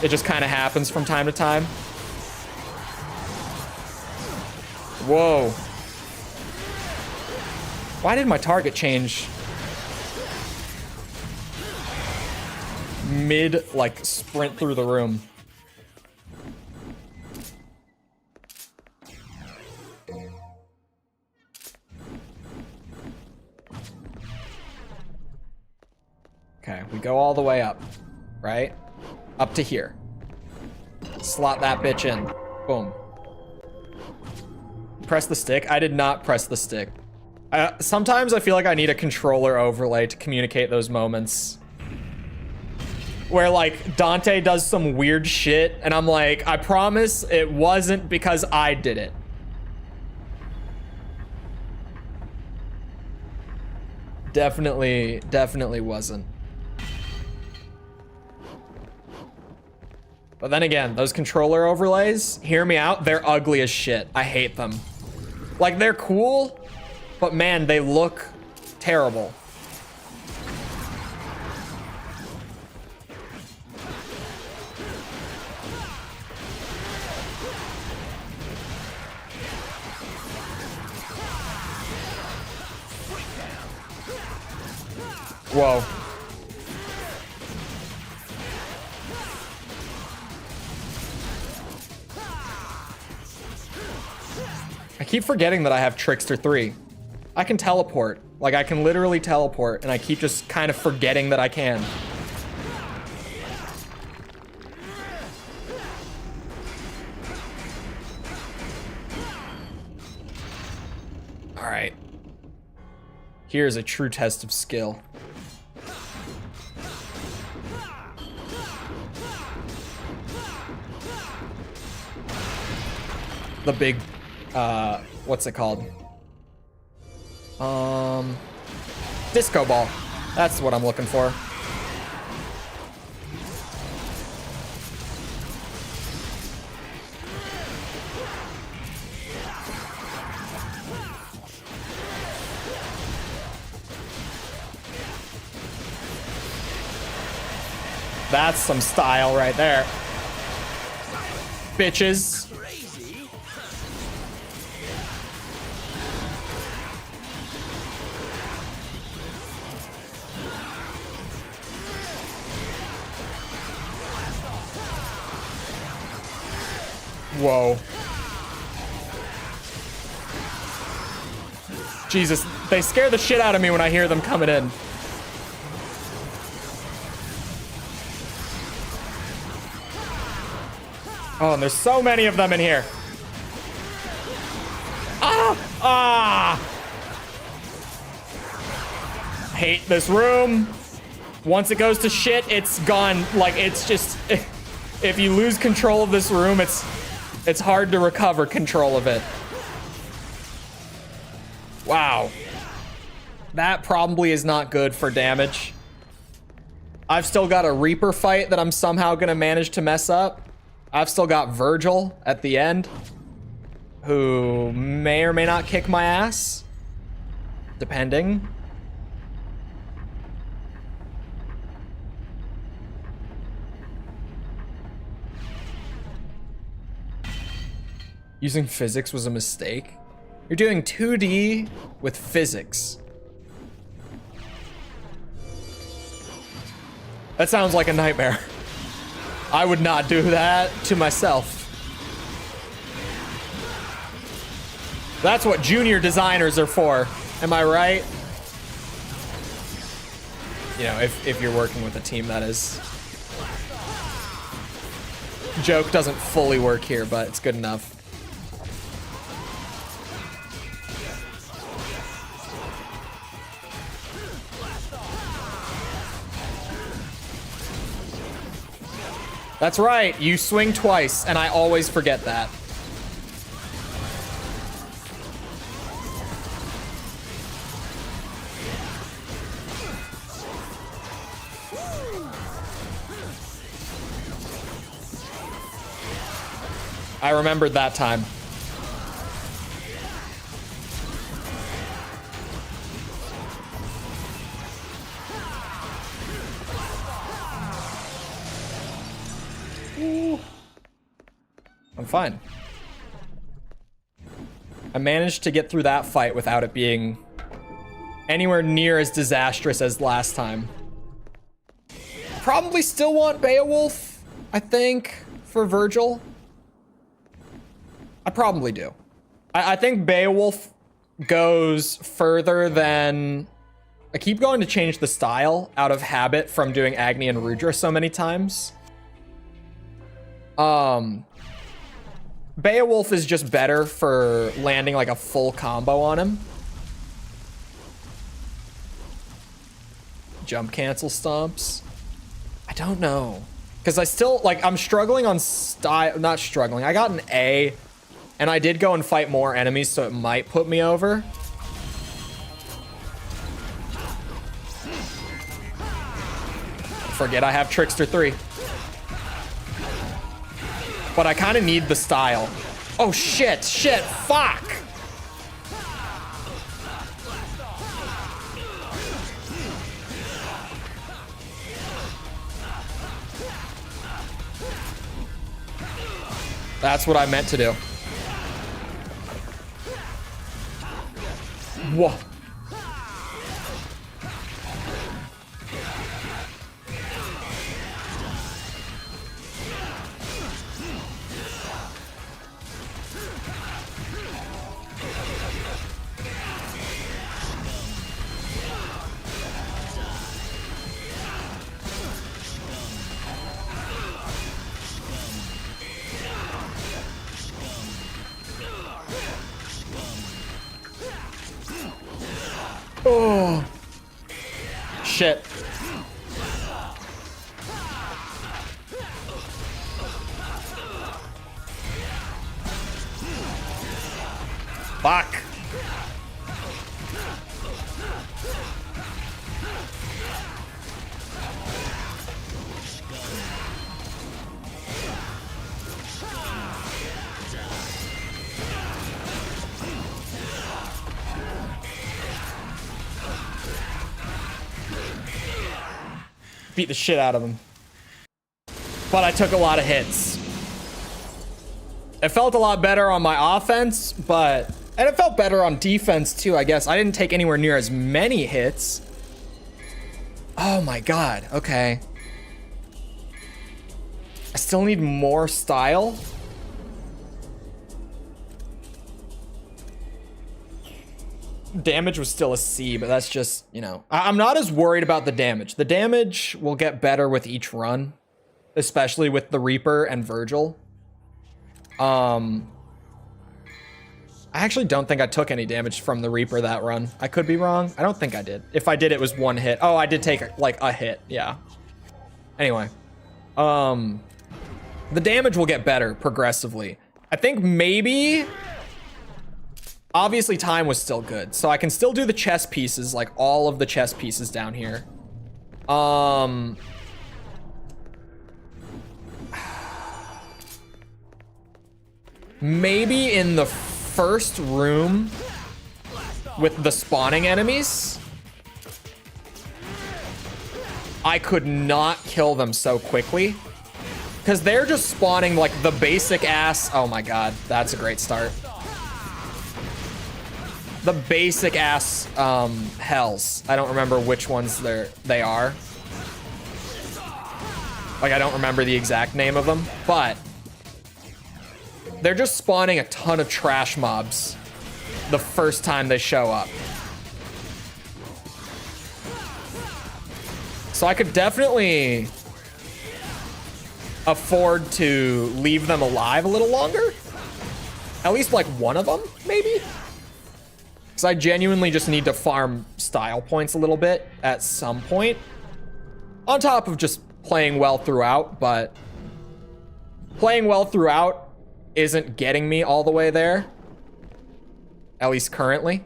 It just kind of happens from time to time. Whoa. Why did my target change mid, like, sprint through the room? Okay, we go all the way up, right? Up to here. Slot that bitch in. Boom. Press the stick? I did not press the stick. Sometimes I feel like I need a controller overlay to communicate those moments. Where, like, Dante does some weird shit, and I'm like, I promise it wasn't because I did it. Definitely wasn't. But then again, those controller overlays, hear me out, they're ugly as shit. I hate them. Like, they're cool, but man, they look terrible. Whoa. I keep forgetting that I have Trickster 3. I can teleport. Like, I can literally teleport, and I keep just kind of forgetting that I can. All right. Here's a true test of skill. The big, what's it called? Disco ball. That's what I'm looking for. That's some style right there. Bitches. Whoa. Jesus, they scare the shit out of me when I hear them coming in. Oh, and there's so many of them in here. Ah! Ah! Hate this room. Once it goes to shit, it's gone. Like, it's just... If you lose control of this room, it's hard to recover control of it. Wow. That probably is not good for damage. I've still got a Reaper fight that I'm somehow gonna manage to mess up. I've still got Virgil at the end, who may or may not kick my ass, depending. Using physics was a mistake. You're doing 2D with physics. That sounds like a nightmare. I would not do that to myself. That's what junior designers are for. Am I right? You know, if you're working with a team, that is. Joke doesn't fully work here, but it's good enough. That's right, you swing twice, and I always forget that. I remembered that time. I'm fine. I managed to get through that fight without it being anywhere near as disastrous as last time. Probably still want Beowulf, I think, for Virgil. I probably do. I think Beowulf goes further than... I keep going to change the style out of habit from doing Agni and Rudra so many times. Beowulf is just better for landing like a full combo on him. Jump cancel stomps. I don't know. Because I still, like, I'm struggling on style, not struggling. I got an A, and I did go and fight more enemies, so it might put me over. Forget I have Trickster 3. but I kind of need the style. Oh shit, shit, fuck. That's what I meant to do. Whoa. Oh. Shit. Fuck. Beat the shit out of him. But I took a lot of hits. It felt a lot better on my offense, and it felt better on defense too, I guess. I didn't take anywhere near as many hits. Oh my god, okay. I still need more style. Damage was still a C, but that's just, you know, I'm not as worried about the damage. The damage will get better with each run, especially with the Reaper and Virgil. I actually don't think I took any damage from the Reaper that run. I could be wrong. I don't think I did. If I did, it was one hit. Oh, I did take like a hit. Yeah. Anyway, the damage will get better progressively. I think maybe. Obviously, time was still good, so I can still do the chess pieces, like all of the chess pieces down here. Maybe in the first room with the spawning enemies, I could not kill them so quickly because they're just spawning like the basic ass. Oh my god, that's a great start. The basic ass hells. I don't remember which ones they are. Like, I don't remember the exact name of them, but they're just spawning a ton of trash mobs the first time they show up. So I could definitely afford to leave them alive a little longer. At least like one of them, maybe? Because I genuinely just need to farm style points a little bit at some point. On top of just playing well throughout, but playing well throughout isn't getting me all the way there. At least currently.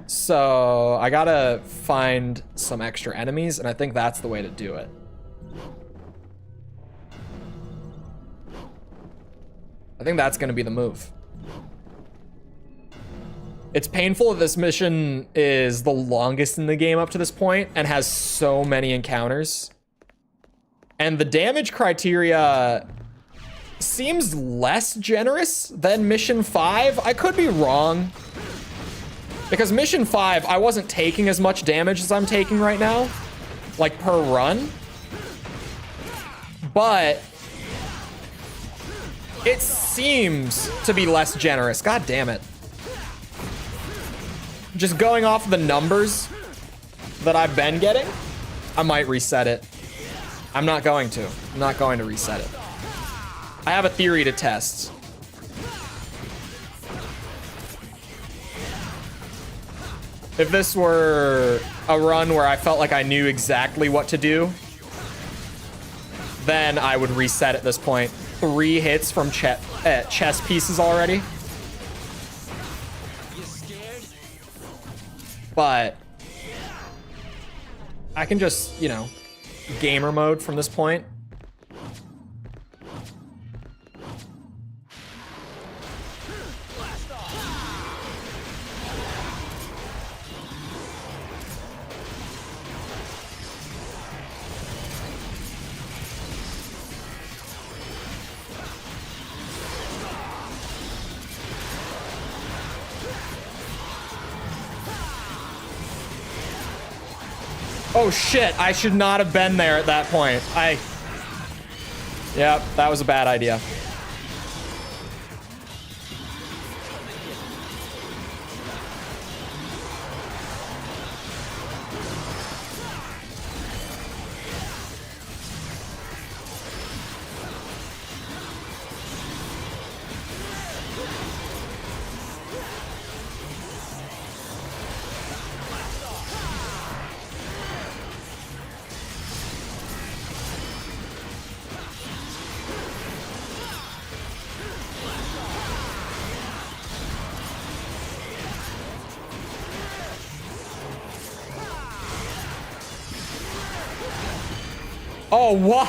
So I gotta find some extra enemies, and I think that's the way to do it. I think that's gonna be the move. It's painful that this mission is the longest in the game up to this point and has so many encounters. And the damage criteria seems less generous than Mission 5. I could be wrong. Because Mission 5, I wasn't taking as much damage as I'm taking right now. Like, per run. But it seems to be less generous. God damn it. Just going off the numbers that I've been getting, I might reset it. I'm not going to. I'm not going to reset it. I have a theory to test. If this were a run where I felt like I knew exactly what to do, then I would reset at this point. 3 hits from chess pieces already. But I can just, you know, gamer mode from this point. Oh shit, I should not have been there at that point. Yep, that was a bad idea. Oh, what?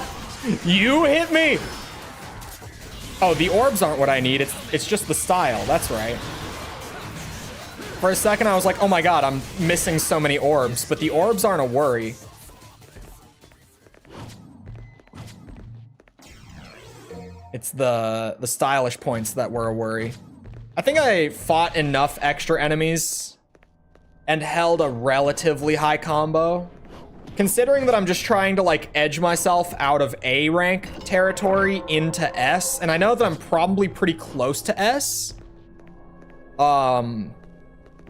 You hit me? Oh, the orbs aren't what I need. It's just the style. That's right. For a second, I was like, oh my god, I'm missing so many orbs. But the orbs aren't a worry. It's the stylish points that were a worry. I think I fought enough extra enemies and held a relatively high combo. Considering that I'm just trying to like edge myself out of A rank territory into S, and I know that I'm probably pretty close to S.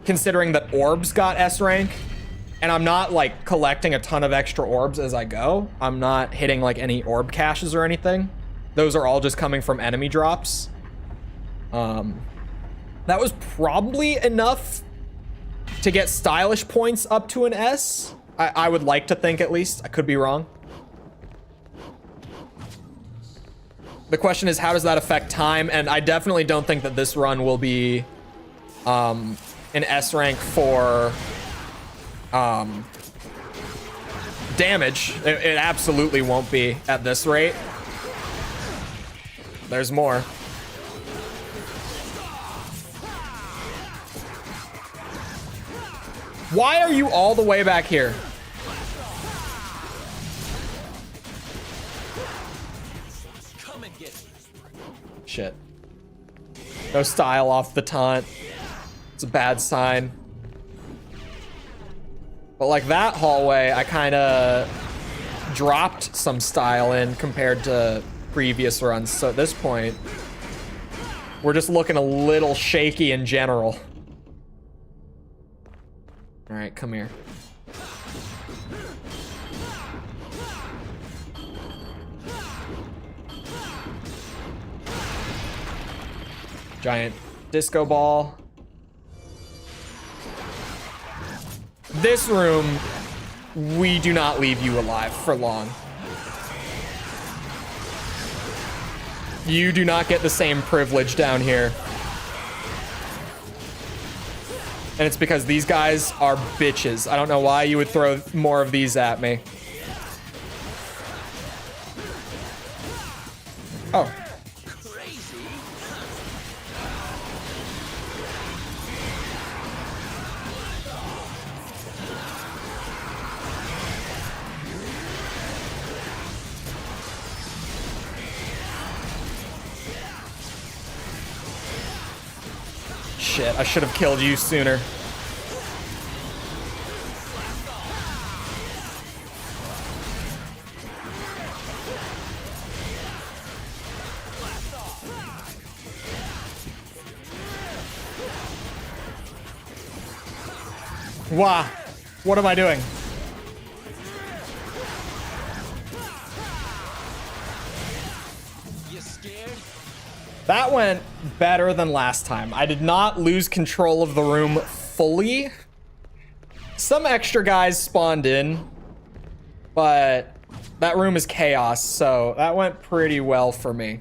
Considering that orbs got S rank, and I'm not like collecting a ton of extra orbs as I go. I'm not hitting like any orb caches or anything. Those are all just coming from enemy drops. That was probably enough to get stylish points up to an S. I would like to think, at least. I could be wrong. The question is, how does that affect time? And I definitely don't think that this run will be an S rank for damage. It absolutely won't be at this rate. There's more. Why are you all the way back here? Shit. No style off the taunt. It's a bad sign. But like that hallway, I kind of dropped some style in compared to previous runs. So at this point, we're just looking a little shaky in general. All right, come here. Giant disco ball. This room, we do not leave you alive for long. You do not get the same privilege down here. And it's because these guys are bitches. I don't know why you would throw more of these at me. Oh. Shit, I should have killed you sooner. Wow, what am I doing? That went better than last time. I did not lose control of the room fully. Some extra guys spawned in, but that room is chaos, so that went pretty well for me.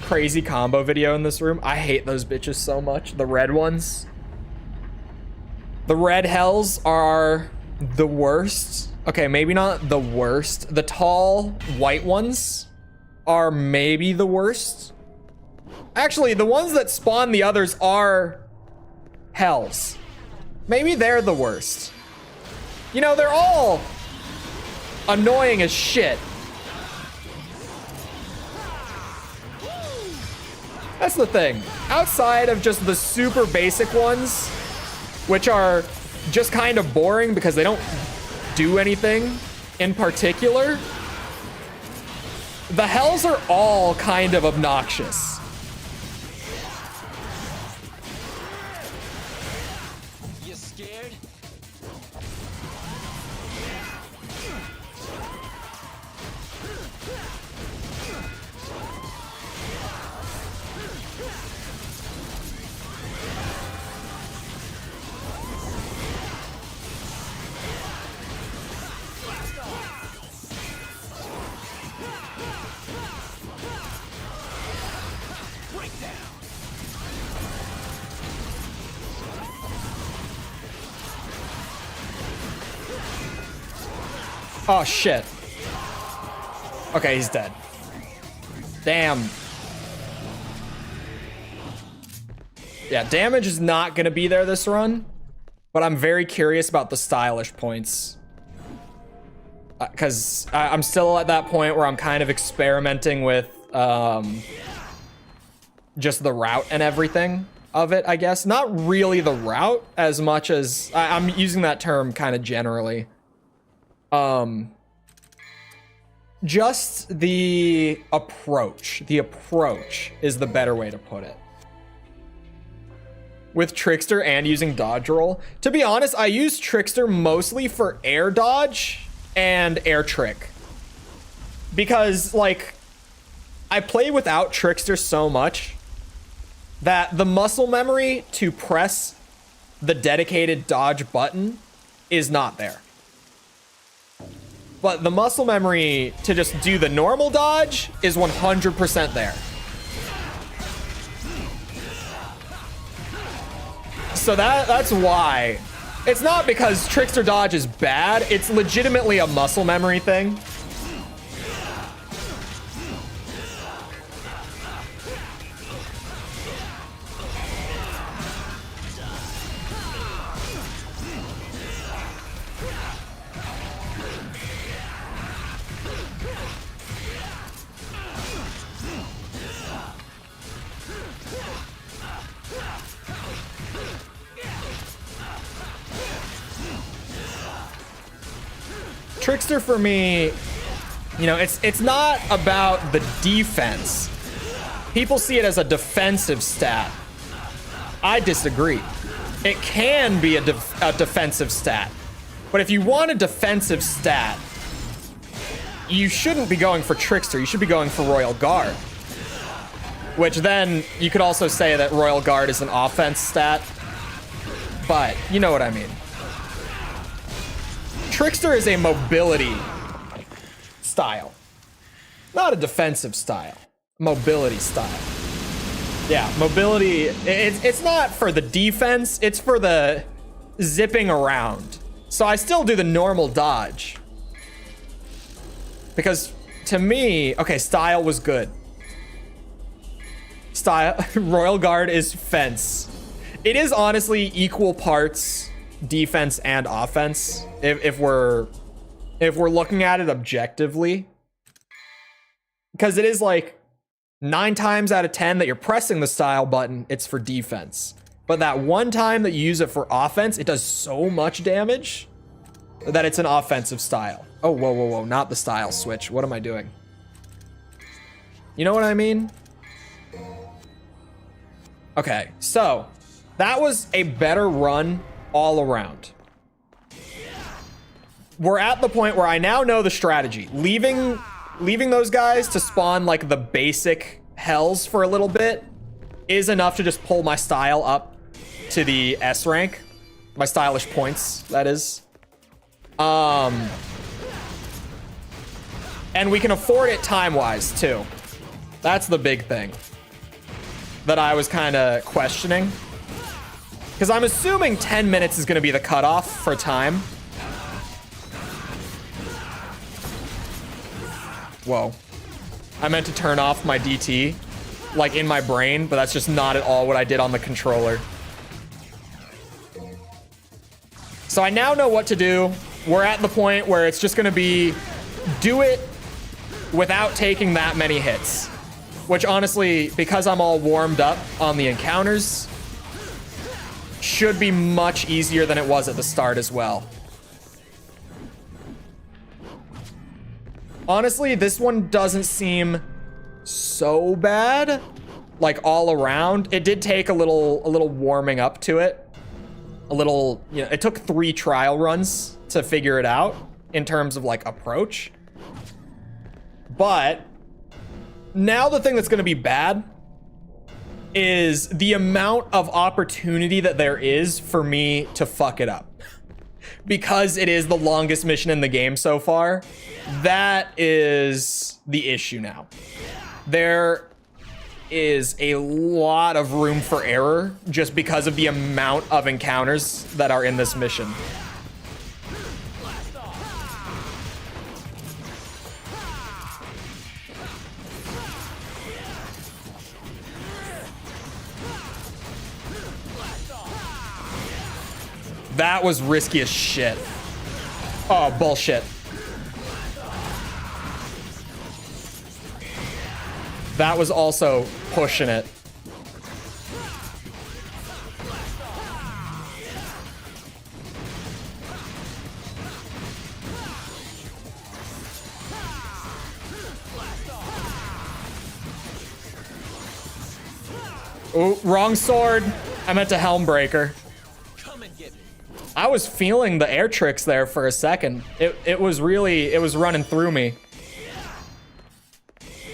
Crazy combo video in this room. I hate those bitches so much. The red ones. The red hells are the worst. Okay, maybe not the worst. The tall white ones are maybe the worst. Actually, the ones that spawn the others are hells. Maybe they're the worst. You know, they're all annoying as shit. That's the thing. Outside of just the super basic ones, which are just kind of boring because they don't do anything in particular. The hells are all kind of obnoxious. You scared? Oh, shit. Okay, he's dead. Damn. Yeah, damage is not going to be there this run, but I'm very curious about the stylish points. Because I'm still at that point where I'm kind of experimenting with just the route and everything of it, I guess. Not really the route as much as... I'm using that term kind of generally. Just the approach. The approach is the better way to put it. With Trickster and using dodge roll. To be honest, I use Trickster mostly for air dodge and air trick. Because, like, I play without Trickster so much that the muscle memory to press the dedicated dodge button is not there. But the muscle memory to just do the normal dodge is 100% there. So that's why. It's not because Trickster dodge is bad. It's legitimately a muscle memory thing. Trickster for me, you know, it's not about the defense. People see it as a defensive stat. I disagree. It can be a defensive stat. But if you want a defensive stat, you shouldn't be going for Trickster. You should be going for Royal Guard. Which then, you could also say that Royal Guard is an offense stat. But, you know what I mean. Trickster is a mobility style, not a defensive style. Mobility style. Yeah, mobility. It's not for the defense. It's for the zipping around. So I still do the normal dodge. Because to me, okay, style was good. Style, Royal Guard is fence. It is honestly equal parts defense and offense if we're looking at it objectively, because it is like 9 times out of 10 that you're pressing the style button, it's for defense, but that one time that you use it for offense, it does so much damage that it's an offensive style. Oh, whoa, not the style switch. What am I doing? You know what I mean? Okay, so that was a better run all around. We're at the point where I now know the strategy. Leaving those guys to spawn like the basic hells for a little bit is enough to just pull my style up to the S rank. My stylish points, that is. And we can afford it time-wise too. That's the big thing that I was kind of questioning. Because I'm assuming 10 minutes is going to be the cutoff for time. Whoa. I meant to turn off my DT, like in my brain, but that's just not at all what I did on the controller. So I now know what to do. We're at the point where it's just going to be do it without taking that many hits. Which honestly, because I'm all warmed up on the encounters, should be much easier than it was at the start as well. Honestly, this one doesn't seem so bad, like all around. It did take a little warming up to it. A little, you know, it took 3 trial runs to figure it out in terms of like approach. But now the thing that's going to be bad is the amount of opportunity that there is for me to fuck it up. Because it is the longest mission in the game so far, that is the issue now. There is a lot of room for error just because of the amount of encounters that are in this mission. That was risky as shit. Oh, bullshit. That was also pushing it. Oh, wrong sword. I meant to Helmbreaker. I was feeling the air tricks there for a second. It was running through me.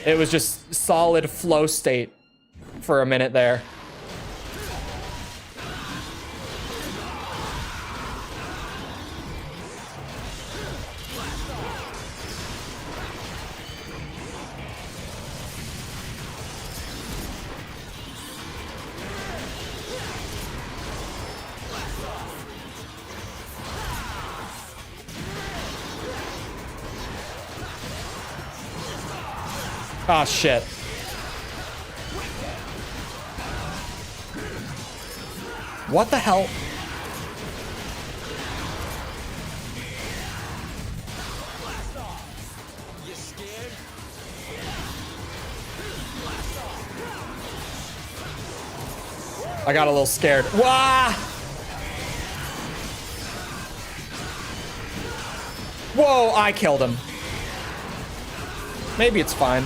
It was just solid flow state for a minute there. Ah, shit. What the hell? I got a little scared. Wah! Whoa, I killed him. Maybe it's fine.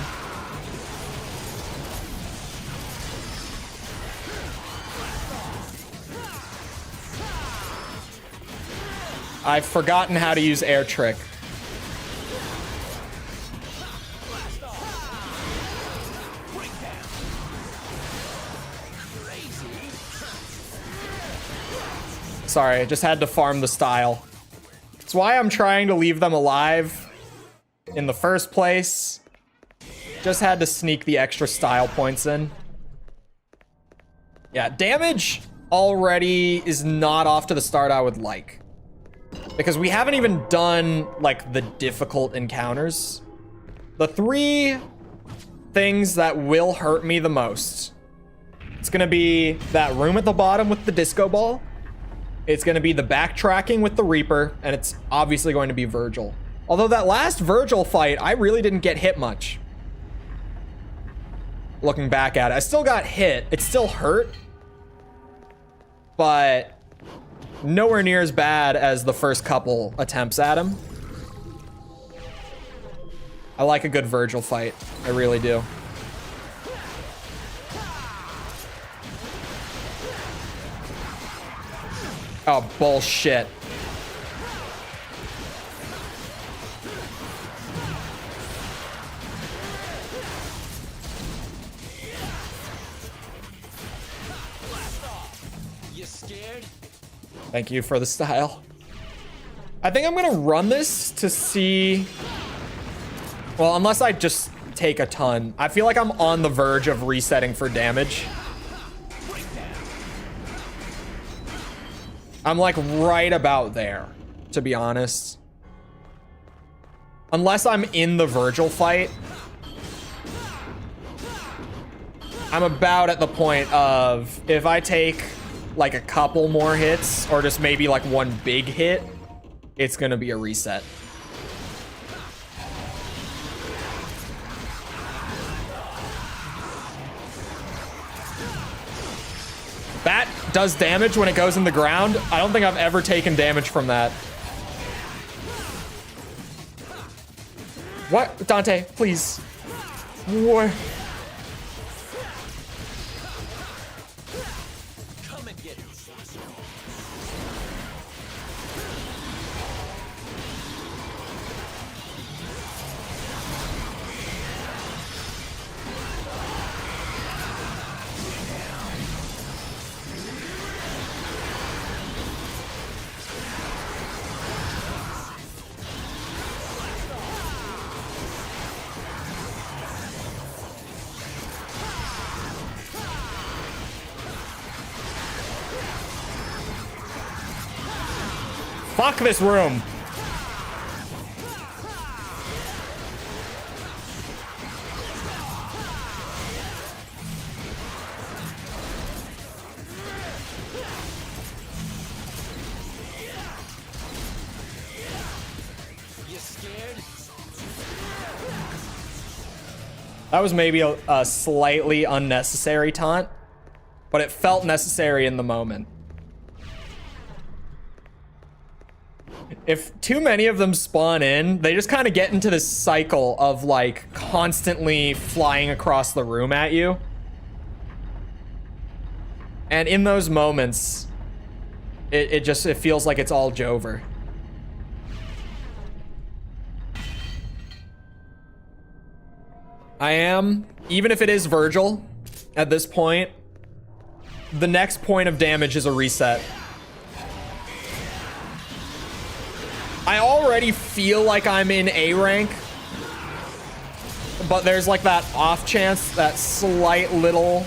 I've forgotten how to use air trick. Sorry, I just had to farm the style. It's why I'm trying to leave them alive in the first place. Just had to sneak the extra style points in. Yeah, damage already is not off to the start I would like. Because we haven't even done, like, the difficult encounters. The 3 things that will hurt me the most. It's gonna be that room at the bottom with the disco ball. It's gonna be the backtracking with the Reaper. And it's obviously going to be Virgil. Although that last Virgil fight, I really didn't get hit much. Looking back at it. I still got hit. It still hurt. But nowhere near as bad as the first couple attempts at him. I like a good Virgil fight. I really do. Oh, bullshit. Thank you for the style. I think I'm gonna run this to see... Well, unless I just take a ton. I feel like I'm on the verge of resetting for damage. I'm like right about there, to be honest. Unless I'm in the Virgil fight. I'm about at the point of if I take like a couple more hits or just maybe like one big hit, it's gonna be a reset. That does damage when it goes in the ground. I don't think I've ever taken damage from that. What? Dante, please. What? Come and get it. Fuck this room. You scared? That was maybe a slightly unnecessary taunt, but it felt necessary in the moment. If too many of them spawn in, they just kind of get into this cycle of like constantly flying across the room at you. And in those moments, it feels like it's all Jover. I am, even if it is Virgil, at this point, the next point of damage is a reset. I already feel like I'm in A rank, but there's like that off chance, that slight little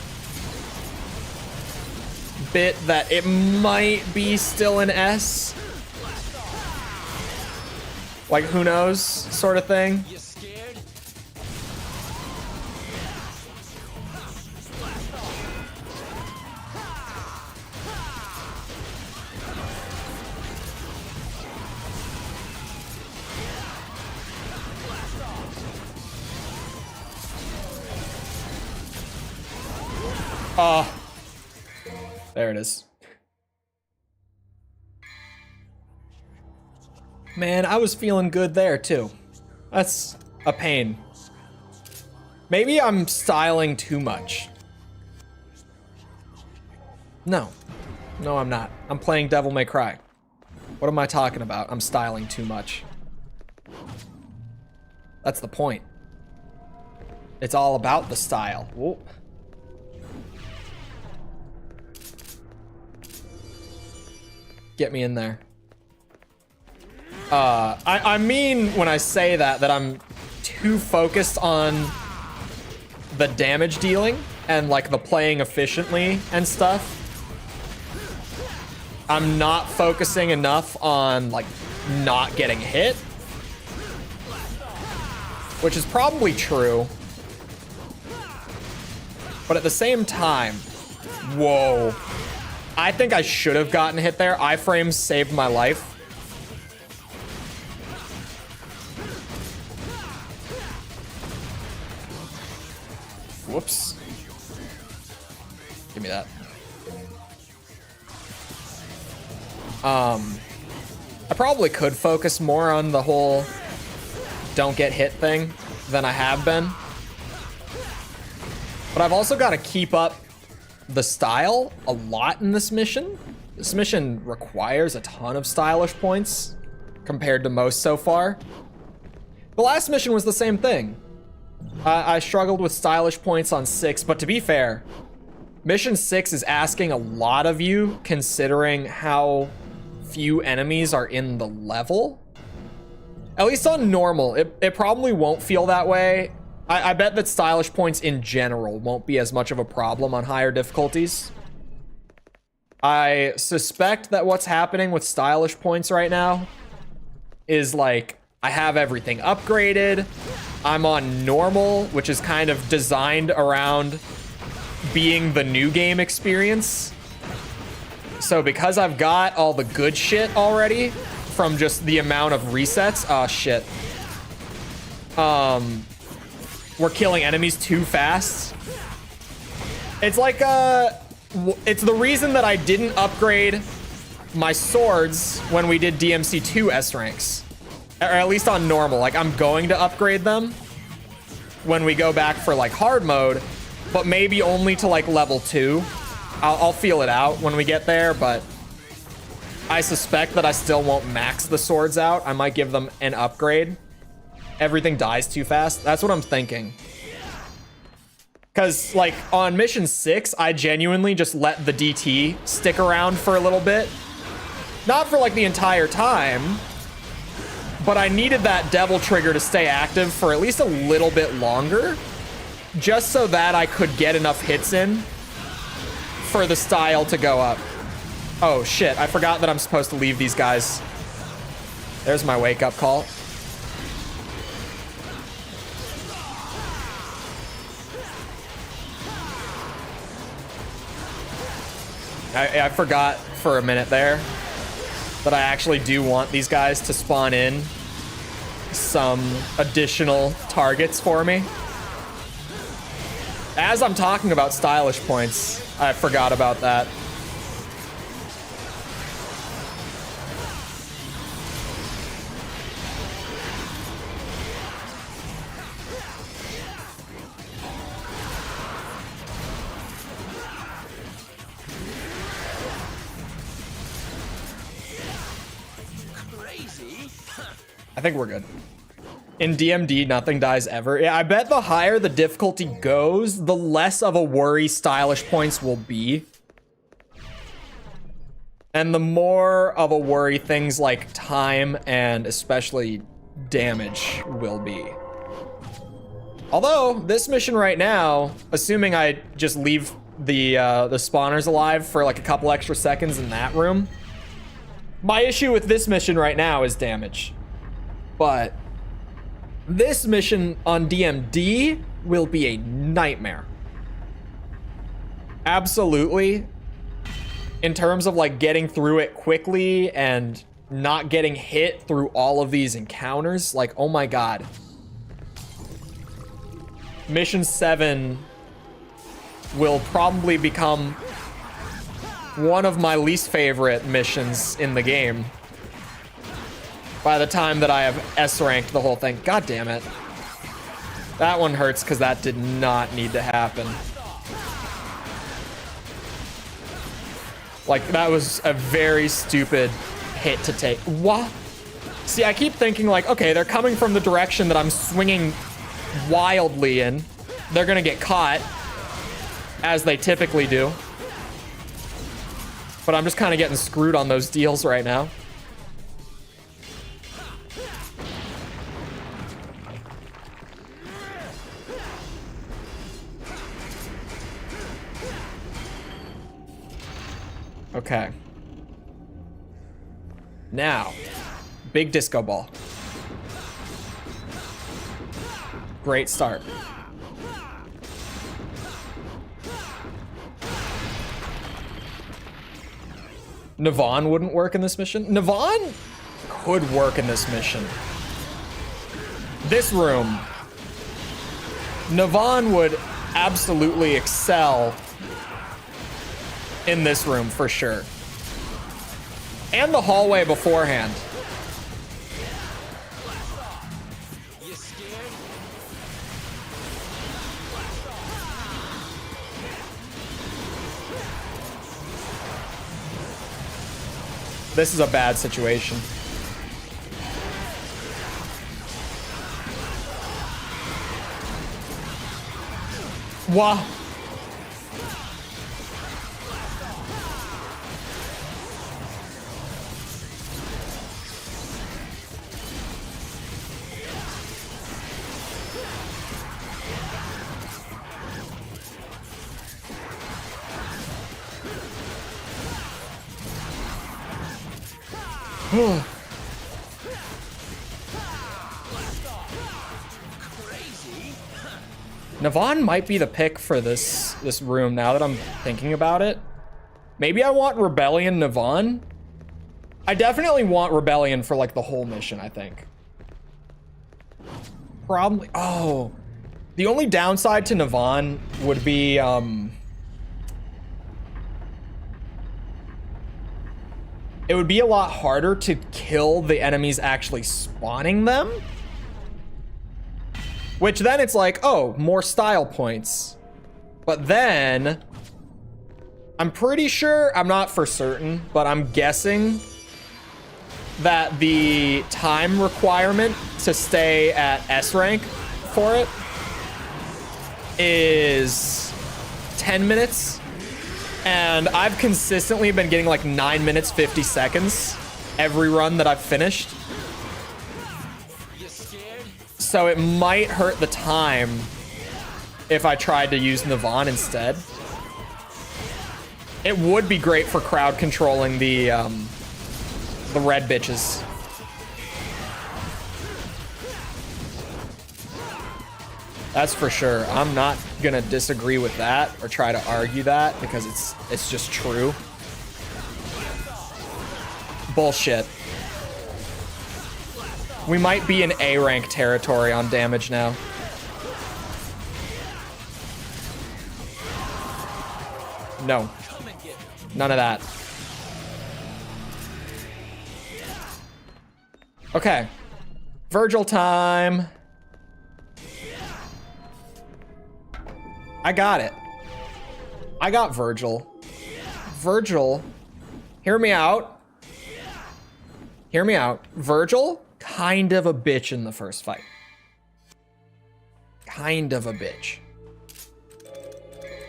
bit that it might be still an S. Like, who knows, sort of thing. You scared? There it is. Man, I was feeling good there too. That's a pain. Maybe I'm styling too much. No. No, I'm not. I'm playing Devil May Cry. What am I talking about? I'm styling too much. That's the point. It's all about the style. Whoop. Get me in there. I mean when I say that I'm too focused on the damage dealing and like the playing efficiently and stuff. I'm not focusing enough on like not getting hit, which is probably true. But at the same time, whoa. I think I should have gotten hit there. Iframes saved my life. Whoops. Give me that. I probably could focus more on the whole don't get hit thing than I have been. But I've also got to keep up the style a lot in this mission. This mission requires a ton of stylish points compared to most so far. The last mission was the same thing. I struggled with stylish points on 6, but to be fair, mission 6 is asking a lot of you considering how few enemies are in the level. At least on normal, it probably won't feel that way. I bet that stylish points in general won't be as much of a problem on higher difficulties. I suspect that what's happening with stylish points right now is like, I have everything upgraded. I'm on normal, which is kind of designed around being the new game experience. So because I've got all the good shit already from just the amount of resets, oh shit. We're killing enemies too fast. It's like it's the reason that I didn't upgrade my swords when we did DMC2 S ranks. Or at least on normal. Like, I'm going to upgrade them when we go back for, like, hard mode, but maybe only to, like, level 2. I'll feel it out when we get there, but I suspect that I still won't max the swords out. I might give them an upgrade. Everything dies too fast. That's what I'm thinking. Because, like, on mission 6, I genuinely just let the DT stick around for a little bit. Not for, like, the entire time, but I needed that devil trigger to stay active for at least a little bit longer, just so that I could get enough hits in for the style to go up. Oh, shit. I forgot that I'm supposed to leave these guys. There's my wake-up call. I forgot for a minute there that I actually do want these guys to spawn in some additional targets for me. As I'm talking about stylish points, I forgot about that. I think we're good. In DMD, nothing dies ever. Yeah, I bet the higher the difficulty goes, the less of a worry stylish points will be. And the more of a worry things like time and especially damage will be. Although, this mission right now, assuming I just leave the spawners alive for like a couple extra seconds in that room, my issue with this mission right now is damage. But this mission on DMD will be a nightmare. Absolutely. In terms of like getting through it quickly and not getting hit through all of these encounters. Like, oh my God. Mission 7 will probably become one of my least favorite missions in the game by the time that I have S-ranked the whole thing. God damn it. That one hurts because that did not need to happen. Like, that was a very stupid hit to take. What? See, I keep thinking like, okay, they're coming from the direction that I'm swinging wildly in. They're gonna get caught, as they typically do. But I'm just kind of getting screwed on those deals right now. Okay. Now, big disco ball. Great start. Navon wouldn't work in this mission. Navon could work in this mission. This room. Navon would absolutely excel in this room for sure. And the hallway beforehand. You scared? This is a bad situation. Wow. Navon might be the pick for this room now that I'm thinking about it. Maybe I want Rebellion Navon. I definitely want Rebellion for like the whole mission, I think. Probably. Oh, the only downside to Navon would be it would be a lot harder to kill the enemies actually spawning them. Which then it's like, oh, more style points. But then, I'm pretty sure, I'm not for certain, but I'm guessing that the time requirement to stay at S rank for it is 10 minutes. And I've consistently been getting like 9 minutes, 50 seconds every run that I've finished. So it might hurt the time if I tried to use Navon instead. It would be great for crowd controlling the red bitches. That's for sure. I'm not gonna disagree with that or try to argue that because it's just true. Bullshit. We might be in A rank territory on damage now. No. None of that. Okay. Virgil time. I got it. I got Virgil. Virgil, hear me out. Hear me out. Virgil, kind of a bitch in the first fight. Kind of a bitch.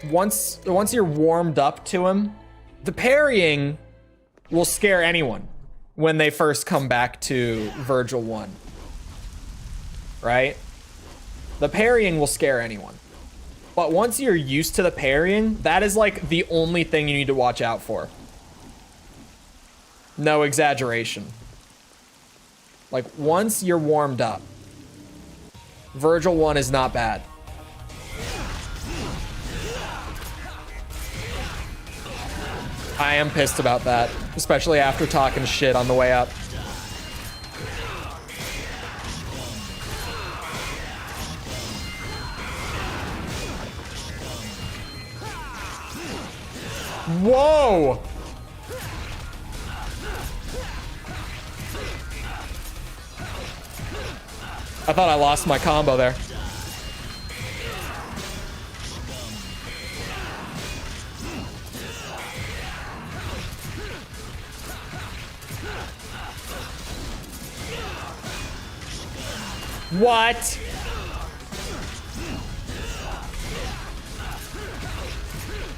Once you're warmed up to him, the parrying will scare anyone when they first come back to Virgil 1. Right? The parrying will scare anyone. But once you're used to the parrying, that is like the only thing you need to watch out for. No exaggeration. Like once you're warmed up, Virgil 1 is not bad. I am pissed about that, especially after talking shit on the way up. Whoa! I thought I lost my combo there. What?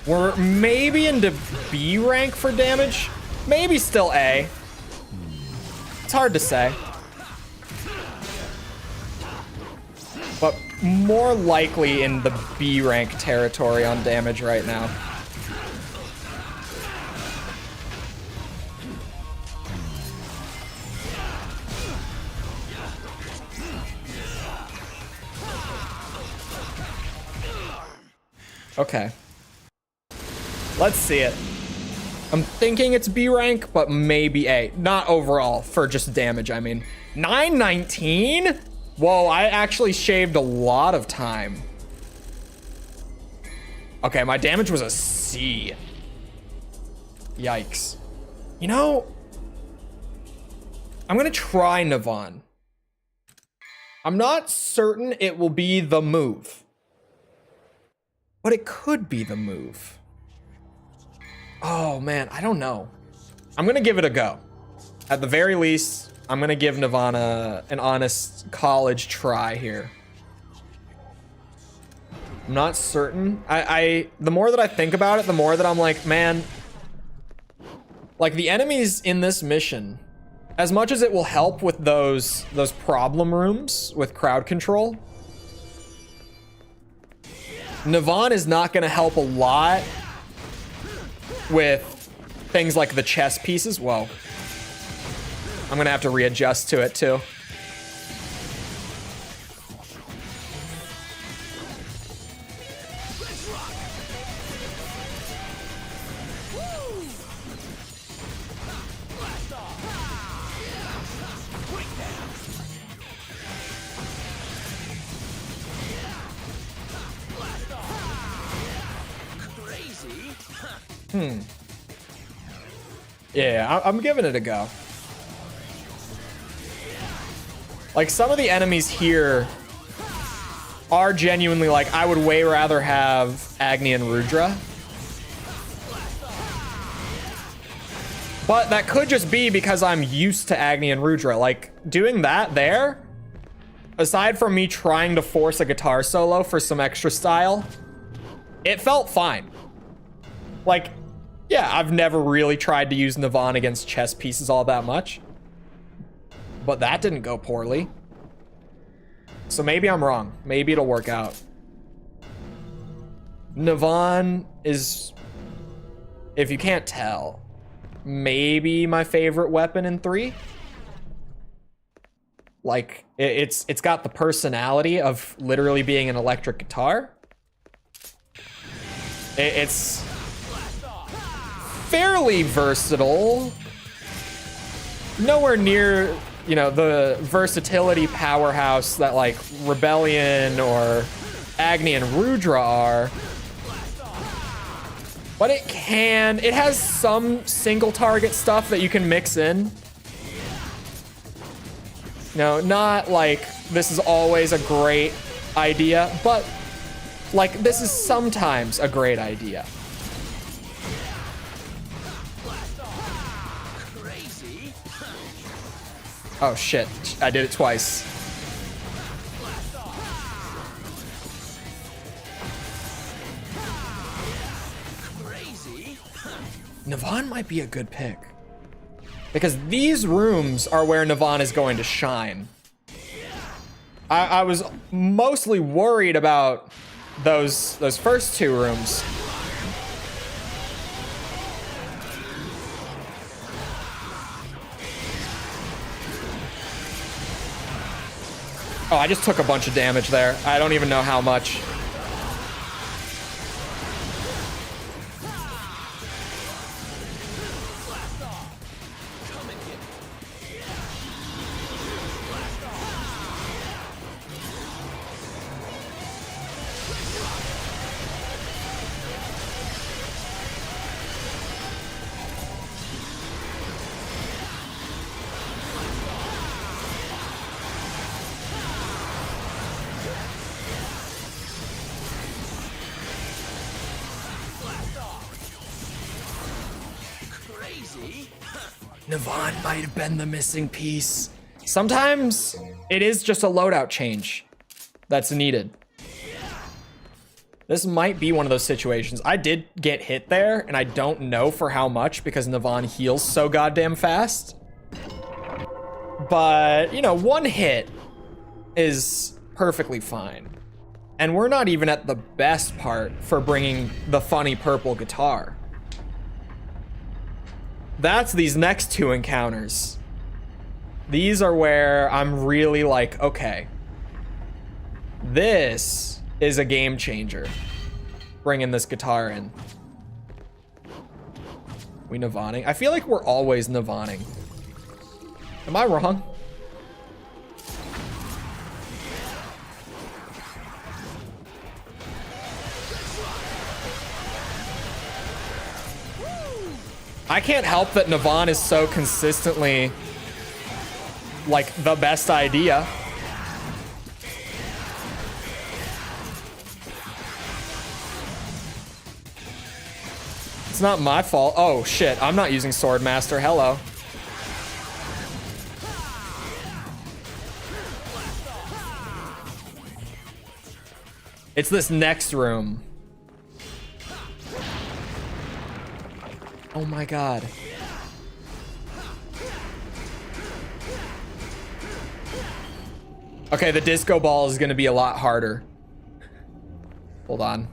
We're maybe into B rank for damage. Maybe still A. It's hard to say. But more likely in the B rank territory on damage right now. Okay. Let's see it. I'm thinking it's B rank, but maybe A. Not overall, for just damage, I mean. 919? Whoa, I actually shaved a lot of time. Okay, my damage was a C. Yikes. You know, I'm gonna try Navon. I'm not certain it will be the move, but it could be the move. Oh man, I don't know. I'm gonna give it a go. At the very least, I'm gonna give Navon an honest college try here. I'm not certain. The more that I think about it, the more that I'm like, man, like the enemies in this mission, as much as it will help with those problem rooms with crowd control, Navon is not gonna help a lot with things like the chess pieces. Whoa. I'm gonna have to readjust to it too. Yeah, I'm giving it a go. Like, some of the enemies here are genuinely like, I would way rather have Agni and Rudra. But that could just be because I'm used to Agni and Rudra. Like, doing that there, aside from me trying to force a guitar solo for some extra style, it felt fine. Like, yeah, I've never really tried to use Navon against chess pieces all that much. But that didn't go poorly. So maybe I'm wrong. Maybe it'll work out. Navon is, if you can't tell, maybe my favorite weapon in 3. Like, it's got the personality of literally being an electric guitar. It's fairly versatile. Nowhere near, you know, the versatility powerhouse that like Rebellion or Agni and Rudra are. But it has some single target stuff that you can mix in. No, not like this is always a great idea, but like this is sometimes a great idea. Oh shit, I did it twice. Navon might be a good pick. Because these rooms are where Navon is going to shine. I was mostly worried about those first 2 rooms. Oh, I just took a bunch of damage there. I don't even know how much. Navon might have been the missing piece. Sometimes it is just a loadout change that's needed. This might be one of those situations. I did get hit there, and I don't know for how much because Navon heals so goddamn fast. But, you know, 1 hit is perfectly fine. And we're not even at the best part for bringing the funny purple guitar. That's these next 2 encounters. These are where I'm really like, okay, this is a game changer. Bringing this guitar in. We Navoning? I feel like we're always Navoning. Am I wrong? I can't help that Navon is so consistently like the best idea. It's not my fault. Oh shit, I'm not using Swordmaster. Hello. It's this next room. Oh my god. Okay, the disco ball is gonna be a lot harder. Hold on.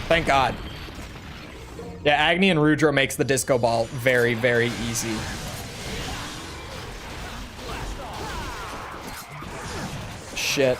Thank God. Yeah, Agni and Rudra makes the disco ball very, very easy. Shit.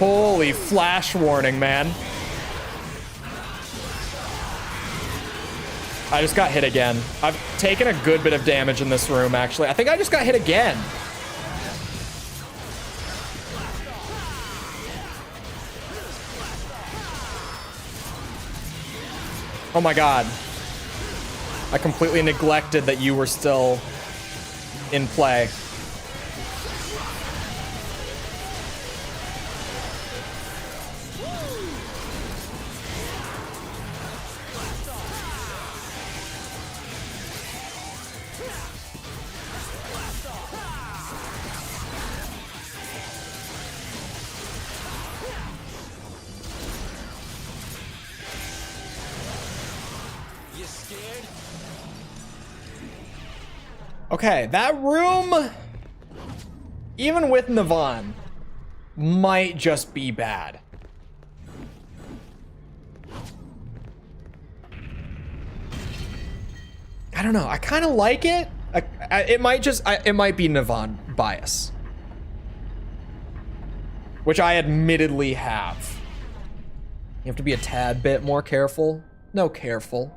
Holy flash warning, man. I just got hit again. I've taken a good bit of damage in this room, actually. I think I just got hit again. Oh my god. I completely neglected that you were still in play. Okay, that room, even with Navon, might just be bad. I don't know. I kind of like it. It might be Navon bias, which I admittedly have. You have to be a tad bit more careful. No careful.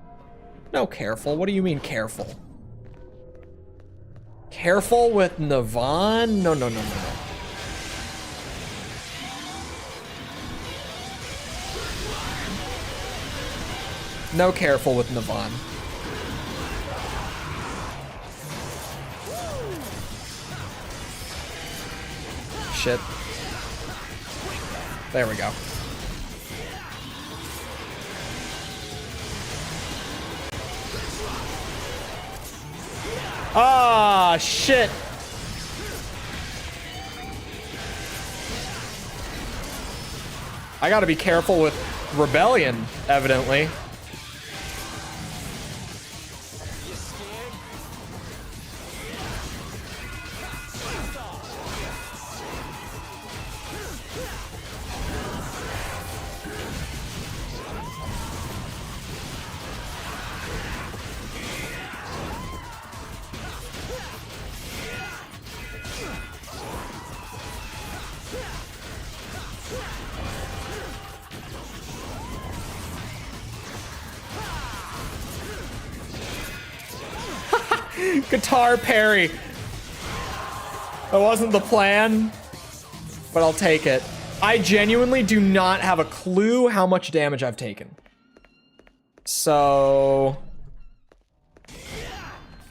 No careful. What do you mean careful? Careful with Navon? No, no, no, no, no. No careful with Navon. Shit. There we go. Ah, shit. I gotta be careful with Rebellion, evidently. Guitar parry. That wasn't the plan, but I'll take it. I genuinely do not have a clue how much damage I've taken. So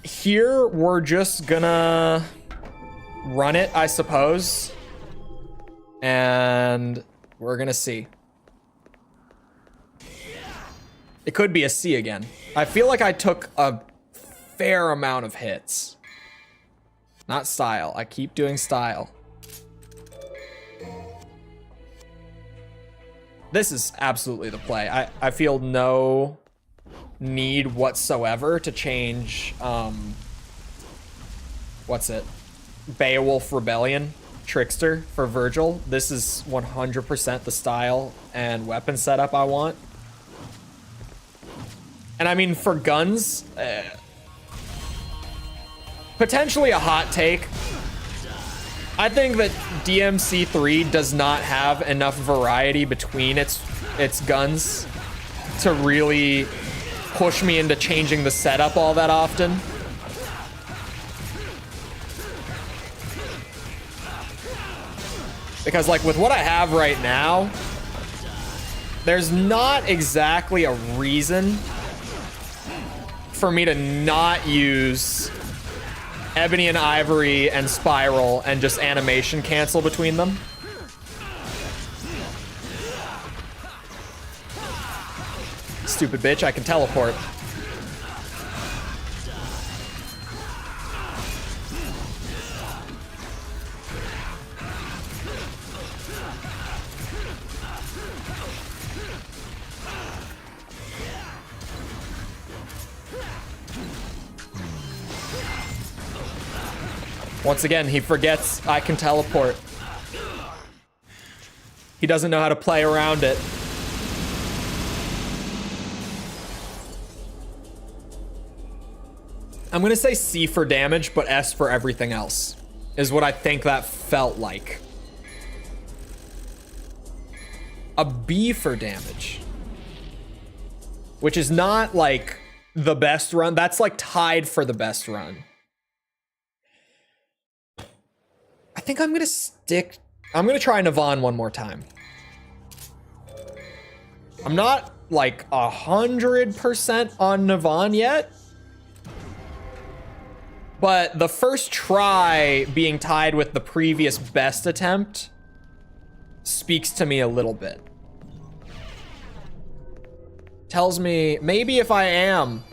here we're just gonna run it, I suppose. And we're gonna see. It could be a C again. I feel like I took a fair amount of hits. Not style. I keep doing style. This is absolutely the play. I feel no need whatsoever to change, what's it? Beowulf Rebellion Trickster for Virgil. This is 100% the style and weapon setup I want. And I mean, for guns, potentially a hot take. I think that DMC3 does not have enough variety between its guns to really push me into changing the setup all that often. Because like with what I have right now, there's not exactly a reason for me to not use Ebony and Ivory and Spiral and just animation cancel between them. Stupid bitch, I can teleport. Once again, he forgets I can teleport. He doesn't know how to play around it. I'm gonna say C for damage, but S for everything else, is what I think that felt like. a B for damage, which is not like the best run. That's like tied for the best run. I think I'm gonna try Navon one more time. I'm not like 100% on Navon yet, but the first try being tied with the previous best attempt speaks to me a little bit. Tells me maybe if I am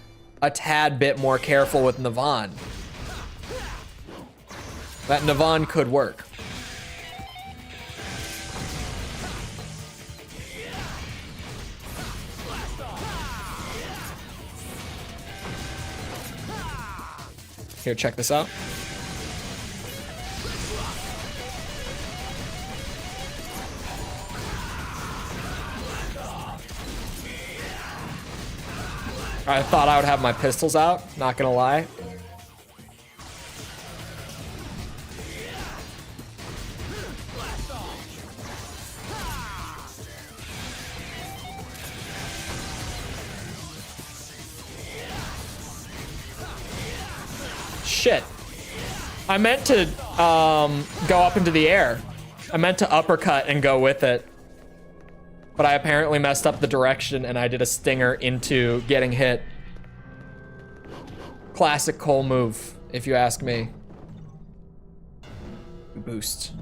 a tad bit more careful with Navon, that Navon could work. Here, check this out. I thought I would have my pistols out, not gonna lie. Shit. I meant to go up into the air. I meant to uppercut and go with it. But I apparently messed up the direction and I did a stinger into getting hit. Classic Chole move, if you ask me. We boost.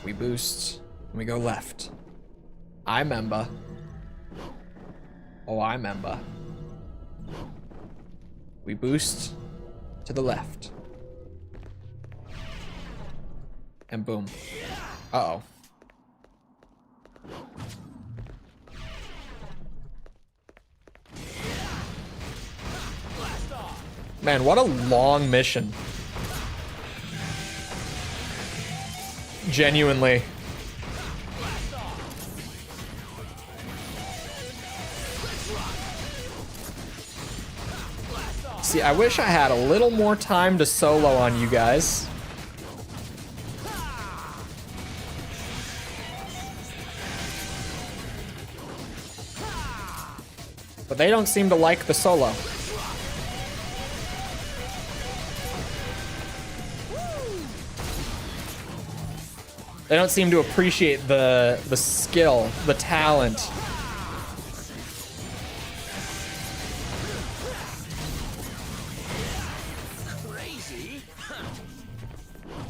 We boost. And we go left. I remember. Oh, I remember. We boost to the left. And boom. Uh-oh. Man, what a long mission. Genuinely. See, I wish I had a little more time to solo on you guys. But they don't seem to like the solo. They don't seem to appreciate the skill, the talent.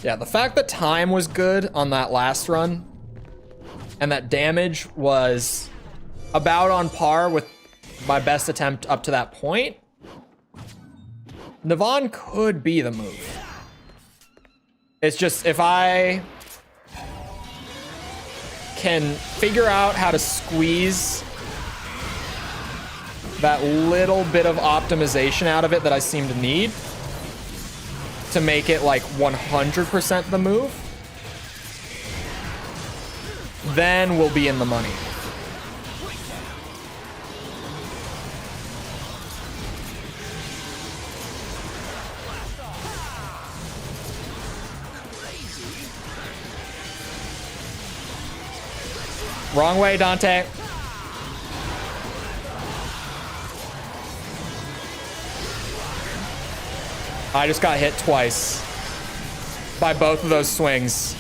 Yeah, the fact that time was good on that last run and that damage was about on par with my best attempt up to that point, Navon could be the move. It's just if I can figure out how to squeeze that little bit of optimization out of it that I seem to need to make it like 100% the move, then we'll be in the money. Wrong way, Dante. I just got hit twice by both of those swings.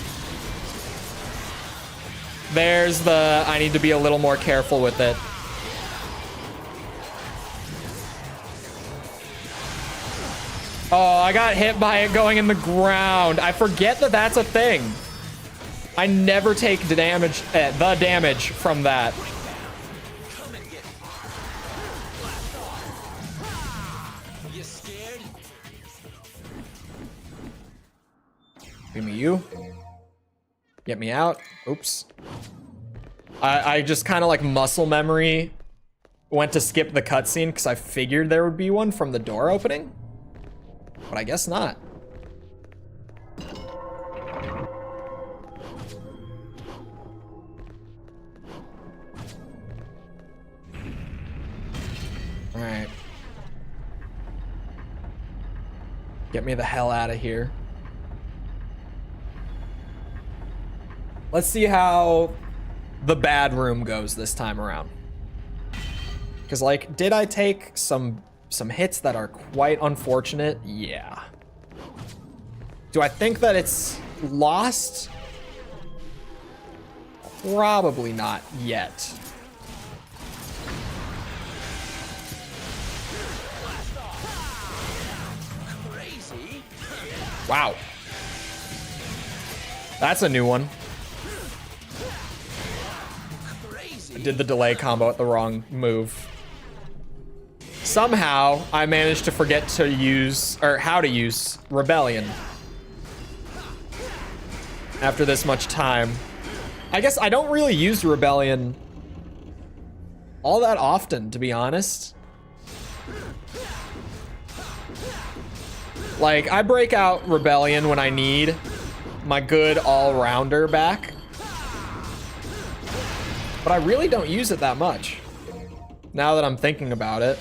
There's the, I need to be a little more careful with it. Oh, I got hit by it going in the ground. I forget that that's a thing. I never take the damage from that. Give me you. Get me out. Oops. I just kind of like muscle memory went to skip the cutscene because I figured there would be one from the door opening. But I guess not. All right. Get me the hell out of here. Let's see how the bad room goes this time around. Because, like, did I take some hits that are quite unfortunate? Yeah. Do I think that it's lost? Probably not yet. Wow. That's a new one. I did the delay combo at the wrong move. Somehow, I managed to forget to use, or how to use, Rebellion. After this much time. I guess I don't really use Rebellion all that often, to be honest. Like, I break out Rebellion when I need my good all-rounder back. But I really don't use it that much, now that I'm thinking about it.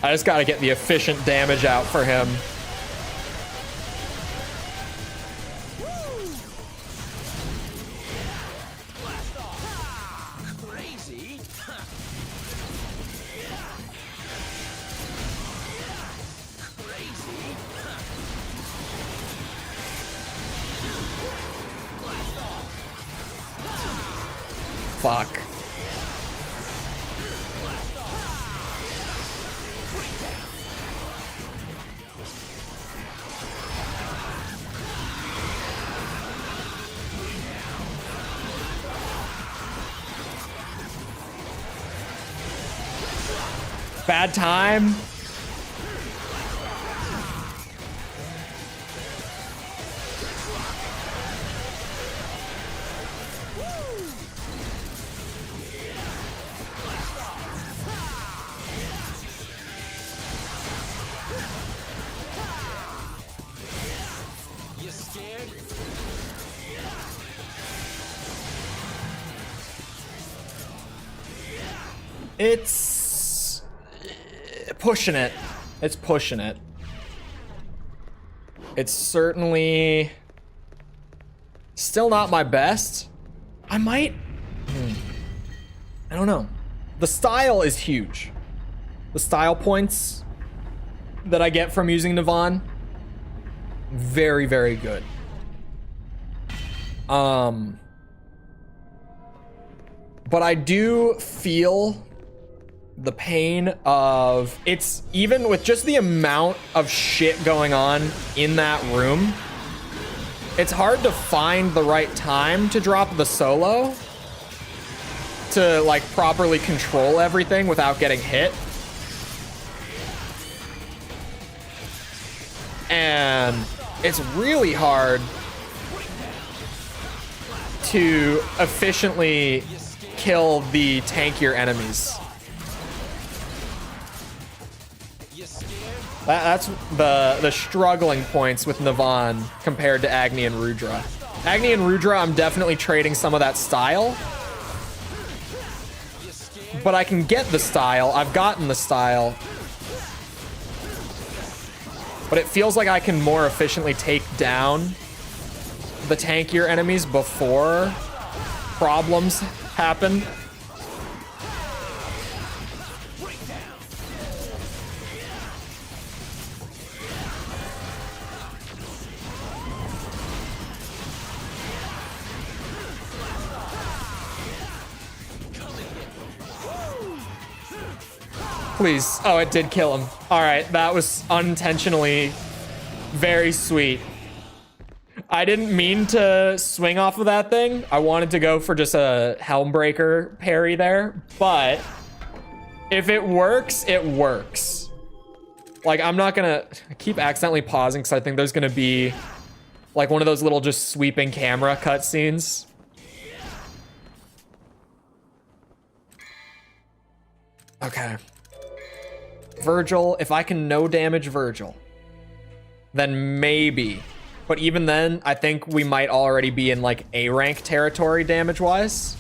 I just gotta get the efficient damage out for him. Fuck. Bad time. You scared? It's pushing it. It's pushing it. It's certainly still not my best. I might. I don't know. The style is huge. The style points that I get from using Navon, very, very good. But I do feel the pain of, it's even with just the amount of shit going on in that room, it's hard to find the right time to drop the solo to like properly control everything without getting hit. And it's really hard to efficiently kill the tankier enemies. That's the struggling points with Navon compared to Agni and Rudra. Agni and Rudra, I'm definitely trading some of that style. But I can get the style. I've gotten the style. But it feels like I can more efficiently take down the tankier enemies before problems happen. Please. Oh, it did kill him. All right, that was unintentionally very sweet. I didn't mean to swing off of that thing. I wanted to go for just a Helmbreaker parry there, but if it works, it works. Like, I'm not gonna, I keep accidentally pausing because I think there's gonna be like one of those little just sweeping camera cutscenes. Okay. Virgil, if I can no damage Virgil, then maybe But even then, I think we might already be in like A rank territory damage-wise.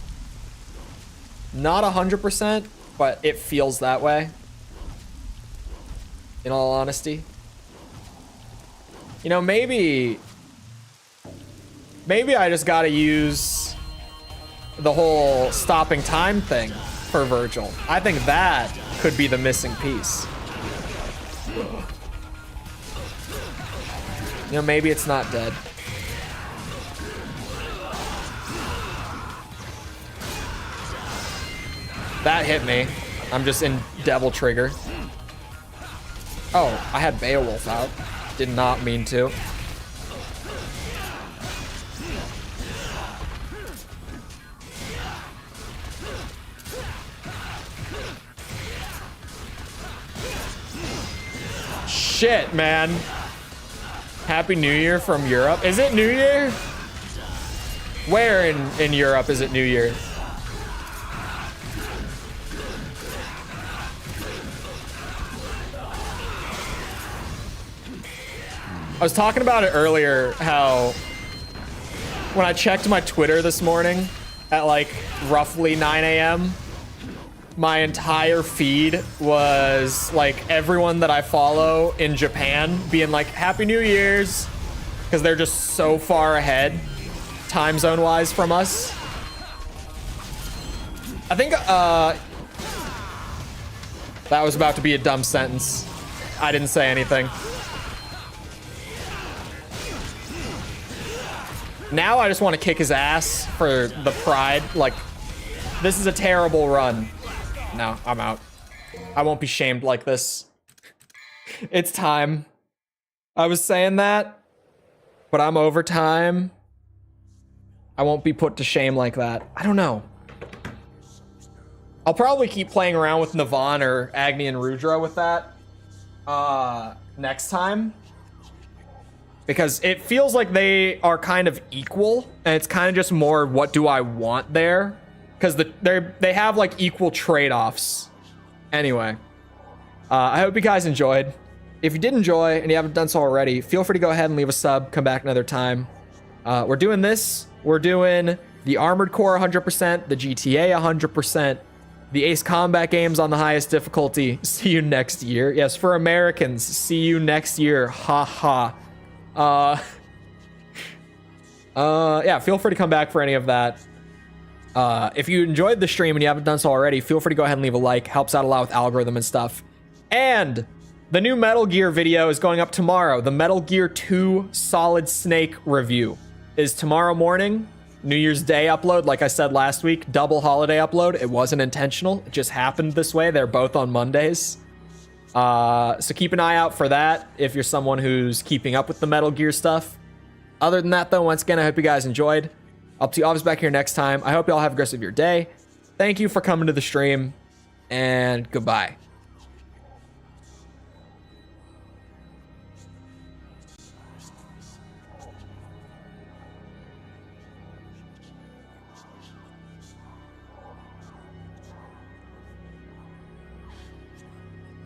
Not 100%, but it feels that way. In all honesty. You know, maybe I just gotta use the whole stopping time thing for Virgil. I think that could be the missing piece. You know, maybe it's not dead. That hit me. I'm just in Devil Trigger. Oh, I had Beowulf out. Did not mean to. Shit, man. Happy New Year from Europe. Is it New Year? Where in Europe is it New Year? I was talking about it earlier, how when I checked my Twitter this morning at like roughly 9 a.m., my entire feed was like everyone that I follow in Japan being like, Happy New Year's, because they're just so far ahead, time zone wise, from us. I think that was about to be a dumb sentence. I didn't say anything. Now I just want to kick his ass for the pride. Like, this is a terrible run. No, I'm out. I won't be shamed like this. It's time. I was saying that, but I'm over time. I won't be put to shame like that. I don't know. I'll probably keep playing around with Navon or Agni and Rudra with that next time. Because it feels like they are kind of equal, and it's kind of just more what do I want there. Because they have like equal trade-offs. Anyway, I hope you guys enjoyed. If you did enjoy and you haven't done so already, feel free to go ahead and leave a sub. Come back another time. We're doing this. We're doing the Armored Core 100%, the GTA 100%, the Ace Combat games on the highest difficulty. See you next year. Yes, for Americans, see you next year. Ha ha. Yeah, feel free to come back for any of that. If you enjoyed the stream and you haven't done so already, feel free to go ahead and leave a like. Helps out a lot with algorithm and stuff. And the new Metal Gear video is going up tomorrow. The Metal Gear 2 Solid Snake review is tomorrow morning. New Year's Day upload, like I said last week, double holiday upload. It wasn't intentional. It just happened this way. They're both on Mondays. So keep an eye out for that if you're someone who's keeping up with the Metal Gear stuff. Other than that, though, once again, I hope you guys enjoyed. I'll see you all back here next time. I hope you all have a great rest of your day. Thank you for coming to the stream, and goodbye.